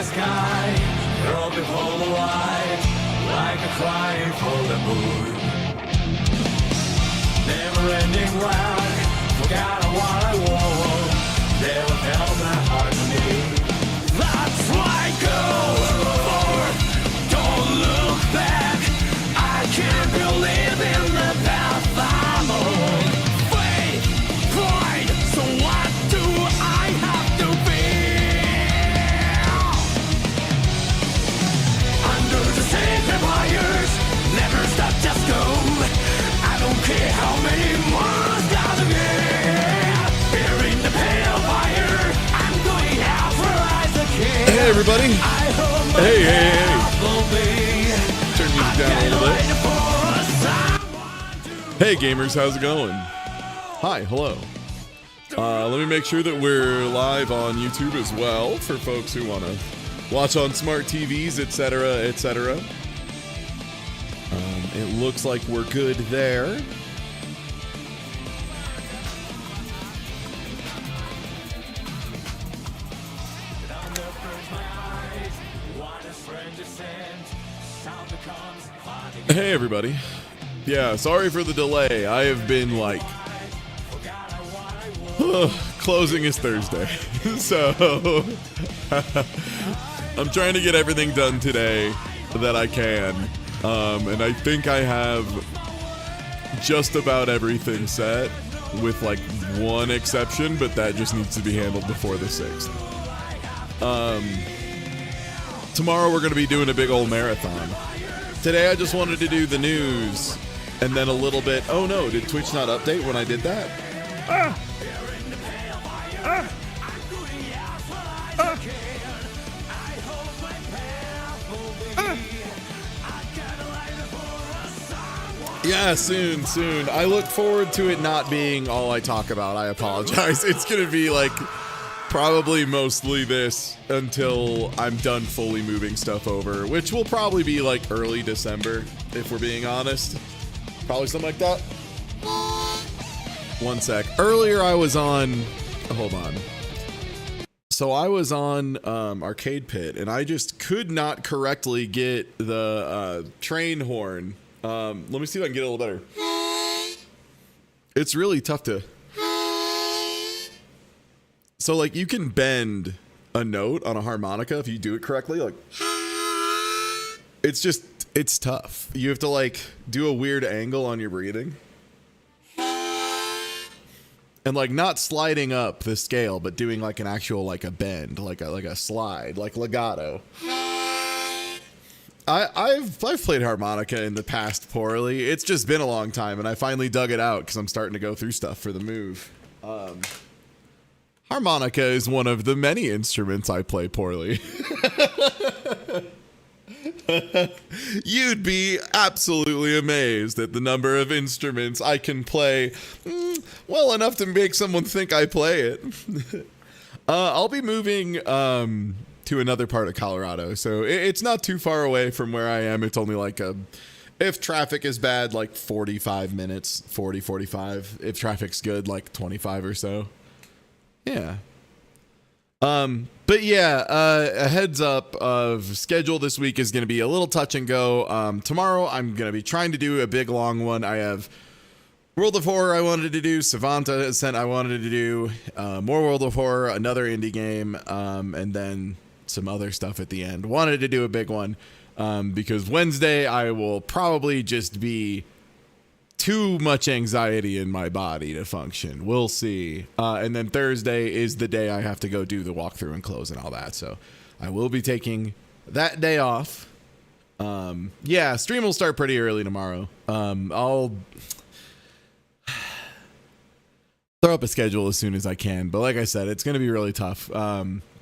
Sky, throw before the light, like a cry for the moon. Never-ending round, forgot what I want, never held my heart to me. That's why I go forward, don't look back. I can't believe in the path I'm on. Faith, pride, so what do I have to be? Sacred wires, never stop, just go. I don't care how many miles down the gate. Here in the pale fire, I'm going out for eyes again. Hey everybody. Hey. Turn music down a little bit. Hey gamers, how's it going? Hi, hello. Let me make sure that we're live on YouTube as well for folks who want to watch on smart TVs, etc., etc. It looks like we're good there. Hey everybody. Yeah, sorry for the delay. I have been like closing is Thursday. So I'm trying to get everything done today that I can. And I think I have just about everything set with like one exception, but that just needs to be handled before the 6th. Tomorrow we're going to be doing a big old marathon. Today I just wanted to do the news and then a little bit. Oh no, did Twitch not update when I did that? Yeah, soon. I look forward to it not being all I talk about. I apologize. It's going to be like probably mostly this until I'm done fully moving stuff over, which will probably be like early December, if we're being honest. Probably something like that. One sec. Earlier I was on... hold on. So I was on Arcade Pit, and I just could not correctly get the train horn. Let me see if I can get it a little better. It's really tough to... So, like, you can bend a note on a harmonica if you do it correctly. Like, it's tough. You have to, like, do a weird angle on your breathing. And, like, not sliding up the scale, but doing, like, an actual, like, a bend, like a slide, like legato. I've played harmonica in the past poorly. It's just been a long time, and I finally dug it out because I'm starting to go through stuff for the move. Harmonica is one of the many instruments I play poorly. You'd be absolutely amazed at the number of instruments I can play well enough to make someone think I play it. I'll be moving to another part of Colorado, so it's not too far away from where I am. It's only like if traffic is bad, like 45 minutes, 45. If traffic's good, like 25 or so. Yeah. But yeah, a heads up of schedule this week is going to be a little touch and go. Tomorrow I'm going to be trying to do a big long one. I have World of Horror I wanted to do, Savanta Ascent I wanted to do, more World of Horror, another indie game, and then some other stuff at the end. Wanted to do a big one, because Wednesday I will probably just be too much anxiety in my body to function. We'll see. And then Thursday is the day I have to go do the walkthrough and close and all that. So I will be taking that day off. Yeah, stream will start pretty early tomorrow. I'll throw up a schedule as soon as I can. But like I said, it's going to be really tough.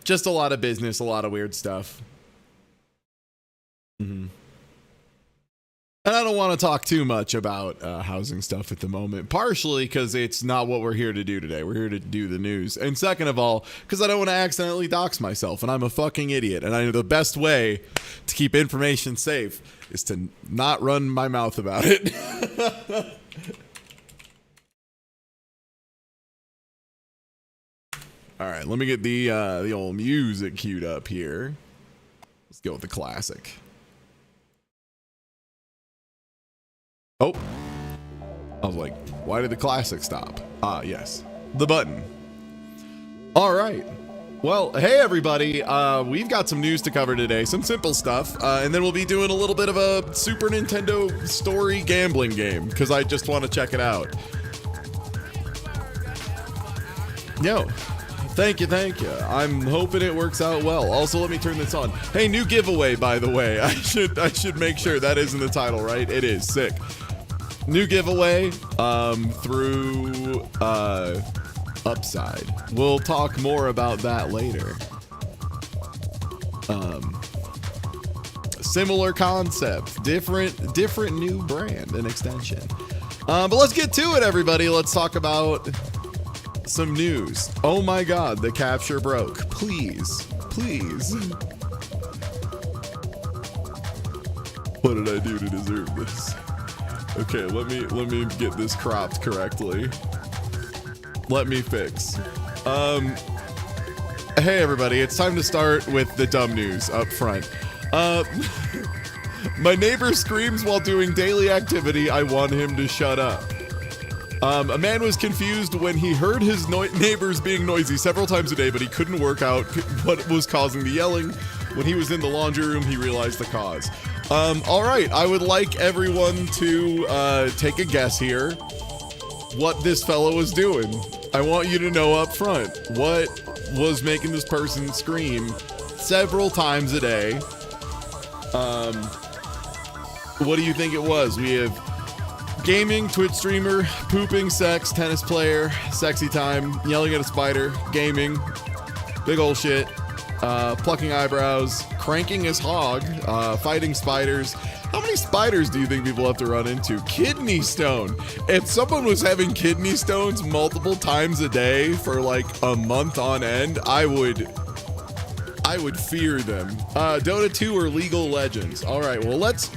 Just a lot of business, a lot of weird stuff. And I don't want to talk too much about housing stuff at the moment, partially because it's not what we're here to do today. We're here to do the news. And second of all, because I don't want to accidentally dox myself, and I'm a fucking idiot. And I know the best way to keep information safe is to not run my mouth about it. All right, let me get the old music queued up here. Let's go with the classic. Oh, I was like, why did the classic stop? Ah, yes, the button. All right. Well, hey, everybody. We've got some news to cover today, some simple stuff, and then we'll be doing a little bit of a Super Nintendo story gambling game because I just want to check it out. Yo. Thank you. I'm hoping it works out well. Also, let me turn this on. Hey, new giveaway, by the way. I should make sure that is in the title, right? It is. Sick. New giveaway through Upside. We'll talk more about that later. Similar concept, different new brand and extension. But let's get to it, everybody. Let's talk about some news. Oh my god, the capture broke. Please. What did I do to deserve this? Okay, let me get this cropped correctly. Let me fix. Hey everybody, it's time to start with the dumb news up front. My neighbor screams while doing daily activity. I want him to shut up. A man was confused when he heard his neighbors being noisy several times a day, but he couldn't work out what was causing the yelling. When he was in the laundry room, he realized the cause. All right, I would like everyone to take a guess here what this fellow was doing. I want you to know up front what was making this person scream several times a day. What do you think it was? We have gaming, Twitch streamer, pooping, sex, tennis player, sexy time, yelling at a spider, gaming, big ol' shit, plucking eyebrows, cranking his hog, fighting spiders. How many spiders do you think people have to run into? Kidney stone. If someone was having kidney stones multiple times a day for like a month on end, I would fear them. Dota 2 or League of Legends. All right, well, let's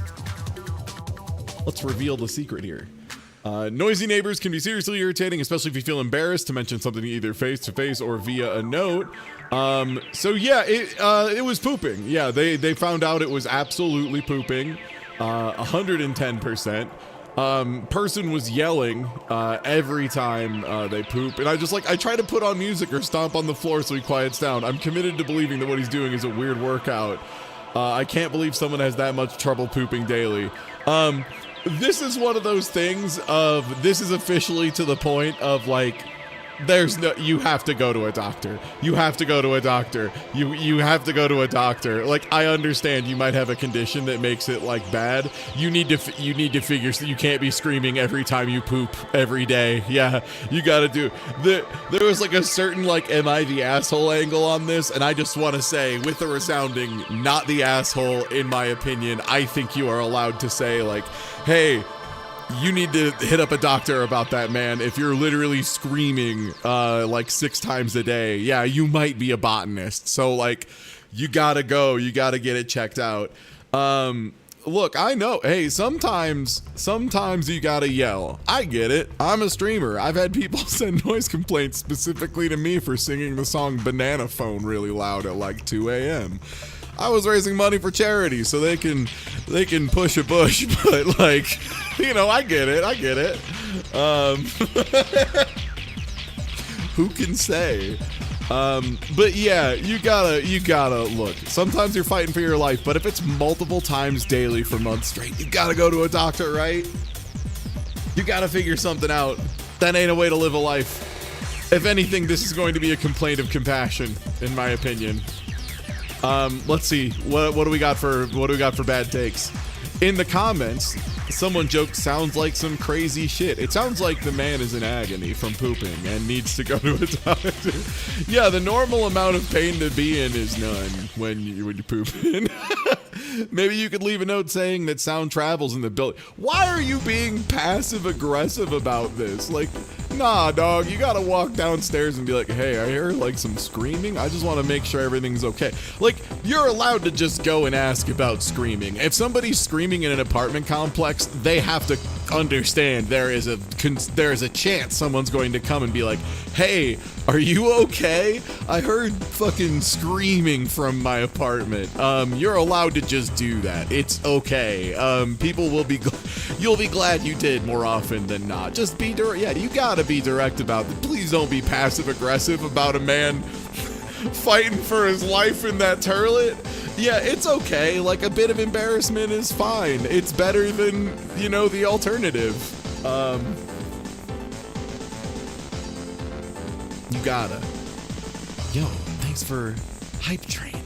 reveal the secret here. Noisy neighbors can be seriously irritating, especially if you feel embarrassed to mention something either face to face or via a note. So yeah, it was pooping. Yeah, they found out it was absolutely pooping. 110%. Person was yelling every time they poop, and I try to put on music or stomp on the floor so he quiets down. I'm committed to believing that what he's doing is a weird workout. I can't believe someone has that much trouble pooping daily. This is one of those things of, this is officially to the point of like, you have to go to a doctor. You have to go to a doctor. You have to go to a doctor. Like, I understand you might have a condition that makes it like bad. You need to figure, you can't be screaming every time you poop every day. Yeah, you gotta do. There was like a certain like, am I the asshole angle on this? And I just want to say, with the resounding, not the asshole, in my opinion, I think you are allowed to say like, hey, you need to hit up a doctor about that, man. If you're literally screaming like 6 times a day, yeah, you might be a botanist. So like, you gotta go, you gotta get it checked out. Look, I know, hey, sometimes you gotta yell. I get it. I'm a streamer. I've had people send noise complaints specifically to me for singing the song Banana Phone really loud at like 2 a.m. I was raising money for charity so they can push a bush, but like, you know, I get it. Who can say? But yeah, you gotta look. Sometimes you're fighting for your life, but if it's multiple times daily for months straight, you gotta go to a doctor, right? You gotta figure something out. That ain't a way to live a life. If anything, this is going to be a complaint of compassion, in my opinion. Let's see. What do we got for bad takes? In the comments, Someone joked, sounds like some crazy shit. It sounds like the man is in agony from pooping and needs to go to a doctor. Yeah, the normal amount of pain to be in is none when you poop in. Maybe you could leave a note saying that sound travels in the building. Why are you being passive aggressive about this? Like, nah, dog, you gotta walk downstairs and be like, hey, I hear like some screaming. I just want to make sure everything's okay. Like, you're allowed to just go and ask about screaming. If somebody's screaming in an apartment complex, they have to understand there is a chance someone's going to come and be like, hey, are you okay? I heard fucking screaming from my apartment. You're allowed to just do that. It's okay. People will be, you'll be glad you did more often than not. Just be direct. Yeah, you gotta be direct about it. Please don't be passive aggressive about a man fighting for his life in that toilet. Yeah, it's okay. Like, a bit of embarrassment is fine. It's better than, you know, the alternative. You gotta. Yo, thanks for Hype Train.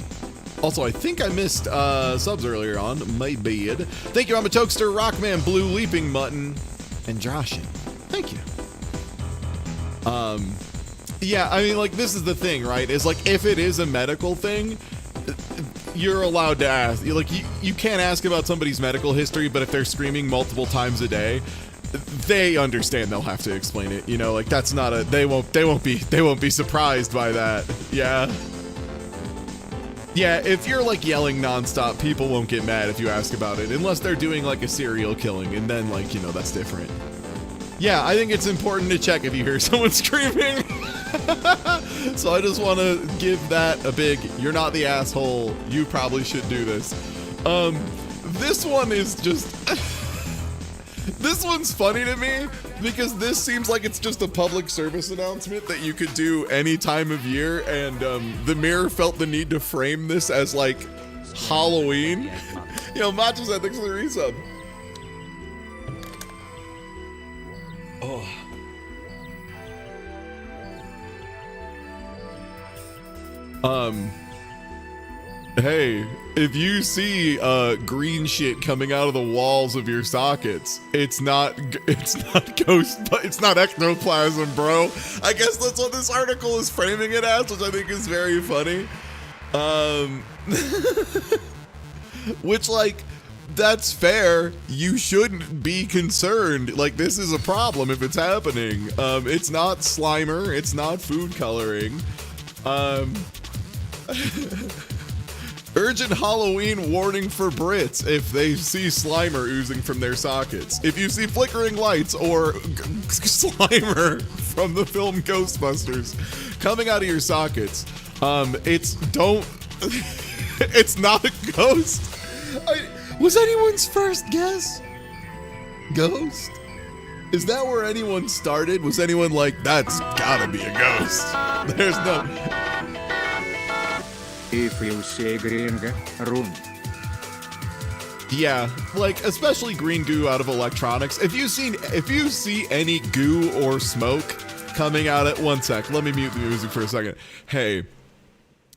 Also, I think I missed subs earlier on. My bad. Thank you, I'm a Tokester, Rockman, Blue, Leaping Mutton, and Joshin. Thank you. Yeah, I mean, like, this is the thing, right? Is like, if it is a medical thing, you're allowed to ask. Like, you can't ask about somebody's medical history, but if they're screaming multiple times a day, they understand they'll have to explain it. You know, like, that's not a, they won't be surprised by that. Yeah. Yeah, if you're like yelling nonstop, people won't get mad if you ask about it, unless they're doing like a serial killing, and then, like, you know, that's different. Yeah, I think it's important to check if you hear someone screaming. So I just want to give that a big, you're not the asshole, you probably should do this. This one is just, this one's funny to me because this seems like it's just a public service announcement that you could do any time of year, and the Mirror felt the need to frame this as like Halloween. You know, Macho said, thanks for the resub. Oh. Hey, if you see green shit coming out of the walls of your sockets, it's not ghost, but it's not ectoplasm, bro. I guess that's what this article is framing it as, which I think is very funny. Which, like, that's fair. You shouldn't be concerned. Like, this is a problem if it's happening. It's not Slimer. It's not food coloring. Urgent Halloween warning for Brits if they see Slimer oozing from their sockets. If you see flickering lights or Slimer from the film Ghostbusters coming out of your sockets, it's not a ghost. Was anyone's first guess ghost? Is that where anyone started? Was anyone like, that's gotta be a ghost? There's no... If you see green, run. Yeah, like, especially green goo out of electronics. If you see any goo or smoke coming out at, one sec, let me mute the music for a second. Hey,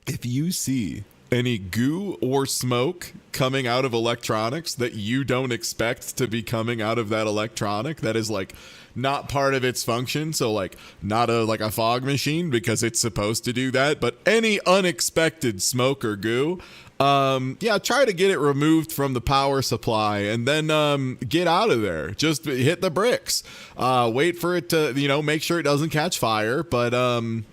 if you see any goo or smoke coming out of electronics that you don't expect to be coming out of that electronic, that is like not part of its function, so like not a fog machine because it's supposed to do that, but any unexpected smoke or goo, yeah, try to get it removed from the power supply and then get out of there. Just hit the bricks. Wait for it to, you know, make sure it doesn't catch fire, but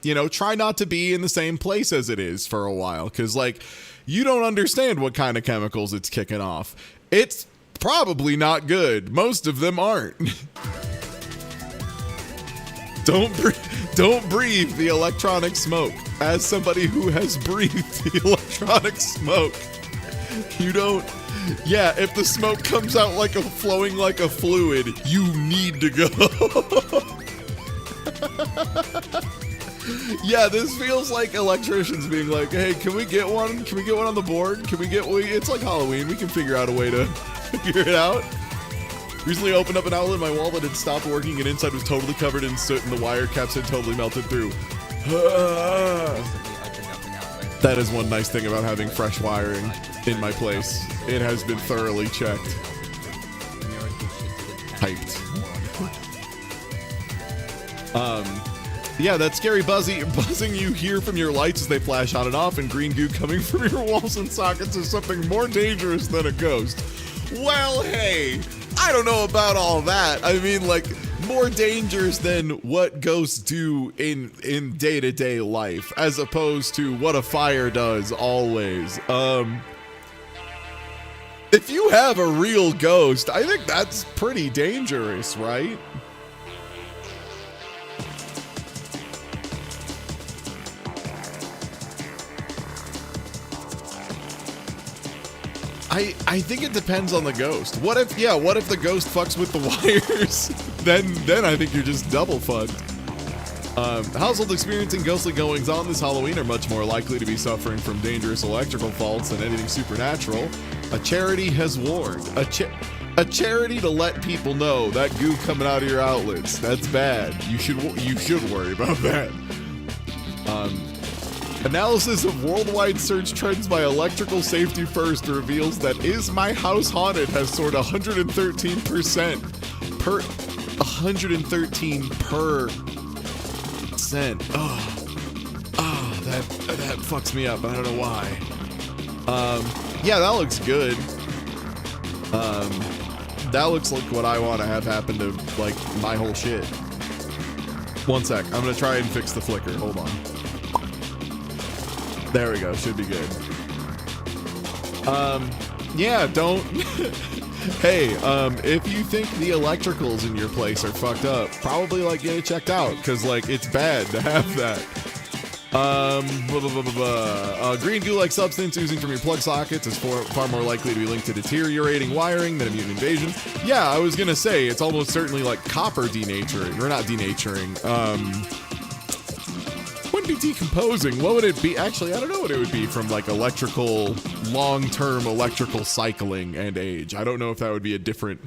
you know, try not to be in the same place as it is for a while, because like you don't understand what kind of chemicals it's kicking off. It's probably not good. Most of them aren't. Don't breathe the electronic smoke. As somebody who has breathed the electronic smoke, you don't. Yeah, if the smoke comes out like flowing like a fluid, you need to go. Yeah, this feels like electricians being like, hey, can we get one? Can we get one on the board? It's like Halloween. We can figure out a way to figure it out. Recently opened up an outlet in my wall that had stopped working and inside was totally covered in soot and the wire caps had totally melted through. That is one nice thing about having fresh wiring in my place. It has been thoroughly checked. hyped. Yeah, that scary buzzing you hear from your lights as they flash on and off, and green goo coming from your walls and sockets is something more dangerous than a ghost. Well, hey, I don't know about all that. I mean, like, more dangerous than what ghosts do in day-to-day life, as opposed to what a fire does always. If you have a real ghost, I think that's pretty dangerous, right? I think it depends on the ghost. What if the ghost fucks with the wires? then I think you're just double fucked. Households experiencing ghostly goings on this Halloween are much more likely to be suffering from dangerous electrical faults than anything supernatural. A charity has warned. A charity to let people know that goo coming out of your outlets, that's bad. You should worry about that. Analysis of worldwide search trends by Electrical Safety First reveals that Is My House Haunted has soared 113% per 113%. That fucks me up. I don't know why. Yeah, that looks good. That looks like what I want to have happen to like my whole shit. One sec. I'm gonna try and fix the flicker. Hold on. There we go. Should be good. Yeah, don't. Hey, if you think the electricals in your place are fucked up, probably like get it checked out, because like it's bad to have that. Green goo-like substance oozing from your plug sockets is far more likely to be linked to deteriorating wiring than immune invasion. Yeah, I was gonna say it's almost certainly like copper denaturing, or not denaturing. Wouldn't be decomposing. What would it be? Actually, I don't know what it would be from like electrical, long-term electrical cycling and age. I don't know if that would be a different.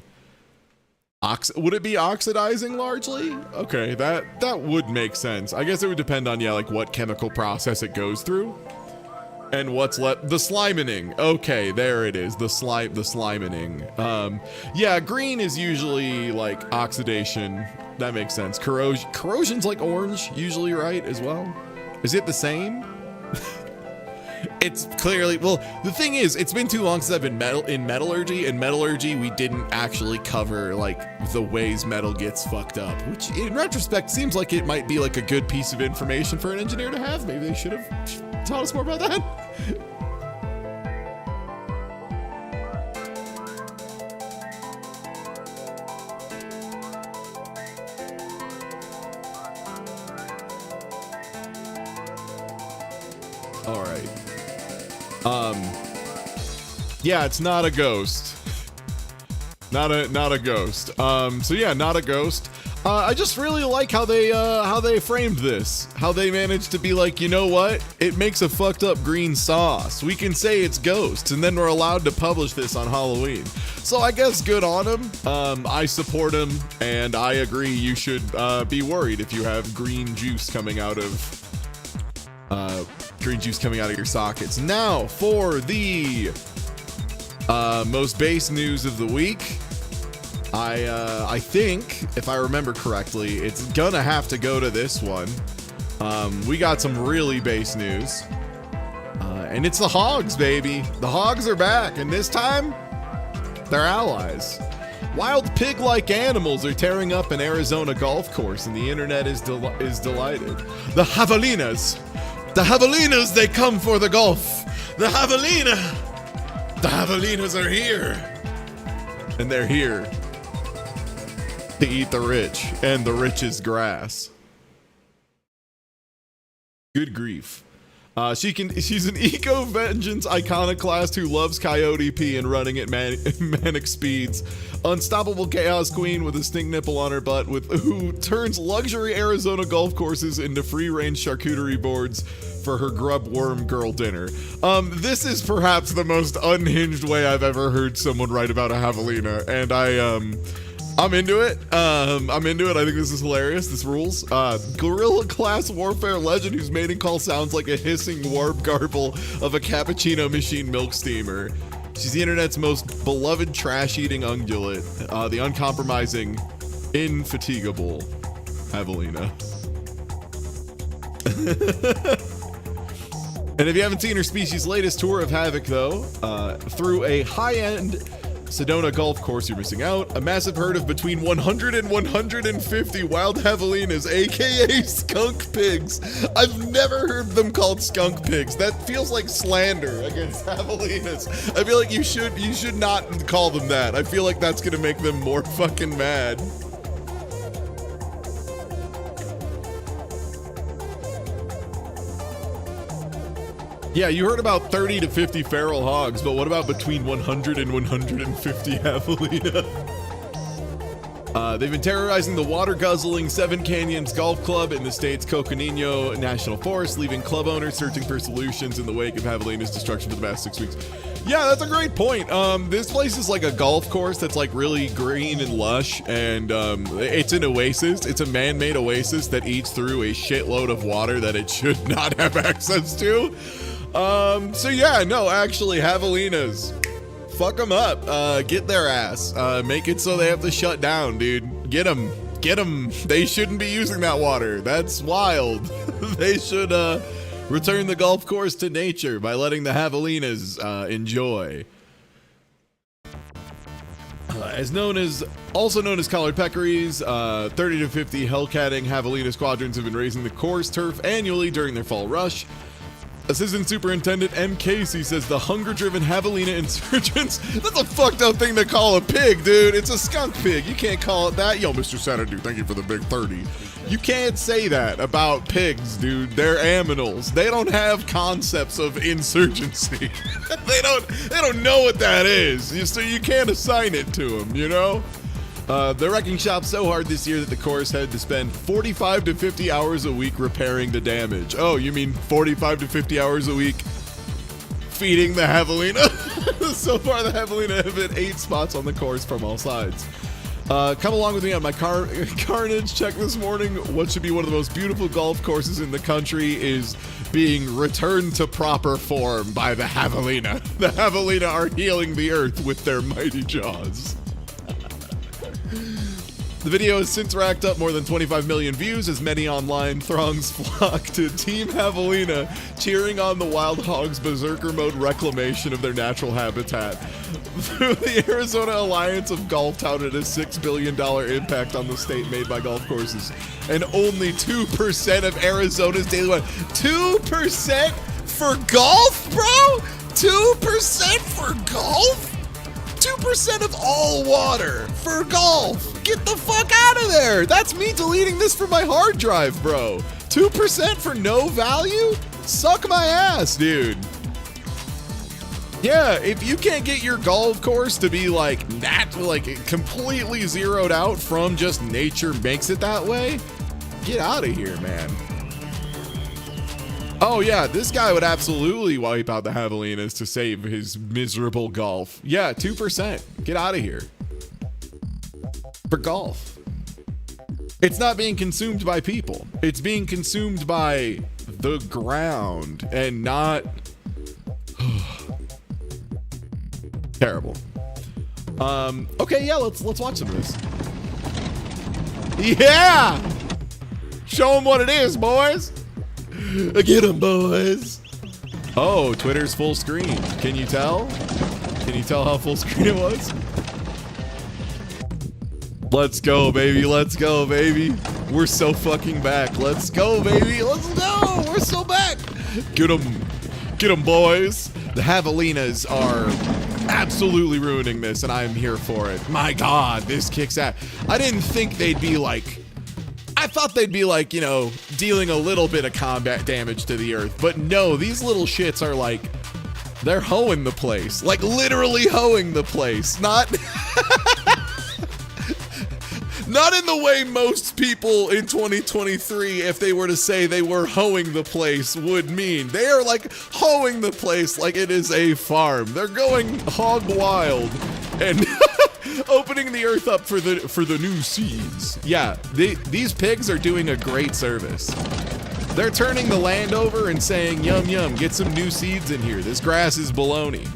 Would it be oxidizing largely? Okay, that would make sense. I guess it would depend on, yeah, like what chemical process it goes through. And what's left. The slimening. Okay, there it is. The slimening. Yeah, green is usually like oxidation. That makes sense. Corrosion's like orange, usually, right, as well? Is it the same? It's clearly, well, the thing is, it's been too long since I've been in metallurgy. In metallurgy, we didn't actually cover like the ways metal gets fucked up, which in retrospect seems like it might be like a good piece of information for an engineer to have. Maybe they should have taught us more about that. All right. Yeah, it's not a ghost. Not a ghost. So yeah, not a ghost. I just really like how they framed this. How they managed to be like, you know what? It makes a fucked up green sauce. We can say it's ghosts, and then we're allowed to publish this on Halloween. So I guess good on them. I support them, and I agree you should be worried if you have green juice coming out of your sockets. Now for the most base news of the week. I think, if I remember correctly, it's gonna have to go to this one. We got some really base news. And it's the hogs, baby. The hogs are back, and this time, they're allies. Wild pig-like animals are tearing up an Arizona golf course, and the internet is delighted. The Havalinas. The Havalinas, they come for the golf. The Havalinas are here. And they're here to eat the rich and the rich's grass. Good grief. She's an eco-vengeance iconoclast who loves Coyote P and running at manic speeds. Unstoppable chaos queen with a stink nipple on her butt who turns luxury Arizona golf courses into free-range charcuterie boards for her grub worm girl dinner. This is perhaps the most unhinged way I've ever heard someone write about a javelina, and I'm into it. I think this is hilarious. This rules. Guerrilla class warfare legend whose mating call sounds like a hissing warp garble of a cappuccino machine milk steamer. She's the internet's most beloved trash-eating ungulate, the uncompromising, infatigable Havalina. And if you haven't seen her species' latest tour of havoc, though, through a high-end Sedona golf course, you're missing out. A massive herd of between 100 and 150 wild javelinas, aka skunk pigs. I've never heard them called skunk pigs. That feels like slander against javelinas. I feel like you should not call them that. I feel like that's gonna make them more fucking mad. Yeah, you heard about 30 to 50 feral hogs, but what about between 100 and 150 javelina? They've been terrorizing the water-guzzling Seven Canyons Golf Club in the state's Coconino National Forest, leaving club owners searching for solutions in the wake of javelina's destruction for the past 6 weeks. Yeah, that's a great point. This place is like a golf course that's like really green and lush, and it's an oasis. It's a man-made oasis that eats through a shitload of water that it should not have access to. So yeah, no, actually, javelinas, fuck them up, get their ass, make it so they have to shut down, dude, get them, they shouldn't be using that water, that's wild. They should, return the golf course to nature by letting the javelinas, enjoy. Also known as collared peccaries, 30 to 50 hellcatting javelina squadrons have been raising the course turf annually during their fall rush. Assistant Superintendent M. Casey says the hunger-driven javelina insurgents. That's a fucked up thing to call a pig, dude. It's a skunk pig. You can't call it that. Yo, Mr. Senator, thank you for the big 30. You can't say that about pigs, dude. They're aminals. They don't have concepts of insurgency. They don't know what that is. So you can't assign it to them, you know? They're wrecking shop so hard this year that the chorus had to spend 45 to 50 hours a week repairing the damage. Oh, you mean 45 to 50 hours a week feeding the javelina? So far, the javelina have hit 8 spots on the course from all sides. Come along with me on my carnage check this morning. What should be one of the most beautiful golf courses in the country is being returned to proper form by the javelina. The javelina are healing the earth with their mighty jaws. The video has since racked up more than 25 million views as many online throngs flock to Team Havalina, cheering on the wild hogs' berserker mode reclamation of their natural habitat. The Arizona Alliance of Golf touted a $6 billion impact on the state made by golf courses, and only 2% of Arizona's daily water. 2% for golf, bro? 2% for golf? 2% of all water for golf. Get the fuck out of there. That's me deleting this from my hard drive, bro. 2% for no value? Suck my ass, dude. Yeah, if you can't get your golf course to be like completely zeroed out from just nature makes it that way, get out of here, man. Oh yeah, this guy would absolutely wipe out the javelinas to save his miserable golf. Yeah, 2%. Get out of here. For golf. It's not being consumed by people. It's being consumed by the ground and not... Terrible. Okay, yeah, let's watch some of this. Yeah! Show them what it is, boys! Get them, boys! Oh, Twitter's full screen. Can you tell? Can you tell how full screen it was? Let's go, baby. Let's go, baby. We're so fucking back. Let's go, baby. Let's go. We're so back. Get them. Get them, boys. The javelinas are absolutely ruining this, and I'm here for it. My God, this kicks ass. I didn't think they'd be like... I thought they'd be like, you know, dealing a little bit of combat damage to the earth. But no, these little shits are like... They're hoeing the place. Like, literally hoeing the place. Not... Not in the way most people in 2023, if they were to say they were hoeing the place, would mean. They are like hoeing the place like it is a farm. They're going hog wild and opening the earth up for the new seeds. Yeah, these pigs are doing a great service. They're turning the land over and saying, yum, yum, get some new seeds in here. This grass is baloney.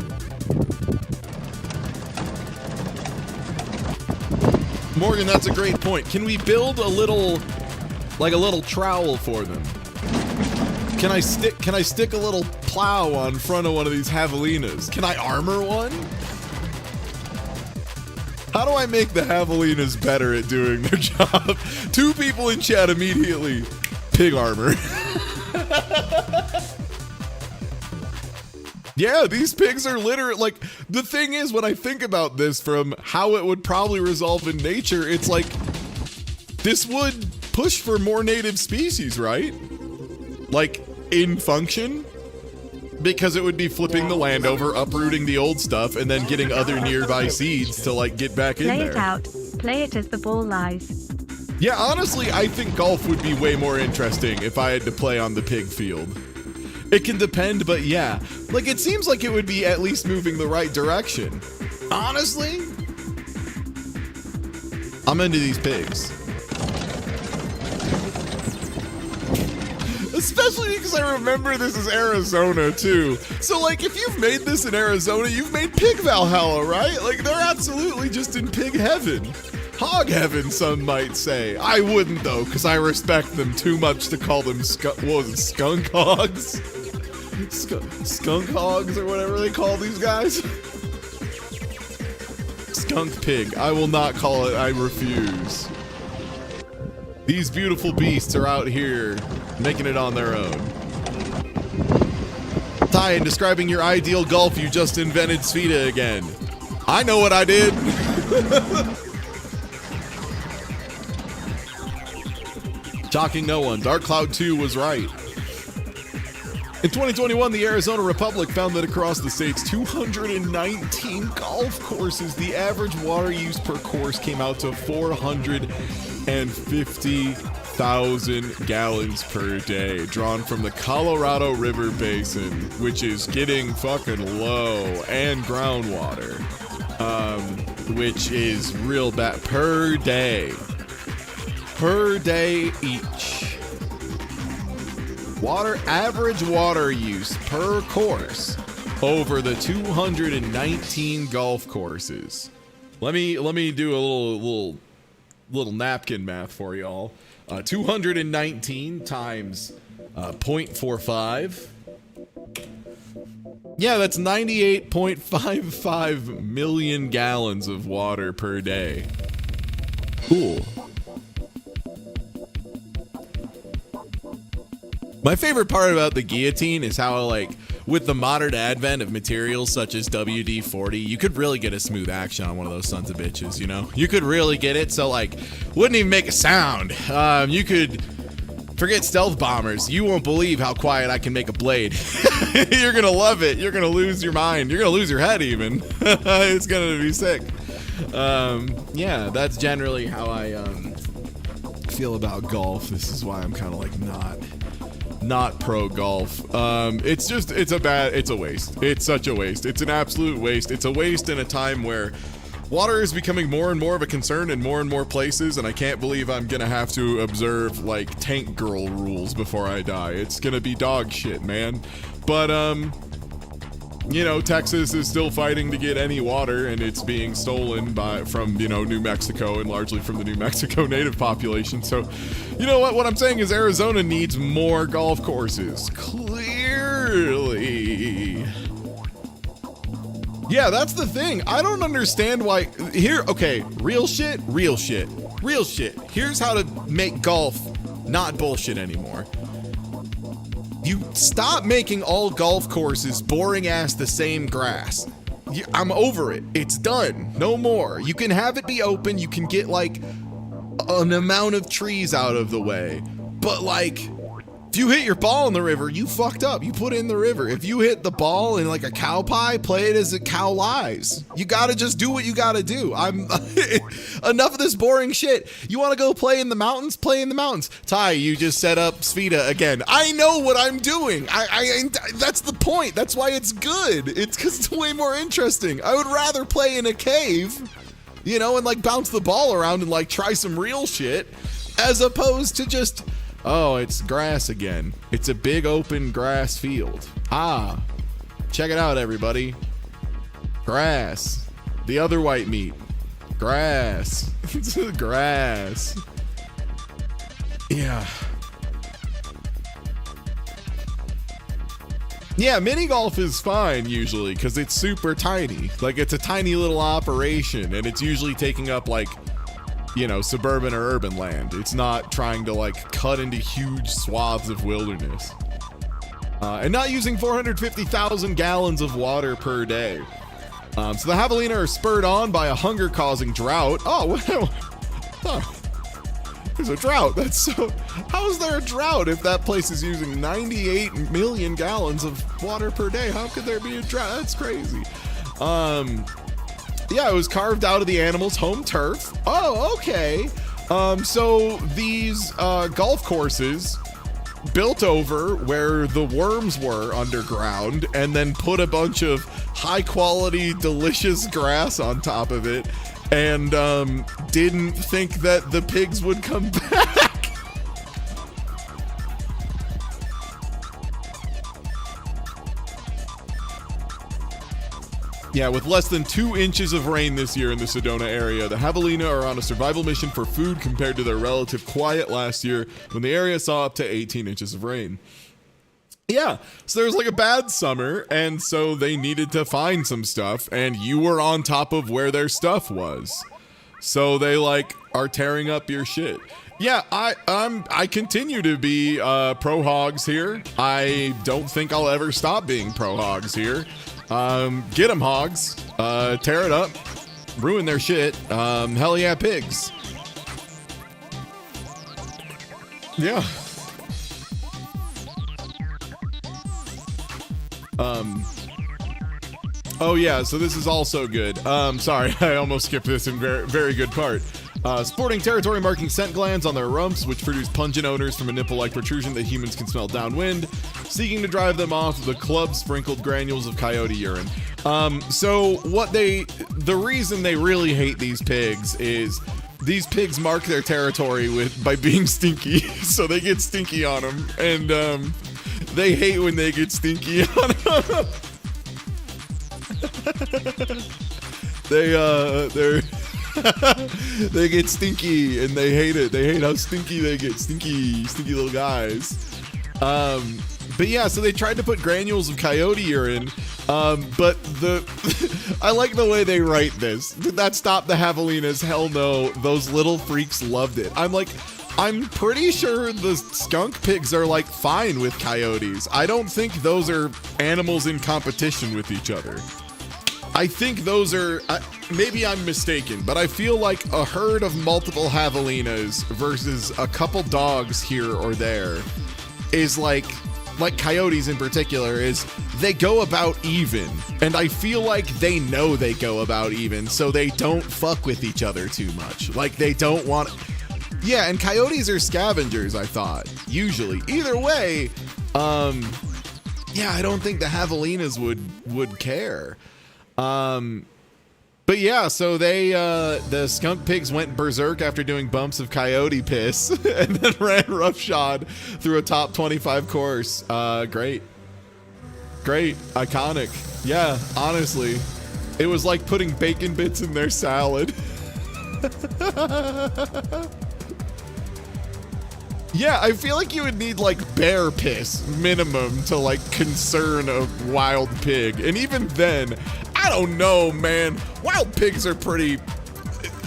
Morgan, that's a great point. Can we build a little trowel for them? Can I stick a little plow on front of one of these javelinas? Can I armor one? How do I make the javelinas better at doing their job? 2 people in chat immediately. Pig armor. Yeah, these pigs are literally, like, the thing is, when I think about this from how it would probably resolve in nature, it's like, this would push for more native species, right? Like, in function? Because it would be flipping the land over, uprooting the old stuff, and then getting other nearby seeds to, like, get back in there. Play it out. Play it as the ball lies. Yeah, honestly, I think golf would be way more interesting if I had to play on the pig field. It can depend, but yeah. Like, it seems like it would be at least moving the right direction. Honestly, I'm into these pigs. Especially because I remember this is Arizona, too. So, like, if you've made this in Arizona, you've made pig Valhalla, right? Like, they're absolutely just in pig heaven. Hog heaven, some might say. I wouldn't, though, because I respect them too much to call them skunk hogs? Skunk hogs, or whatever they call these guys? Skunk pig. I will not call it. I refuse. These beautiful beasts are out here making it on their own. Ty, in describing your ideal golf, you just invented Svita again. I know what I did. Shocking no one. Dark Cloud 2 was right. In 2021, the Arizona Republic found that across the state's 219 golf courses, the average water use per course came out to 450,000 gallons per day, drawn from the Colorado River Basin, which is getting fucking low, and groundwater, which is real bad per day. Per day each. Average water use per course over the 219 golf courses. Let me do a little napkin math for y'all. 219 times 0.45. Yeah, that's 98.55 million gallons of water per day. Cool. My favorite part about the guillotine is how, like, with the modern advent of materials such as WD-40, you could really get a smooth action on one of those sons of bitches, you know? You could really get it so, like, wouldn't even make a sound. You could forget stealth bombers. You won't believe how quiet I can make a blade. You're gonna love it. You're gonna lose your mind. You're gonna lose your head even. It's gonna be sick. Yeah, that's generally how I feel about golf. This is why I'm kind of like not pro golf. It's a waste. It's such a waste. It's an absolute waste. It's a waste in a time where water is becoming more and more of a concern in more and more places, and I can't believe I'm gonna have to observe, like, tank girl rules before I die. It's gonna be dog shit, man. But, you know, Texas is still fighting to get any water, and it's being stolen from New Mexico, and largely from the New Mexico native population. So, you know what I'm saying is Arizona needs more golf courses. Clearly. Yeah, that's the thing. I don't understand why. Real shit. Here's how to make golf not bullshit anymore. You stop making all golf courses boring ass the same grass. I'm over it. It's done. No more. You can have it be open. You can get, like, an amount of trees out of the way. But, like, if you hit your ball in the river, you fucked up. You put it in the river. If you hit the ball in, like, a cow pie, play it as a cow lies. You gotta just do what you gotta do. Enough of this boring shit. You wanna go play in the mountains? Play in the mountains. Ty, you just set up Svita again. I know what I'm doing. That's the point. That's why it's good. It's because it's way more interesting. I would rather play in a cave, you know, and, like, bounce the ball around and, like, try some real shit, as opposed to just, oh, it's grass again. It's a big open grass field. Check it out, everybody. Grass. The other white meat. Grass. Grass. Yeah. Yeah, mini golf is fine usually because it's super tiny. Like, it's a tiny little operation, and it's usually taking up, like, you know, suburban or urban land. It's not trying to, like, cut into huge swaths of wilderness. And not using 450,000 gallons of water per day. So the Havalina are spurred on by a hunger-causing drought. Oh, wow. Oh, there's a drought. That's so... How is there a drought if that place is using 98 million gallons of water per day? How could there be a drought? That's crazy. Yeah, it was carved out of the animal's home turf. Oh, okay. So these golf courses built over where the worms were underground and then put a bunch of high quality, delicious grass on top of it and didn't think that the pigs would come back. Yeah, with less than 2 inches of rain this year in the Sedona area, the Havalina are on a survival mission for food compared to their relative quiet last year when the area saw up to 18 inches of rain. Yeah, so there was like a bad summer, and so they needed to find some stuff, and you were on top of where their stuff was. So they like are tearing up your shit. Yeah, I continue to be pro hogs here. I don't think I'll ever stop being pro hogs here. Get them hogs, tear it up, ruin their shit. Hell yeah, pigs. Yeah. Oh yeah, so this is also good. Sorry, I almost skipped this in very good part. Sporting territory marking scent glands on their rumps, which produce pungent odors from a nipple-like protrusion that humans can smell downwind, seeking to drive them off with the club-sprinkled granules of coyote urine. So the reason they really hate these pigs is these pigs mark their territory by being stinky, so they get stinky on them, and they hate when they get stinky on them. They get stinky and they hate it. They hate how stinky they get. Stinky little guys. But yeah, so they tried to put granules of coyote urine. But I like the way they write this. Did that stop the Havalinas? Hell no. Those little freaks loved it. I'm pretty sure the skunk pigs are like fine with coyotes. I don't think those are animals in competition with each other. I think those are, maybe I'm mistaken, but I feel like a herd of multiple Havalinas versus a couple dogs here or there is like coyotes in particular, is they go about even. And I feel like they know they go about even, so they don't fuck with each other too much. Like they don't want, yeah, and coyotes are scavengers, I thought, usually. Either way, yeah, I don't think the Havalinas would care. But yeah, so the skunk pigs went berserk after doing bumps of coyote piss and then ran roughshod through a top 25 course. Great, iconic. Yeah, honestly, it was like putting bacon bits in their salad. Yeah, I feel like you would need like bear piss minimum to like concern a wild pig. And even then, I don't know, man. Wild pigs are pretty,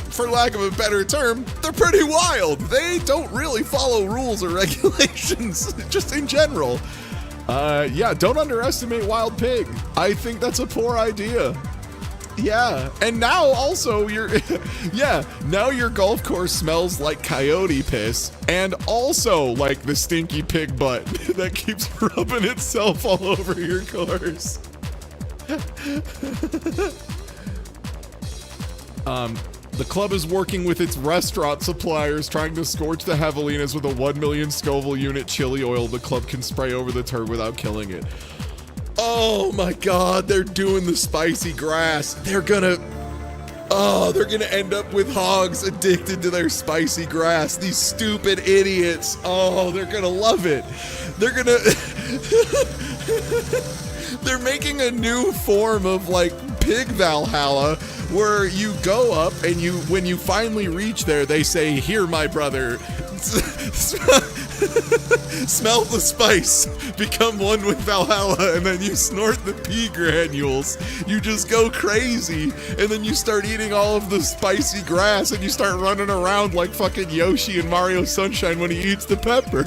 for lack of a better term, they're pretty wild. They don't really follow rules or regulations, just in general. Yeah, don't underestimate wild pig. I think that's a poor idea. Yeah, and now also now your golf course smells like coyote piss and also like the stinky pig butt that keeps rubbing itself all over your course. The club is working with its restaurant suppliers trying to scorch the Havalinas with a 1 million Scoville unit chili oil the club can spray over the turd without killing it. Oh my god, they're doing the spicy grass. They're gonna end up with hogs addicted to their spicy grass. These stupid idiots. Oh, they're gonna love it. They're they're making a new form of like pig Valhalla where you go up and when you finally reach there, they say, "Here, my brother, smell the spice, become one with Valhalla," and then you snort the pea granules. You just go crazy, and then you start eating all of the spicy grass, and you start running around like fucking Yoshi in Mario Sunshine when he eats the pepper.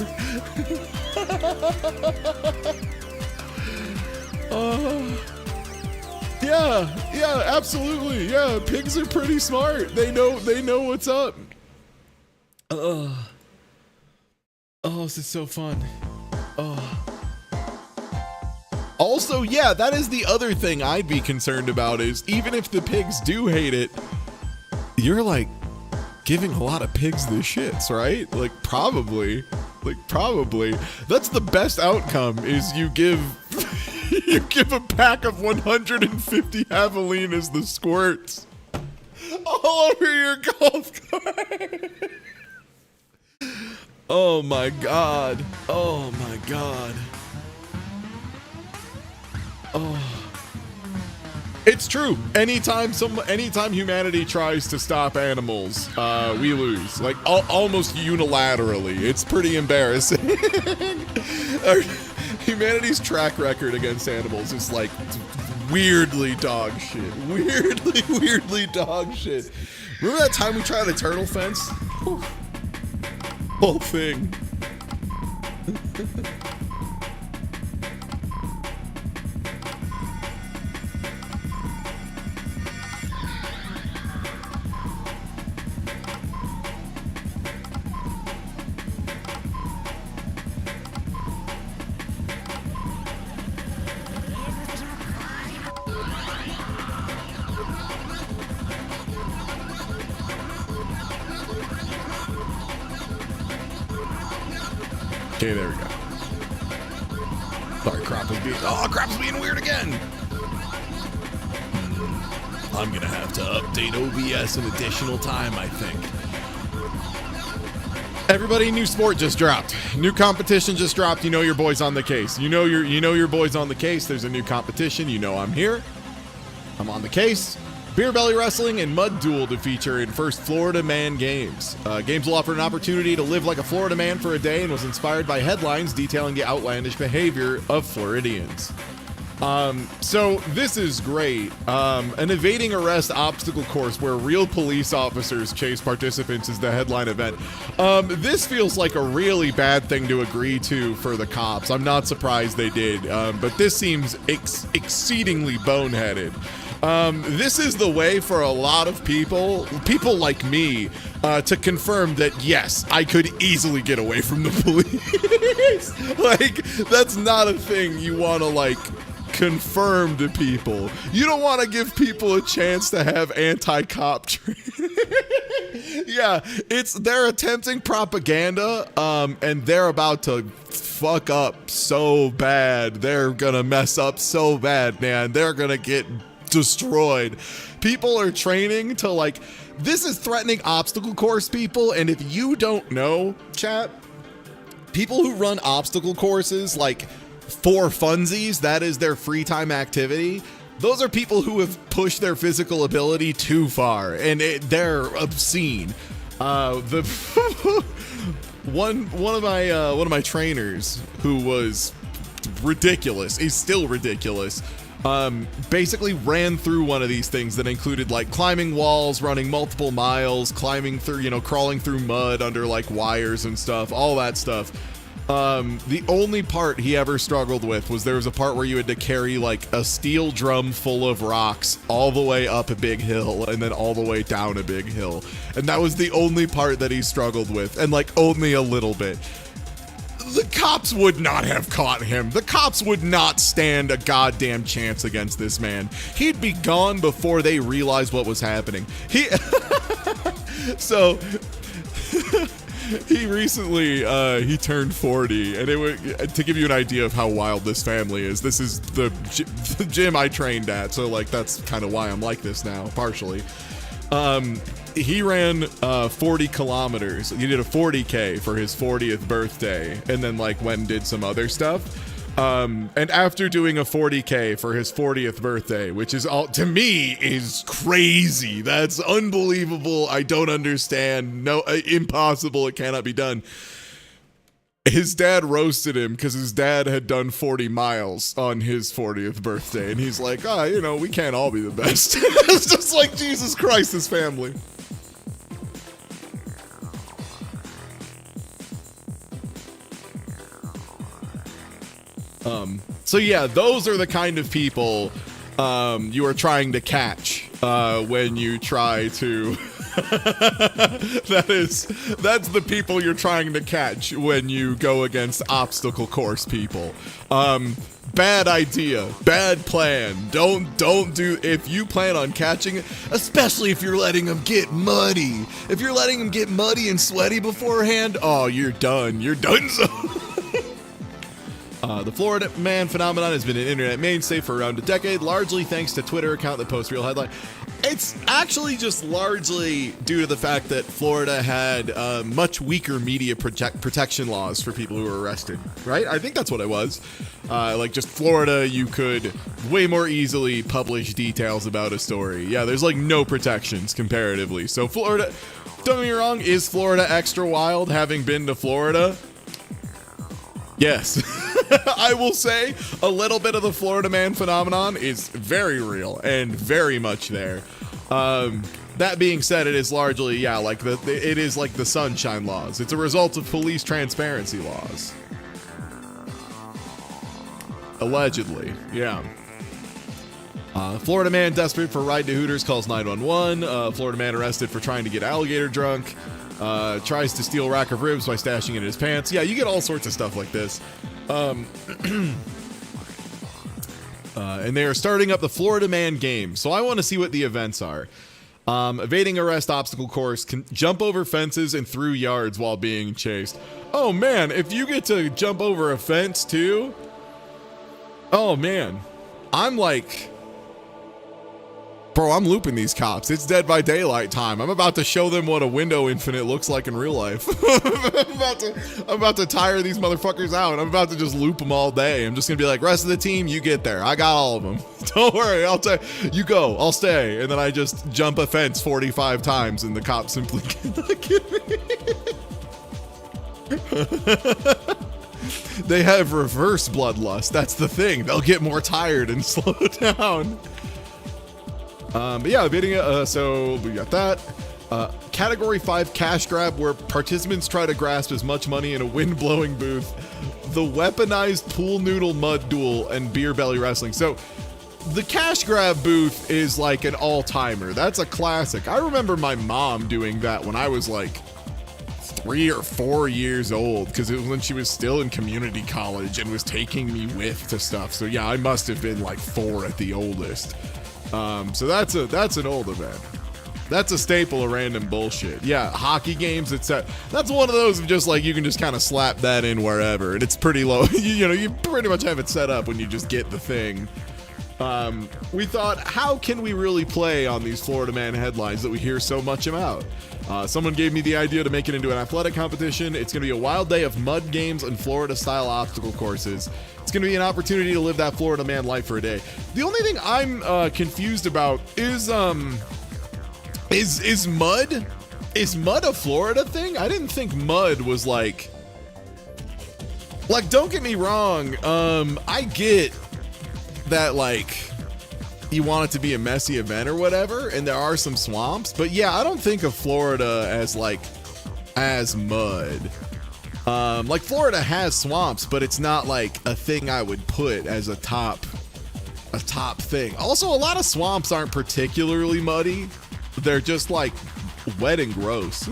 Yeah, absolutely. Yeah, pigs are pretty smart. They know what's up. Oh, this is so fun. Also, yeah, that is the other thing I'd be concerned about is even if the pigs do hate it, you're like giving a lot of pigs the shits, right? Like probably. That's the best outcome is you give you give a pack of 150 Havalinas the squirts all over your golf cart. Oh my god. Oh. It's true. Anytime humanity tries to stop animals, we lose. Like almost unilaterally. It's pretty embarrassing. Humanity's track record against animals is like weirdly dog shit. Weirdly dog shit. Remember that time we tried a turtle fence? Whole thing. Okay, there we go. Sorry, crap was being weird again. I'm gonna have to update OBS an additional time, I think. Everybody, new sport just dropped. New competition just dropped. You know your boy's on the case. You know your boy's on the case. There's a new competition. You know I'm here. I'm on the case. Beer belly wrestling and mud duel to feature in first Florida Man Games. Games will offer an opportunity to live like a Florida man for a day and was inspired by headlines detailing the outlandish behavior of Floridians. So this is great. An evading arrest obstacle course where real police officers chase participants is the headline event. This feels like a really bad thing to agree to for the cops. I'm not surprised they did, but this seems exceedingly boneheaded. This is the way for a lot of people like me, to confirm that, yes, I could easily get away from the police. Like, that's not a thing you want to, like, confirm to people. You don't want to give people a chance to have anti-cop training. Yeah, they're attempting propaganda, and they're about to fuck up so bad. They're gonna mess up so bad, man. They're gonna get destroyed. People are training to, like, this is threatening obstacle course people, and if you don't know, chat, people who run obstacle courses, like, for funsies, that is their free time activity, those are people who have pushed their physical ability too far, and they're obscene. One of my trainers, who was ridiculous, is still ridiculous, basically ran through one of these things that included, like, climbing walls, running multiple miles, climbing through, crawling through mud under, like, wires and stuff, all that stuff. The only part he ever struggled with was there was a part where you had to carry, like, a steel drum full of rocks all the way up a big hill and then all the way down a big hill. And that was the only part that he struggled with, and, like, only a little bit. The cops would not have caught him. The cops would not stand a goddamn chance against this man. He'd be gone before they realized what was happening. So he recently he turned 40, and to give you an idea of how wild this family is, this is the gym I trained at, so, like, that's kind of why I'm like this now, partially. He ran 40 kilometers. He did a 40K for his 40th birthday, and then, like, went and did some other stuff. And after doing a 40K for his 40th birthday, which is all to me is crazy. That's unbelievable. I don't understand. No, impossible. It cannot be done. His dad roasted him because his dad had done 40 miles on his 40th birthday. And he's like, we can't all be the best. It's just like, Jesus Christ, this family. So yeah, those are the kind of people you are trying to catch when you try to that's the people you're trying to catch when you go against obstacle course people. Bad idea, bad plan. Don't do, if you plan on catching it, especially if you're letting them get muddy. If you're letting them get muddy and sweaty beforehand, oh, you're done. You're done. So the Florida man phenomenon has been an internet mainstay for around a decade, largely thanks to Twitter account that posts real headline. It's actually just largely due to the fact that Florida had much weaker media protection laws for people who were arrested, right? I think that's what it was. Like just Florida, you could way more easily publish details about a story. Yeah, there's like no protections comparatively. So Florida, don't get me wrong, is Florida extra wild having been to Florida? Yes. I will say a little bit of the Florida man phenomenon is very real and very much there. That being said, it is largely, like it is like the sunshine laws. It's a result of police transparency laws. Allegedly, yeah. Florida man desperate for ride to Hooters calls 911. Florida man arrested for trying to get alligator drunk. Tries to steal a rack of ribs by stashing it in his pants. Yeah, you get all sorts of stuff like this. And they are starting up the Florida Man game. So I want to see what the events are. Evading arrest obstacle course, can jump over fences and through yards while being chased. Oh man, if you get to jump over a fence too. Oh man, I'm like, bro, I'm looping these cops. It's Dead by Daylight time. I'm about to show them what a window infinite looks like in real life. I'm about to tire these motherfuckers out. I'm about to just loop them all day. I'm just gonna be like, rest of the team, you get there. I got all of them. Don't worry, you go, I'll stay. And then I just jump a fence 45 times and the cops simply cannot get me. They have reverse bloodlust. That's the thing. They'll get more tired and slow down. But yeah, bidding, so we got that. Category 5 cash grab where participants try to grasp as much money in a wind-blowing booth. The weaponized pool noodle mud duel and beer belly wrestling. So the cash grab booth is like an all-timer. That's a classic. I remember my mom doing that when I was like 3 or 4 years old, because it was when she was still in community college and was taking me with to stuff. So yeah, I must have been like 4 at the oldest. So that's an old event. That's a staple of random bullshit. Yeah, hockey games, that's one of those of just like you can just kind of slap that in wherever, and it's pretty low. You pretty much have it set up when you just get the thing. We thought, how can we really play on these Florida Man headlines that we hear so much about? Someone gave me the idea to make it into an athletic competition. It's going to be a wild day of mud games and Florida-style obstacle courses. It's going to be an opportunity to live that Florida man life for a day. The only thing I'm confused about is mud? Is mud a Florida thing? I didn't think mud was like, don't get me wrong. I get that, like, you want it to be a messy event or whatever, and there are some swamps, but yeah, I don't think of Florida as mud. Like Florida has swamps, but it's not like a thing I would put as a top thing. Also, a lot of swamps aren't particularly muddy. They're just like wet and gross.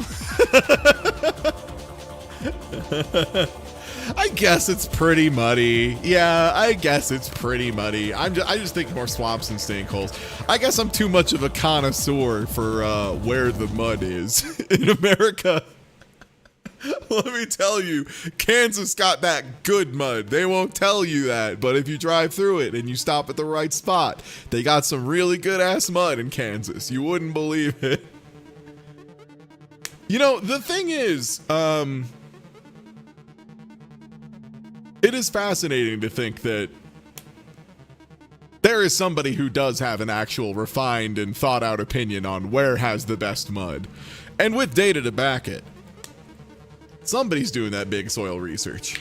I guess it's pretty muddy. Yeah, I guess it's pretty muddy. I just think more swamps than stinkholes. I guess I'm too much of a connoisseur for where the mud is in America. Let me tell you, Kansas got that good mud. They won't tell you that, but if you drive through it and you stop at the right spot, they got some really good ass mud in Kansas. You wouldn't believe it. You know, the thing is, It is fascinating to think that there is somebody who does have an actual refined and thought out opinion on where has the best mud, and with data to back it. Somebody's doing that big soil research.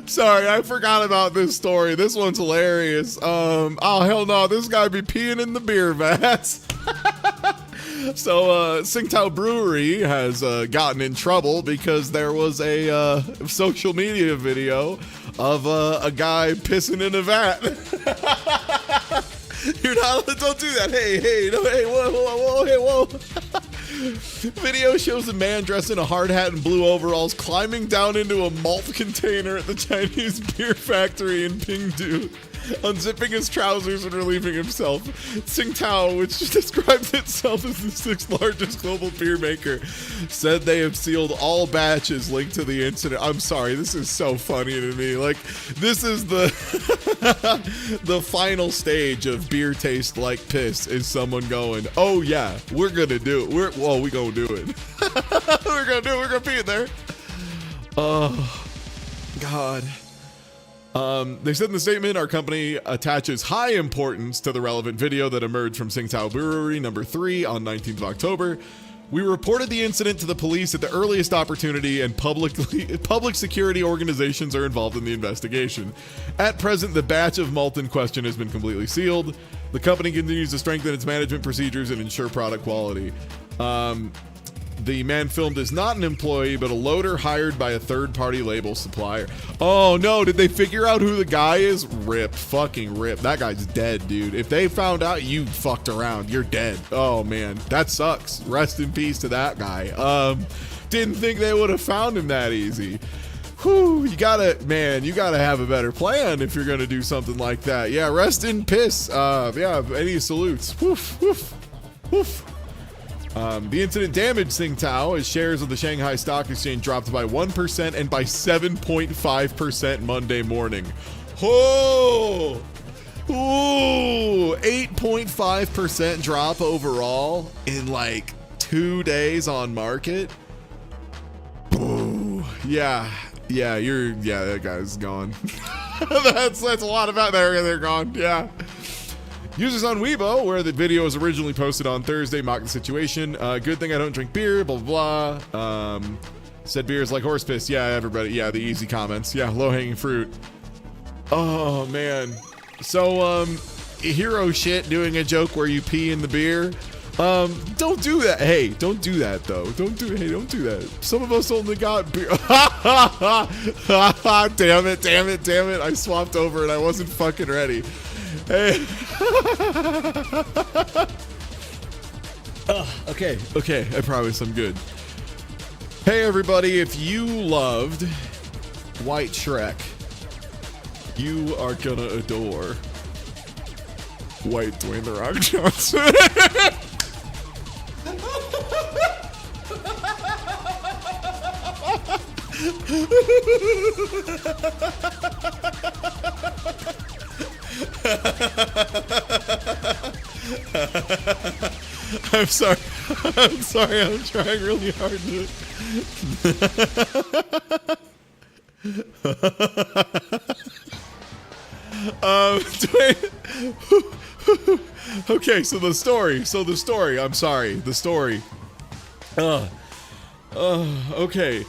Sorry, I forgot about this story. This one's hilarious. Oh hell no, this guy be peeing in the beer vats. So, Tsingtao Brewery has gotten in trouble because there was a social media video of a guy pissing in a vat. You're not, don't do that. Hey, no, hey, whoa, hey, whoa. Video shows a man dressed in a hard hat and blue overalls climbing down into a malt container at the Chinese beer factory in Pingdu, unzipping his trousers and relieving himself. Tsingtao, which describes itself as the 6th largest global beer maker, said they have sealed all batches linked to the incident. I'm sorry, this is so funny to me. Like, this is the the final stage of beer taste like piss is someone going, oh yeah, we're gonna do it. We gonna do it. We're gonna pee in there. Oh God. They said in the statement, our company attaches high importance to the relevant video that emerged from Tsingtao Brewery number 3 on 19th of October. We reported the incident to the police at the earliest opportunity, and public security organizations are involved in the investigation. At present, the batch of malt in question has been completely sealed. The company continues to strengthen its management procedures and ensure product quality. The man filmed is not an employee, but a loader hired by a third-party label supplier. Oh no, did they figure out who the guy is? Rip, fucking rip. That guy's dead, dude. If they found out you fucked around, you're dead. Oh man, that sucks. Rest in peace to that guy. Didn't think they would have found him that easy. Whew, you gotta have a better plan if you're gonna do something like that. Yeah, rest in piss. Yeah, any salutes. Woof, woof, woof. The incident damaged Tsingtao as shares of the Shanghai Stock Exchange dropped by 1% and by 7.5% Monday morning. Oh! Ooh! 8.5% drop overall in like 2 days on market. Ooh. Yeah, that guy's gone. that's a lot about there. They're gone. Yeah. Users on Weibo, where the video was originally posted on Thursday, mocked the situation. Good thing I don't drink beer, blah, blah, blah. Said beer is like horse piss. Yeah, everybody. Yeah, the easy comments. Yeah, low-hanging fruit. Oh, man. So, hero shit doing a joke where you pee in the beer. Don't do that. Hey, don't do that, though. Don't do that. Some of us only got beer. Damn it. I swapped over and I wasn't fucking ready. Hey. Okay, I promise I'm good. Hey everybody, if you loved White Shrek, you are gonna adore White Dwayne The Rock Johnson. I'm sorry. I'm trying really hard to. Okay, so the story. I'm sorry. The story. Okay.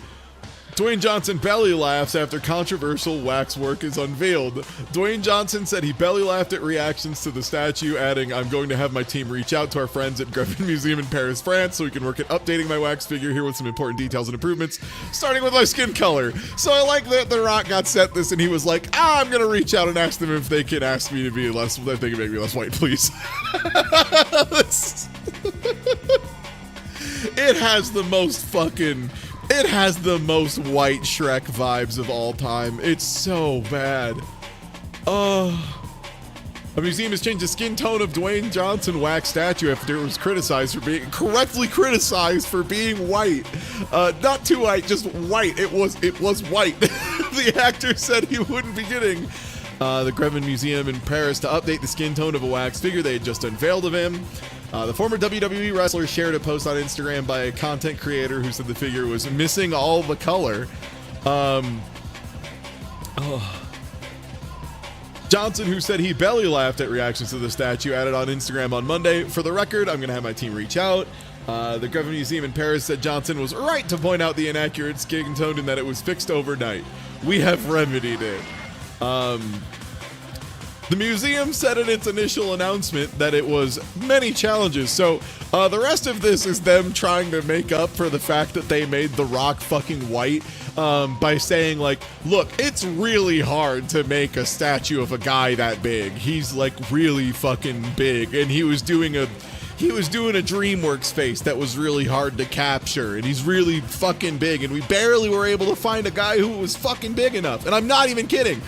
Dwayne Johnson belly laughs after controversial waxwork is unveiled. Dwayne Johnson said he belly laughed at reactions to the statue, adding, I'm going to have my team reach out to our friends at Griffin Museum in Paris, France, so we can work at updating my wax figure here with some important details and improvements, starting with my skin color. So I like that The Rock got sent this and he was like, I'm going to reach out and ask them if they can ask me to be less, if they can make me less white, please. It has the most White Shrek vibes of all time. It's so bad. A museum has changed the skin tone of Dwayne Johnson wax statue after it was correctly criticized for being white. Not too white, just white. It was white. The actor said he wouldn't be getting the Grevin Museum in Paris to update the skin tone of a wax figure they had just unveiled of him. The former WWE wrestler shared a post on Instagram by a content creator who said the figure was missing all the color. Johnson, who said he belly laughed at reactions to the statue, added on Instagram on Monday, "For the record, I'm going to have my team reach out." The Grevin Museum in Paris said Johnson was right to point out the inaccurate skin tone and that it was fixed overnight. "We have remedied it." The museum said in its initial announcement that it was many challenges. So the rest of this is them trying to make up for the fact that they made The Rock fucking white by saying, like, look, it's really hard to make a statue of a guy that big. He's like really fucking big, and he was doing a DreamWorks face that was really hard to capture, and he's really fucking big, and we barely were able to find a guy who was fucking big enough. And I'm not even kidding.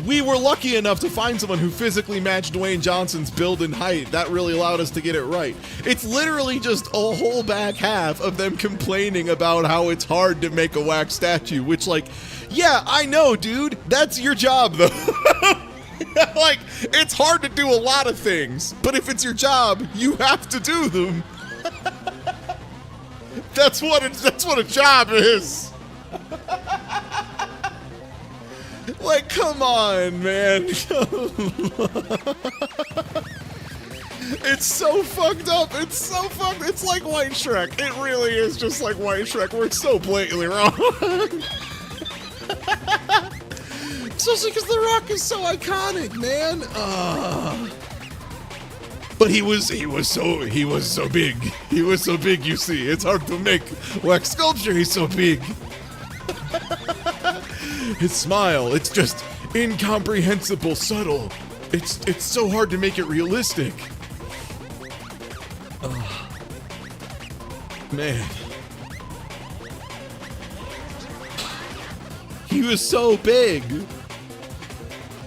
We were lucky enough to find someone who physically matched Dwayne Johnson's build and height. That really allowed us to get it right. It's literally just a whole back half of them complaining about how it's hard to make a wax statue, which, like, yeah, I know, dude. That's your job, though. Like, it's hard to do a lot of things, but if it's your job, you have to do them. That's what a job is. Like, come on, man. It's so fucked up. It's so fucked. It's like White Shrek. It really is just like White Shrek. We're so blatantly wrong. Especially because The Rock is so iconic, man. But he was so big. He was so big, you see. It's hard to make wax sculpture. He's so big. His smile, it's just incomprehensible, subtle. It's so hard to make it realistic. Man. He was so big.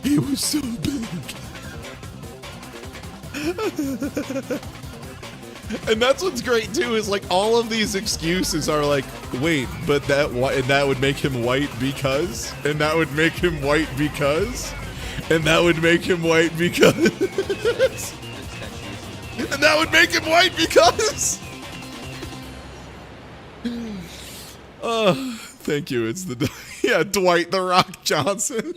He was so big. And that's what's great too, is like all of these excuses are like, wait, but that would make him white because, and that would make him white because, and that would make him white because, and that would make him white because. Thank you. It's Dwight The Rock Johnson.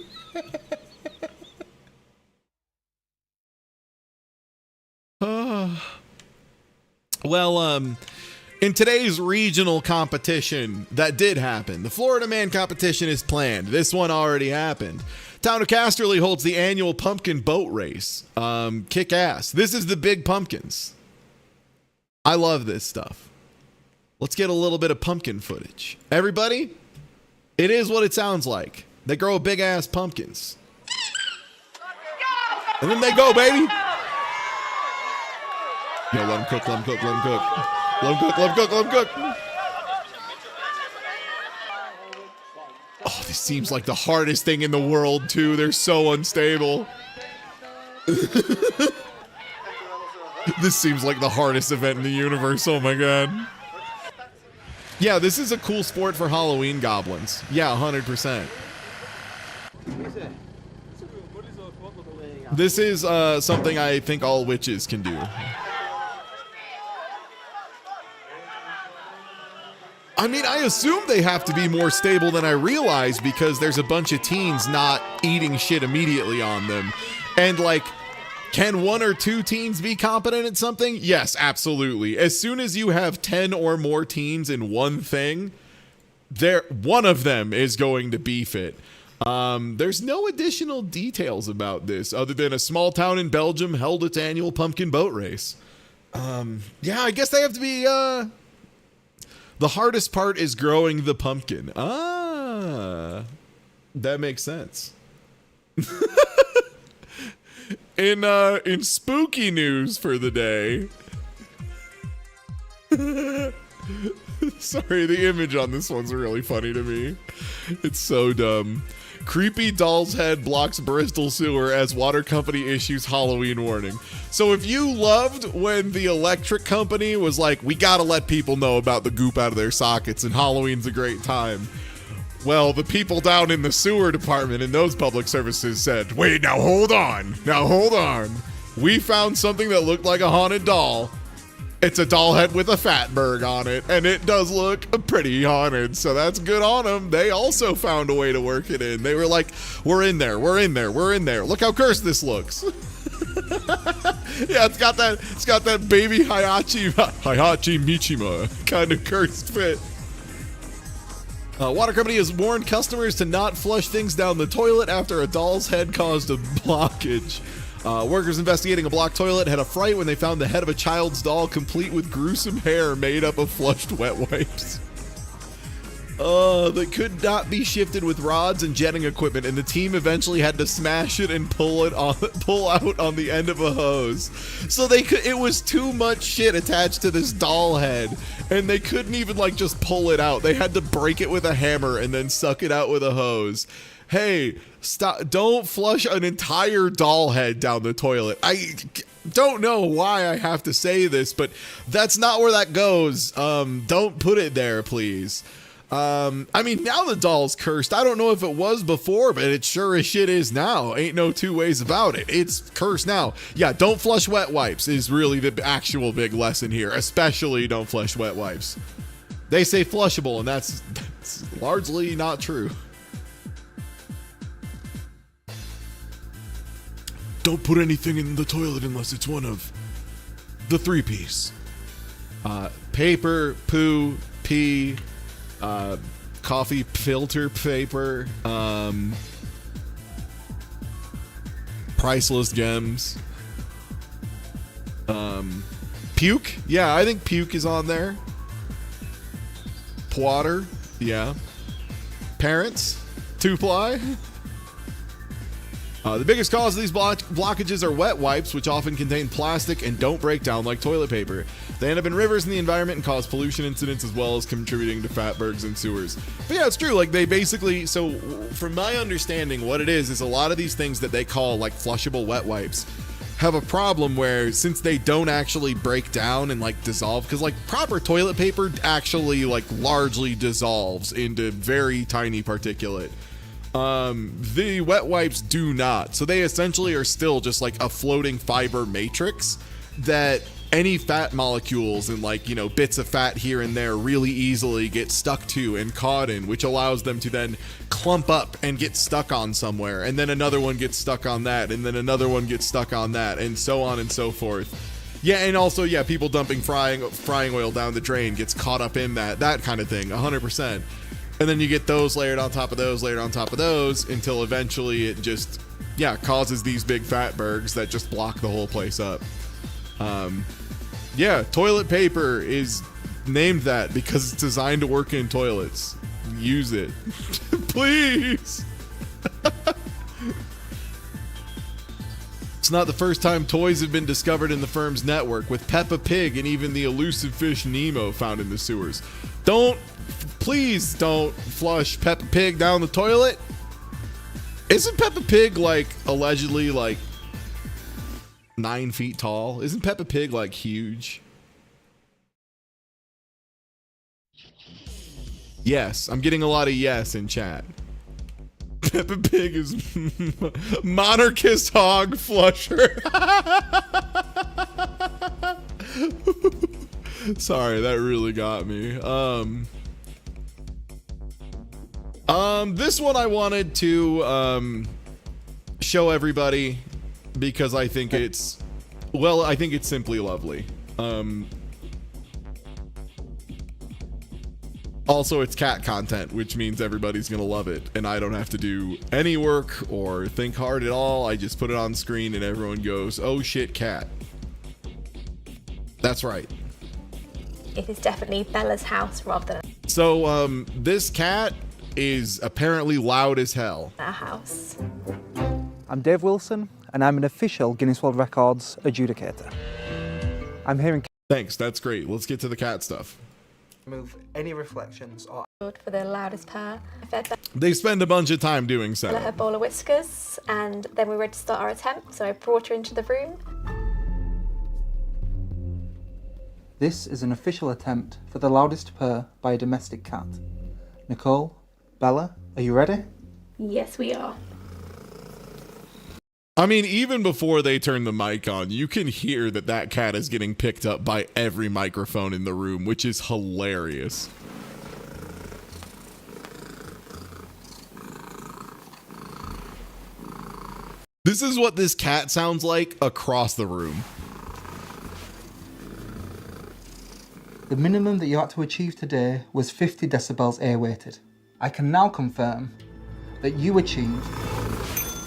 Well, in today's regional competition that did happen, the Florida Man competition is planned. This one already happened. Town of Casterly holds the annual pumpkin boat race. Kick ass. This is the big pumpkins. I love this stuff. Let's get a little bit of pumpkin footage. Everybody, it is what it sounds like. They grow big ass pumpkins. And then they go, baby. Yo, let him cook, let him cook, let him cook. Let him cook, let him cook, let him cook. Oh, this seems like the hardest thing in the world, too. They're so unstable. This seems like the hardest event in the universe. Oh, my God. Yeah, this is a cool sport for Halloween goblins. Yeah, 100%. This is something I think all witches can do. I mean, I assume they have to be more stable than I realize because there's a bunch of teens not eating shit immediately on them. And like, can one or two teens be competent at something? Yes, absolutely. As soon as you have 10 or more teens in one thing, one of them is going to beef it. There's no additional details about this other than a small town in Belgium held its annual pumpkin boat race. Yeah, I guess they have to be, the hardest part is growing the pumpkin. That makes sense. In spooky news for the day. Sorry, the image on this one's really funny to me. It's so dumb. Creepy doll's head blocks Bristol sewer as water company issues Halloween warning. So if you loved when the electric company was like, we gotta let people know about the goop out of their sockets and Halloween's a great time. Well, the people down in the sewer department in those public services said, wait, now hold on. Now hold on. We found something that looked like a haunted doll. It's a doll head with a fatberg on it, and it does look pretty haunted, so that's good on them. They also found a way to work it in. They were like, we're in there, we're in there, we're in there. Look how cursed this looks. Yeah, it's got that baby Hayachi Mishima kind of cursed fit. Water company has warned customers to not flush things down the toilet after a doll's head caused a blockage. Workers investigating a blocked toilet had a fright when they found the head of a child's doll complete with gruesome hair made up of flushed wet wipes. That could not be shifted with rods and jetting equipment, and the team eventually had to smash it and pull out on the end of a hose. So it was too much shit attached to this doll head, and they couldn't even like just pull it out. They had to break it with a hammer and then suck it out with a hose. Hey, stop! Don't flush an entire doll head down the toilet. I don't know why I have to say this, but that's not where that goes. Don't put it there, please. I mean, now the doll's cursed. I don't know if it was before, but it sure as shit is now. Ain't no two ways about it. It's cursed now. Yeah, don't flush wet wipes is really the actual big lesson here. Especially don't flush wet wipes. They say flushable, and that's largely not true. Don't put anything in the toilet unless it's one of the 3-piece. Paper, poo, pee, coffee filter paper, priceless gems, puke. Yeah, I think puke is on there. Pwatter. Yeah. Parents. 2-ply. The biggest cause of these blockages are wet wipes, which often contain plastic and don't break down like toilet paper. They end up in rivers in the environment and cause pollution incidents as well as contributing to fatbergs and sewers. But yeah, it's true. Like they basically, so from my understanding, what it is a lot of these things that they call like flushable wet wipes have a problem where since they don't actually break down and like dissolve, because like proper toilet paper actually like largely dissolves into very tiny particulate. The wet wipes do not. So they essentially are still just like a floating fiber matrix that any fat molecules and like, you know, bits of fat here and there really easily get stuck to and caught in, which allows them to then clump up and get stuck on somewhere. And then another one gets stuck on that. And then another one gets stuck on that, and so on and so forth. Yeah. And also, yeah, people dumping frying oil down the drain gets caught up in that kind of thing. 100%. And then you get those layered on top of those, layered on top of those, until eventually it just, yeah, causes these big fatbergs that just block the whole place up. Yeah, toilet paper is named that because it's designed to work in toilets. Use it. Please. It's not the first time toys have been discovered in the firm's network, with Peppa Pig and even the elusive fish Nemo found in the sewers. Please don't flush Peppa Pig down the toilet. Isn't Peppa Pig like allegedly like 9 feet tall? Isn't Peppa Pig like huge? Yes, I'm getting a lot of yes in chat. Peppa Pig is monarchist hog flusher. Sorry, that really got me. This one I wanted to show everybody because I think it's simply lovely. Also, it's cat content, which means everybody's gonna love it, and I don't have to do any work or think hard at all. I just put it on screen and everyone goes, "Oh shit, cat." That's right. It is definitely Bella's house rather than So, this cat is apparently loud as hell. our house. I'm Dave Wilson, and I'm an official Guinness World Records adjudicator. I'm here in Thanks, that's great. Let's get to the cat stuff. remove any reflections or For the loudest purr. I fed They spend a bunch of time doing Bella her so. bowl of whiskers, and then we were ready to start our attempt, so I brought her into the room. This is an official attempt for the loudest purr by a domestic cat. Nicole, Bella, are you ready? Yes, we are. I mean, even before they turn the mic on, you can hear that cat is getting picked up by every microphone in the room, which is hilarious. This is what this cat sounds like across the room. The minimum that you had to achieve today was 50 decibels air-weighted. I can now confirm that you achieved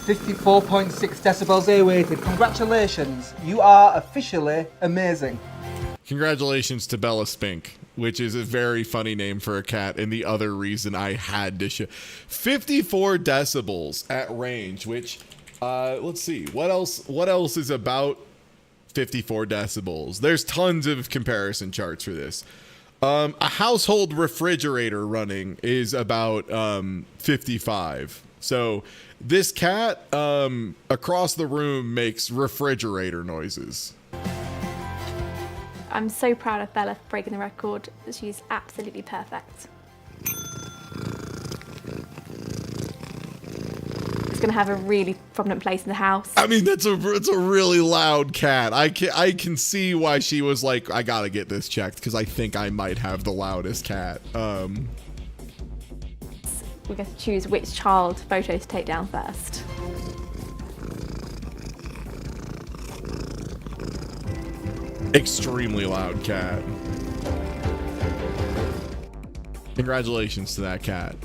54.6 decibels air-weighted. Congratulations, you are officially amazing. Congratulations to Bella Spink, which is a very funny name for a cat, and the other reason I had to show 54 decibels at range, which let's see what else is about 54 decibels. There's tons of comparison charts for this. A household refrigerator running is about 55. So this cat across the room makes refrigerator noises. I'm so proud of Bella for breaking the record. She's absolutely perfect. It's going to have a really prominent place in the house. I mean, it's a really loud cat. I can see why she was like, I gotta get this checked because I think I might have the loudest cat. We get to choose which child photo to take down first. Extremely loud cat. Congratulations to that cat.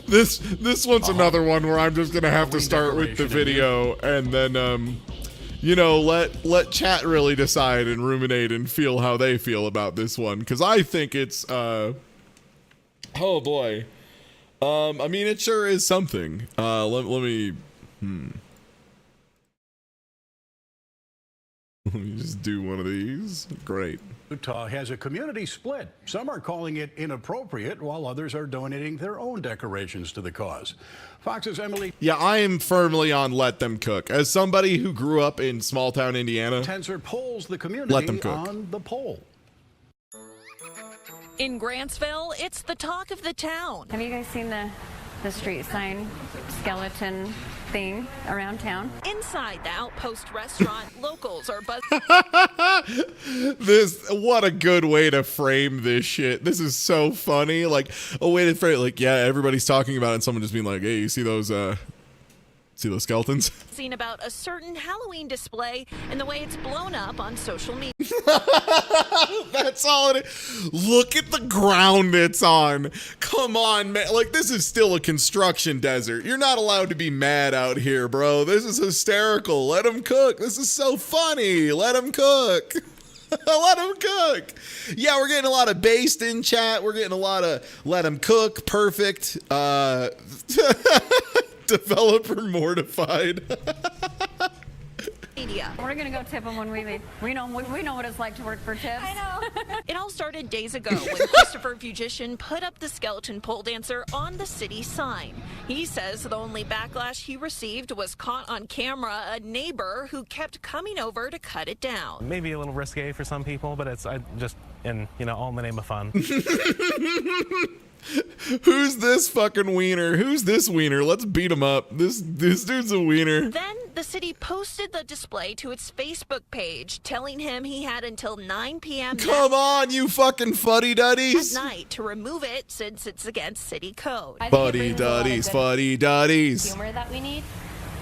This one's another one where I'm just gonna have to start with the video and then you know, let chat really decide and ruminate and feel how they feel about this one, because I think it's oh boy, I mean, it sure is something. Let me let me just do one of these. Great. Utah has a community split. Some are calling it inappropriate, while others are donating their own decorations to the cause. Fox's Emily. Yeah, I am firmly on let them cook. As somebody who grew up in small town Indiana, Tenser polls the community let them cook. on the poll. In Grantsville, it's the talk of the town. Have you guys seen the street sign skeleton thing around town? Inside the Outpost restaurant, locals are buzzing. What a good way to frame this shit. This is so funny. Like a way to frame it, like, yeah, everybody's talking about it and someone just being like, hey, you see those skeletons? Seen about a certain Halloween display and the way it's blown up on social media. That's all it is. Look at the ground it's on. Come on, man. Like, this is still a construction desert. You're not allowed to be mad out here, bro. This is hysterical. Let them cook. This is so funny. Let them cook. Let them cook. Yeah, we're getting a lot of based in chat. We're getting a lot of let them cook. Perfect. Developer mortified. We're gonna go tip them when we leave. We know what it's like to work for tips. I know. It all started days ago when Christopher Fugitian put up the skeleton pole dancer on the city sign. He says the only backlash he received was caught on camera a neighbor who kept coming over to cut it down. Maybe a little risque for some people, but it's just all in the name of fun. Who's this fucking wiener? Who's this wiener? Let's beat him up. This dude's a wiener. Then the city posted the display to its Facebook page, telling him he had until 9 p.m. Come on, you fucking fuddy-duddies. at night to remove it since it's against city code. Fuddy-duddies, fuddy-duddies. Humor that we need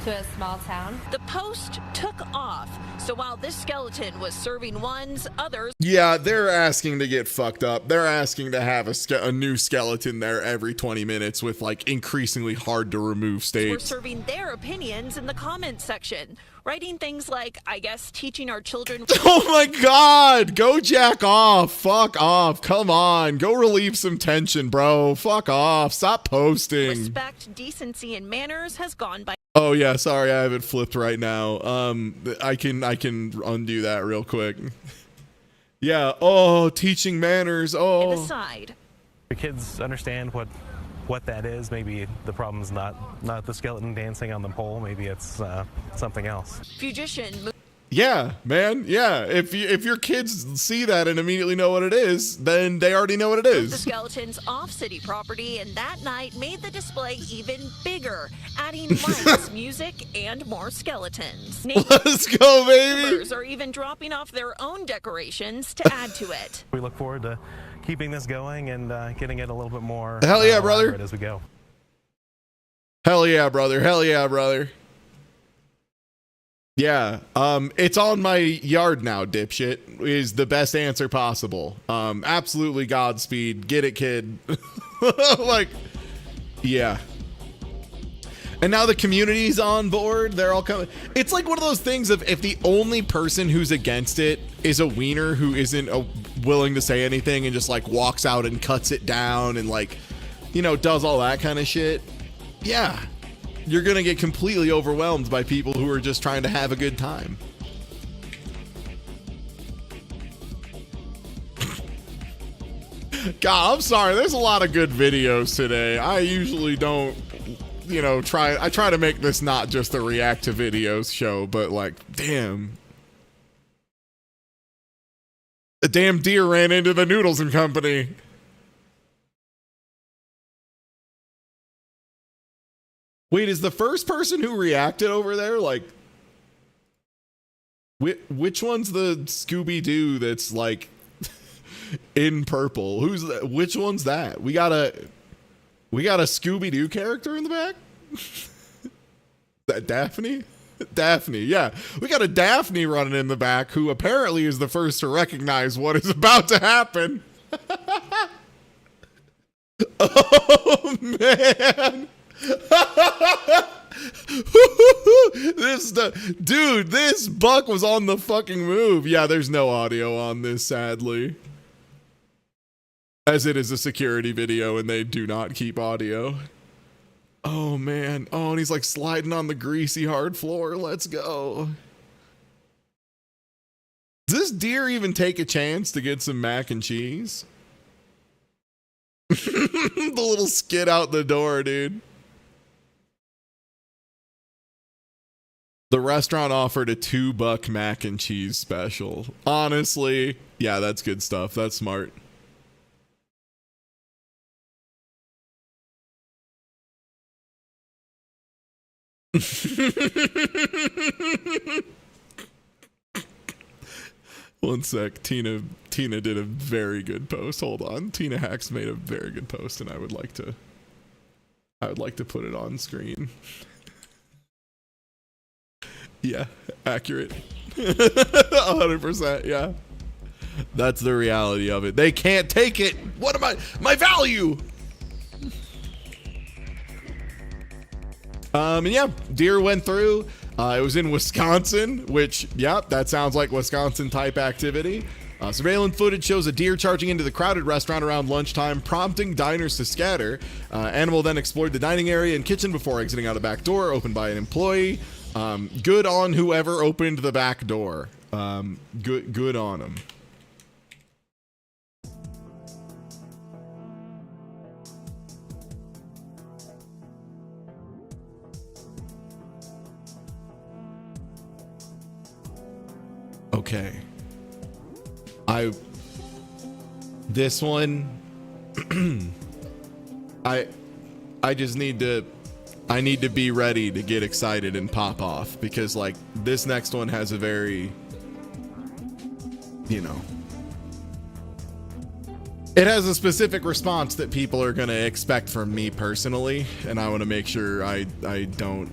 to a small town. The post took off, so while this skeleton was serving ones, others Yeah, they're asking to get fucked up. They're asking to have a new skeleton there every 20 minutes with, like, increasingly hard to remove were states. serving their opinions in the comments section, writing things like, I guess teaching our children Oh my god! Go jack off! Fuck off! Come on! Go relieve some tension, bro! Fuck off! Stop posting! respect, decency, and manners has gone by Oh yeah, sorry, I have it flipped right now. I can undo that real quick. Yeah. Oh, teaching manners. the Oh. side. The kids understand what what that is. Maybe the problem's not the skeleton dancing on the pole. Maybe it's something else. Fugitian. Yeah, man. Yeah. If your kids see that and immediately know what it is, then they already know what it The is. skeletons off city property, and that night made the display even bigger, adding lights, music, and more skeletons. Let's go, baby. Neighbors are even dropping off their own decorations to add to it. We look forward to keeping this going and getting it a little bit more Hell yeah, brother. elaborate as we go. Hell yeah, brother. Hell yeah, brother. Yeah, it's on my yard now, dipshit, is the best answer possible. Absolutely Godspeed. Get it, kid. Like, yeah. And now the community's on board. They're all coming. It's like one of those things of if the only person who's against it is a wiener who isn't willing to say anything and just like walks out and cuts it down and like, you know, does all that kind of shit. Yeah. You're going to get completely overwhelmed by people who are just trying to have a good time. God, I'm sorry. There's a lot of good videos today. I usually don't, you know, I try to make this not just a react to videos show, but like, damn. A damn deer ran into the Noodles and Company. Wait, is the first person who reacted over there like which one's the Scooby-Doo that's like in purple? Who's that? Which one's that? We got a Scooby-Doo character in the back? That Daphne? Daphne, yeah. We got a Daphne running in the back who apparently is the first to recognize what is about to happen. Oh man. This buck was on the fucking move. Yeah, there's no audio on this, sadly, as it is a security video and they do not keep audio. Oh man. Oh, and he's like sliding on the greasy hard floor. Let's go. Does this deer even take a chance to get some mac and cheese? The little skid out the door, dude. The restaurant offered a $2 mac and cheese special. Honestly, yeah, that's good stuff. That's smart. One sec. Tina did a very good post. Hold on. Tina Hacks made a very good post, and I would like to put it on screen. Yeah, accurate. 100%, yeah. That's the reality of it. They can't take it. What am my value? And yeah, deer went through. It was in Wisconsin, which, yeah, that sounds like Wisconsin type activity. Surveillance footage shows a deer charging into the crowded restaurant around lunchtime, prompting diners to scatter. Animal then explored the dining area and kitchen before exiting out a back door opened by an employee. Good on whoever opened the back door. Good on him. Okay. This one, I just need to be ready to get excited and pop off, because like this next one has a very, you know, it has a specific response that people are going to expect from me personally, and I want to make sure I don't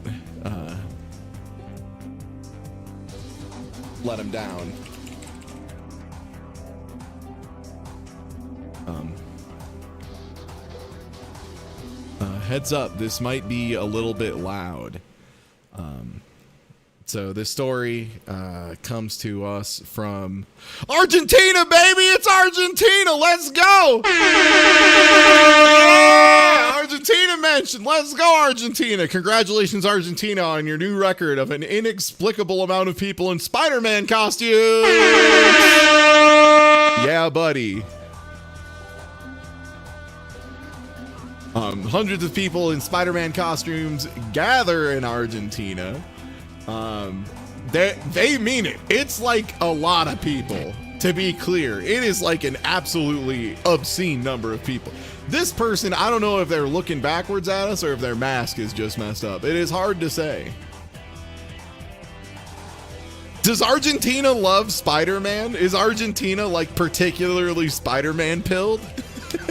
let them down. Heads up, this might be a little bit loud. So this story comes to us from Argentina, baby! It's Argentina! Let's go! Yeah! Argentina mentioned! Let's go, Argentina! Congratulations, Argentina, on your new record of an inexplicable amount of people in Spider-Man costumes! Yeah, buddy. Hundreds of people in Spider-Man costumes gather in Argentina. They mean it. It's like a lot of people. To be clear, it is like an absolutely obscene number of people. This person, I don't know if they're looking backwards at us or if their mask is just messed up. It is hard to say. Does Argentina love Spider-Man? Is Argentina like particularly Spider-Man pilled?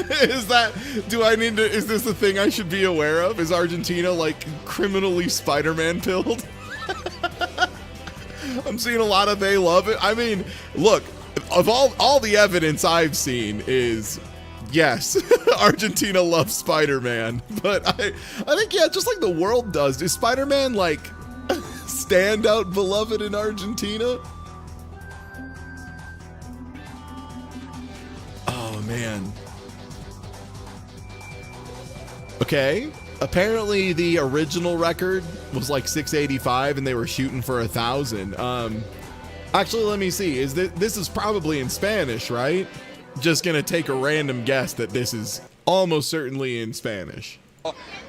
Is this the thing I should be aware of? Is Argentina like criminally Spider-Man pilled? I'm seeing a lot of they love it. I mean, look, of all the evidence I've seen is yes, Argentina loves Spider-Man, but I think yeah, just like the world does. Is Spider-Man like standout beloved in Argentina? Oh man. Okay. Apparently the original record was like 685 and they were shooting for 1,000. Actually, let me see. This is probably in Spanish, right? Just gonna take a random guess that this is almost certainly in Spanish.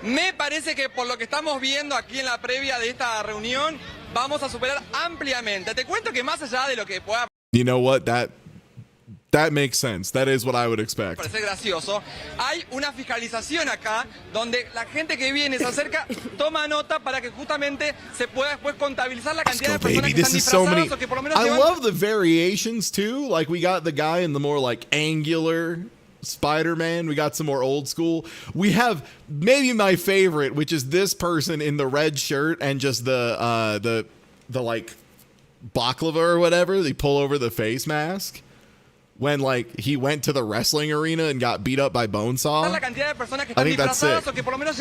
Me parece que por lo que estamos viendo aquí en la previa de esta reunión, vamos a superar ampliamente. Te cuento que más allá de lo que pueda You know what? That makes sense. That is what I would expect. parecer gracioso, hay una fiscalización acá donde la gente que viene se acerca, toma nota para que justamente se pueda después contabilizar la cantidad de personas que están disfrazadas o que por lo menos I llevan. love the variations too. Like we got the guy in the more like angular Spider-Man. We got some more old school. We have maybe my favorite, which is this person in the red shirt and just the like baklava or whatever. They pull over the face mask. When like he went to the wrestling arena and got beat up by Bonesaw. I think that's it.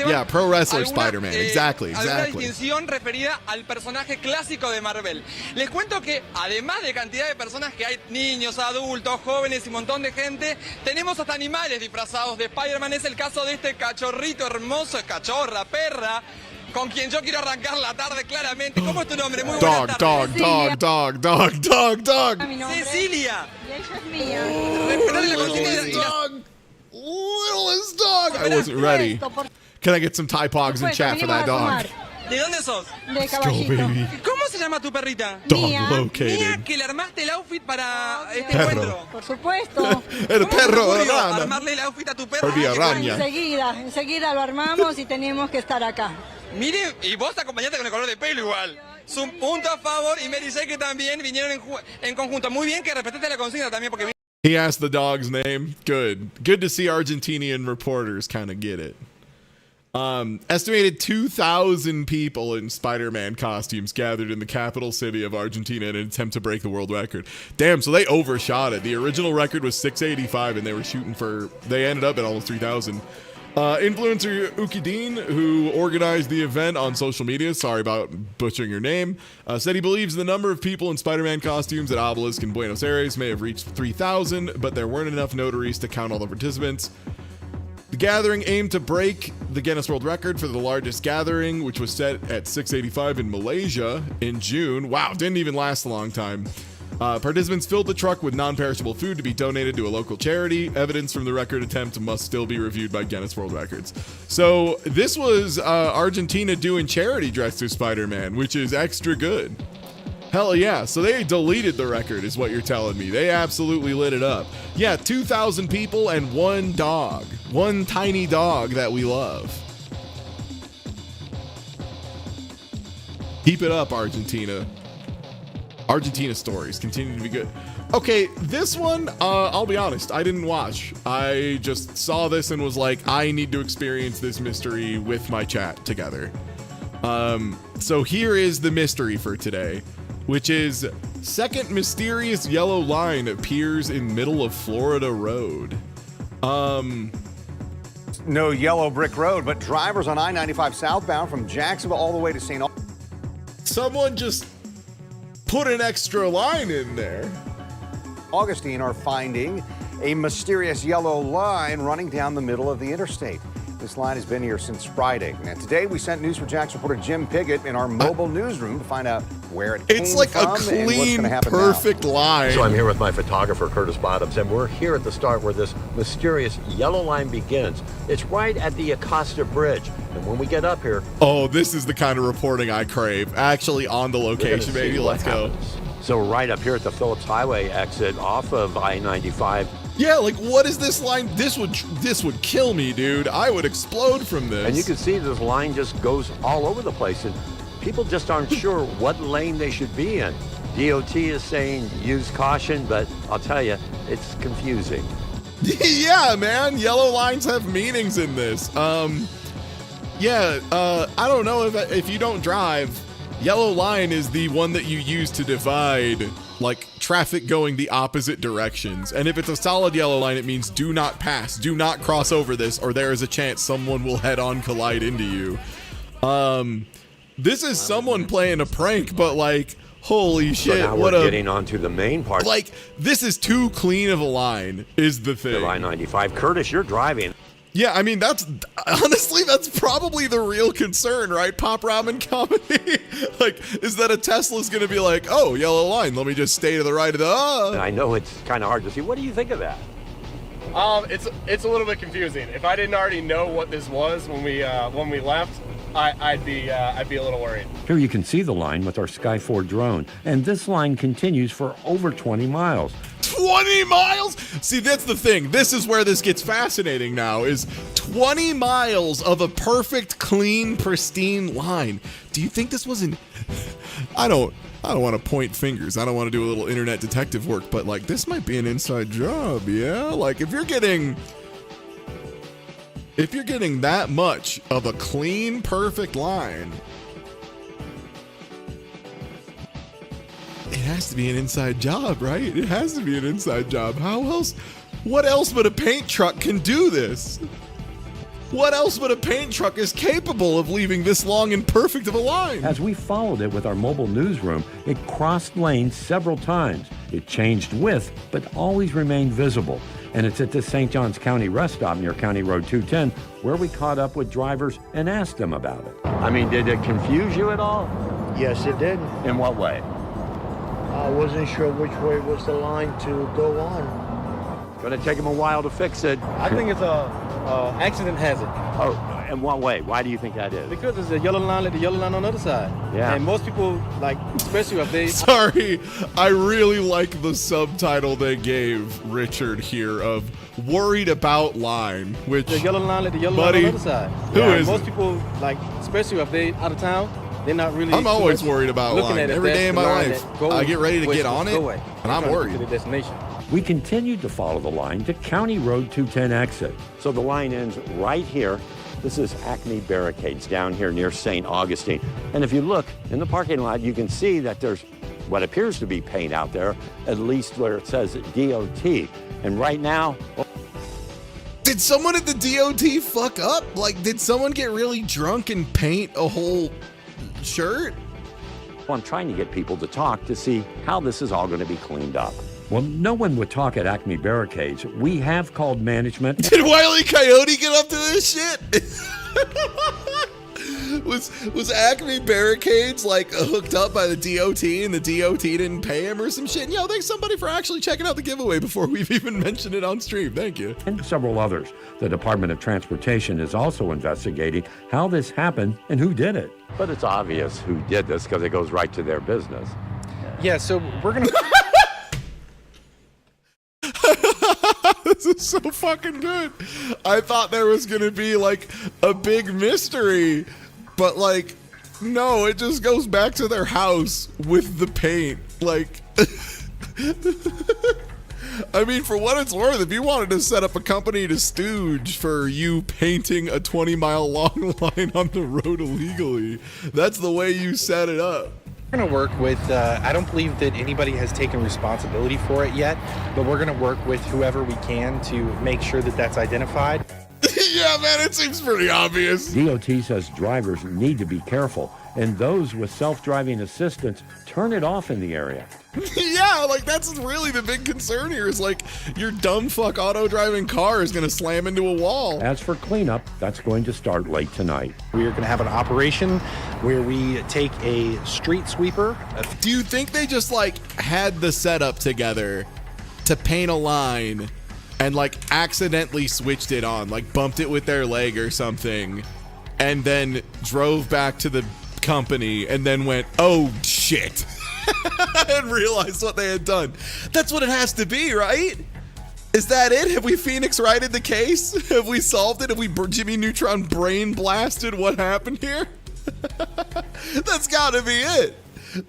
Yeah, pro wrestler Spider-Man. Exactly. Alguna distinción referida al personaje clásico de Marvel. Les cuento que además de cantidad de personas que hay, niños, adultos, jóvenes y un montón de gente, tenemos hasta animales disfrazados de Spider-Man. Es el caso de este cachorrito hermoso, cachorra, perra, con quien yo quiero arrancar la tarde claramente. ¿Cómo es tu nombre? Muy buena tarde. Dog. Cecilia. Littlest dog. I wasn't ready. Can I get some Thai pogs in chat for that dog? ¿De dónde sos? Let's go, baby. ¿Cómo se llama tu perrita? Dog located. Mía, que le armaste el outfit para este Perro. encuentro. Por supuesto. El perro de rana. Armarle el outfit a tu perro. Araña. Enseguida lo armamos y tenemos que estar acá. Mire, y vos te acompañaste con el color de pelo igual. Es un punto a favor y Mary Jane que también vinieron en conjunto. Muy bien que respetaste la consigna también porque... He asked the dog's name. Good to see Argentinian reporters kind of get it. Estimated 2,000 people in Spider-Man costumes gathered in the capital city of Argentina in an attempt to break the world record. Damn, so they overshot it. The original record was 685 and they ended up at almost 3,000. Influencer Ukidin, who organized the event on social media, sorry about butchering your name, said he believes the number of people in Spider-Man costumes at Obelisk in Buenos Aires may have reached 3,000, but there weren't enough notaries to count all the participants. The gathering aimed to break the Guinness World Record for the largest gathering, which was set at 685 in Malaysia in June. Wow, didn't even last a long time. Participants filled the truck with non-perishable food to be donated to a local charity. Evidence from the record attempt must still be reviewed by Guinness World Records. So this was Argentina doing charity dressed as Spider-Man, which is extra good. Hell yeah. So they deleted the record is what you're telling me. They absolutely lit it up. Yeah, 2,000 people and one dog. One tiny dog that we love. Keep it up, Argentina. Argentina stories continue to be good. Okay, this one, I'll be honest, I didn't watch. I just saw this and was like, I need to experience this mystery with my chat together. So here is the mystery for today, which is second mysterious yellow line appears in middle of Florida road. No yellow brick road, but drivers on I-95 southbound from Jacksonville all the way to St. Someone just put an extra line in there. Augustine are finding a mysterious yellow line running down the middle of the interstate. This line has been here since Friday. And today we sent News4Jax reporter Jim Piggott in our mobile newsroom to find out where it came It's like from a and what's clean, gonna happen perfect line. So I'm here with my photographer, Curtis Bottoms, and we're here at the start where this mysterious yellow line begins. It's right at the Acosta Bridge. And when we get up here... Oh, this is the kind of reporting I crave. Actually on the location, baby. Let's go. So right up here at the Phillips Highway exit off of I-95. Yeah, like what is this line? This would kill me, dude. I would explode from this. And you can see this line just goes all over the place, and people just aren't sure what lane they should be in. DOT is saying use caution, but I'll tell you, it's confusing. Yeah, man. Yellow lines have meanings in this. I don't know if you don't drive, yellow line is the one that you use to divide like traffic going the opposite directions. And if it's a solid yellow line, it means do not pass, do not cross over this, or there is a chance someone will head on collide into you. This is someone playing a prank, but like, holy shit. So now we're getting onto the main part. Like, this is too clean of a line, is the thing. I-95. Curtis, you're driving. Yeah, I mean, that's probably the real concern, right? Pop ramen comedy. Like, is that a Tesla's going to be like, oh, yellow line, let me just stay to the right of the... I know it's kind of hard to see. What do you think of that? It's a little bit confusing. If I didn't already know what this was when we left, I'd be a little worried. Here you can see the line with our Sky 4 drone, and this line continues for over 20 miles. 20 miles? See, that's the thing. This is where this gets fascinating now, is 20 miles of a perfect, clean, pristine line. Do you think this wasn't... I don't want to point fingers. I don't want to do a little internet detective work, but like, this might be an inside job, yeah? Like, if you're getting that much of a clean, perfect line, it has to be an inside job, right? It has to be an inside job. How else? What else but a paint truck can do this? What else but a paint truck is capable of leaving this long and perfect of a line? As we followed it with our mobile newsroom, it crossed lanes several times. It changed width, but always remained visible. And it's at the St. Johns County rest stop near County Road 210 where we caught up with drivers and asked them about it. I mean, did it confuse you at all? Yes, it did. In what way? I wasn't sure which way was the line to go on. Gonna take them a while to fix it. I think it's a accident hazard. Oh, in what way? Why do you think that is? Because there's a yellow line, like the yellow line on the other side. Yeah. And most people, like, especially if they... Sorry, I really like the subtitle they gave Richard here of worried about line, which... The yellow line, like the yellow line on the other side. Who is most people, like, especially if they out of town, they're not really... I'm always worried about line. Every day in my life, I get ready to get on it, and I'm worried. To the destination. We continued to follow the line to County Road 210 exit. So the line ends right here. This is Acme Barricades down here near St. Augustine. And if you look in the parking lot, you can see that there's what appears to be paint out there, at least where it says DOT. And right now... Did someone at the DOT fuck up? Like, did someone get really drunk and paint a whole shirt? Well, I'm trying to get people to talk to see how this is all going to be cleaned up. Well, no one would talk at Acme Barricades. We have called management. Did Wile E. Coyote get up to this shit? was Acme Barricades like hooked up by the DOT and the DOT didn't pay him or some shit? Yo, thanks somebody for actually checking out the giveaway before we've even mentioned it on stream. Thank you. And several others. The Department of Transportation is also investigating how this happened and who did it. But it's obvious who did this because it goes right to their business. Yeah, so we're going to... This is so fucking good. I thought there was gonna be like a big mystery, but like, no, it just goes back to their house with the paint. Like, I mean, for what it's worth, if you wanted to set up a company to stooge for you painting a 20-mile long line on the road illegally, that's the way you set it up. We're going to work with, I don't believe that anybody has taken responsibility for it yet, but we're going to work with whoever we can to make sure that that's identified. Yeah, Yeah, man, it seems pretty obvious. DOT says drivers need to be careful, and those with self-driving assistance turn it off in the area. Yeah, like that's really the big concern here is like your dumb fuck auto driving car is going to slam into a wall. As for cleanup, that's going to start late tonight. We are going to have an operation where we take a street sweeper. Do you think they just like had the setup together to paint a line and like accidentally switched it on, like bumped it with their leg or something, and then drove back to the company and then went, oh shit, and realized what they had done? That's what it has to be, right? Is that it? Have we Phoenix righted the case? Have we solved it? Have we Jimmy Neutron brain blasted what happened here? That's gotta be it.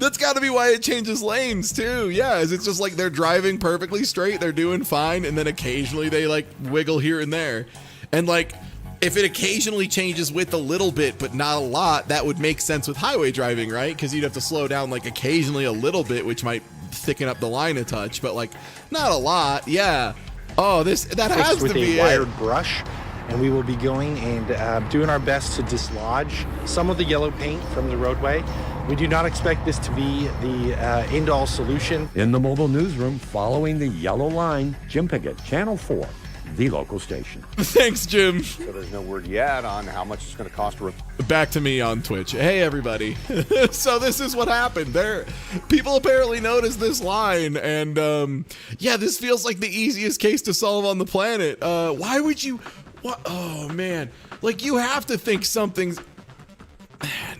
That's gotta be why it changes lanes too. Yeah, is it's just like they're driving perfectly straight, they're doing fine, and then occasionally they like wiggle here and there. And like, if it occasionally changes with a little bit, but not a lot, that would make sense with highway driving, right? Because you'd have to slow down like occasionally a little bit, which might thicken up the line a touch, but like not a lot. Yeah. Oh, that has to be with a wired brush, and we will be going and doing our best to dislodge some of the yellow paint from the roadway. We do not expect this to be the end-all solution. In the mobile newsroom, following the yellow line, Jim Piggott, Channel 4, the local station. Thanks, Jim. So there's no word yet on how much it's going to cost to Back to me on Twitch. Hey, everybody. So this is what happened. People apparently noticed this line, and yeah, this feels like the easiest case to solve on the planet. Why would you? What? Oh man, like you have to think something's. Man.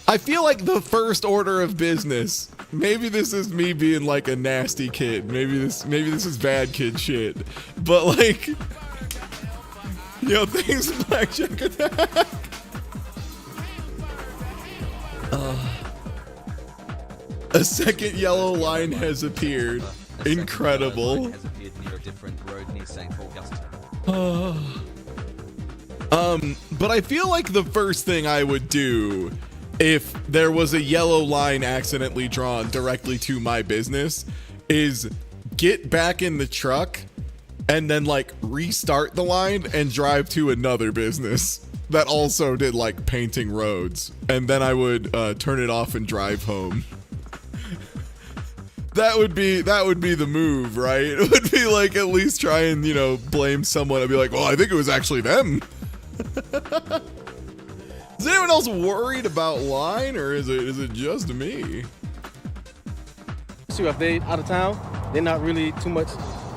I feel like the first order of business. Maybe this is me being like a nasty kid. Maybe this is bad kid shit. But like, things blackjack attack. A second yellow line has appeared. Incredible. But I feel like the first thing I would do if there was a yellow line accidentally drawn directly to my business is get back in the truck and then like restart the line and drive to another business that also did like painting roads, and then I would turn it off and drive home. That would be the move, right? It would be like at least try and blame someone. I'd be like, well, I think it was actually them. Is anyone else worried about line, or is it just me? So if they out of town, they're not really too much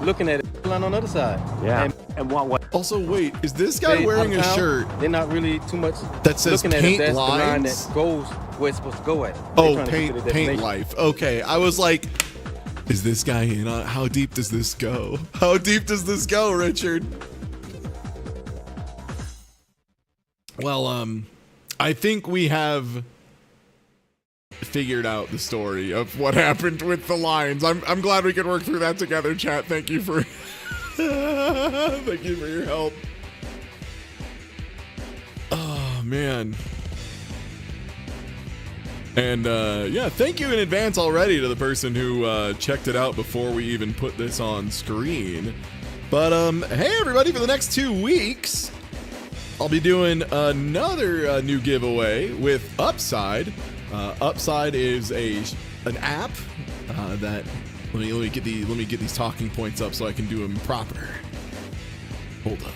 looking at it. Line on the other side. Yeah. And what? Also, wait, is this guy wearing a shirt? They're not really too much that says looking paint at it. That's lines? the line that goes where it's supposed to go at. Oh, paint life. Okay, I was like, is this guy in on? How deep does this go? How deep does this go, Richard? Well, I think we have figured out the story of what happened with the lines. I'm glad we could work through that together, chat. Thank you for thank you for your help. Oh man. And yeah, thank you in advance already to the person who checked it out before we even put this on screen. But hey everybody, for the next 2 weeks I'll be doing another new giveaway with Upside. Upside is an app that let me get these talking points up so I can do them proper. Hold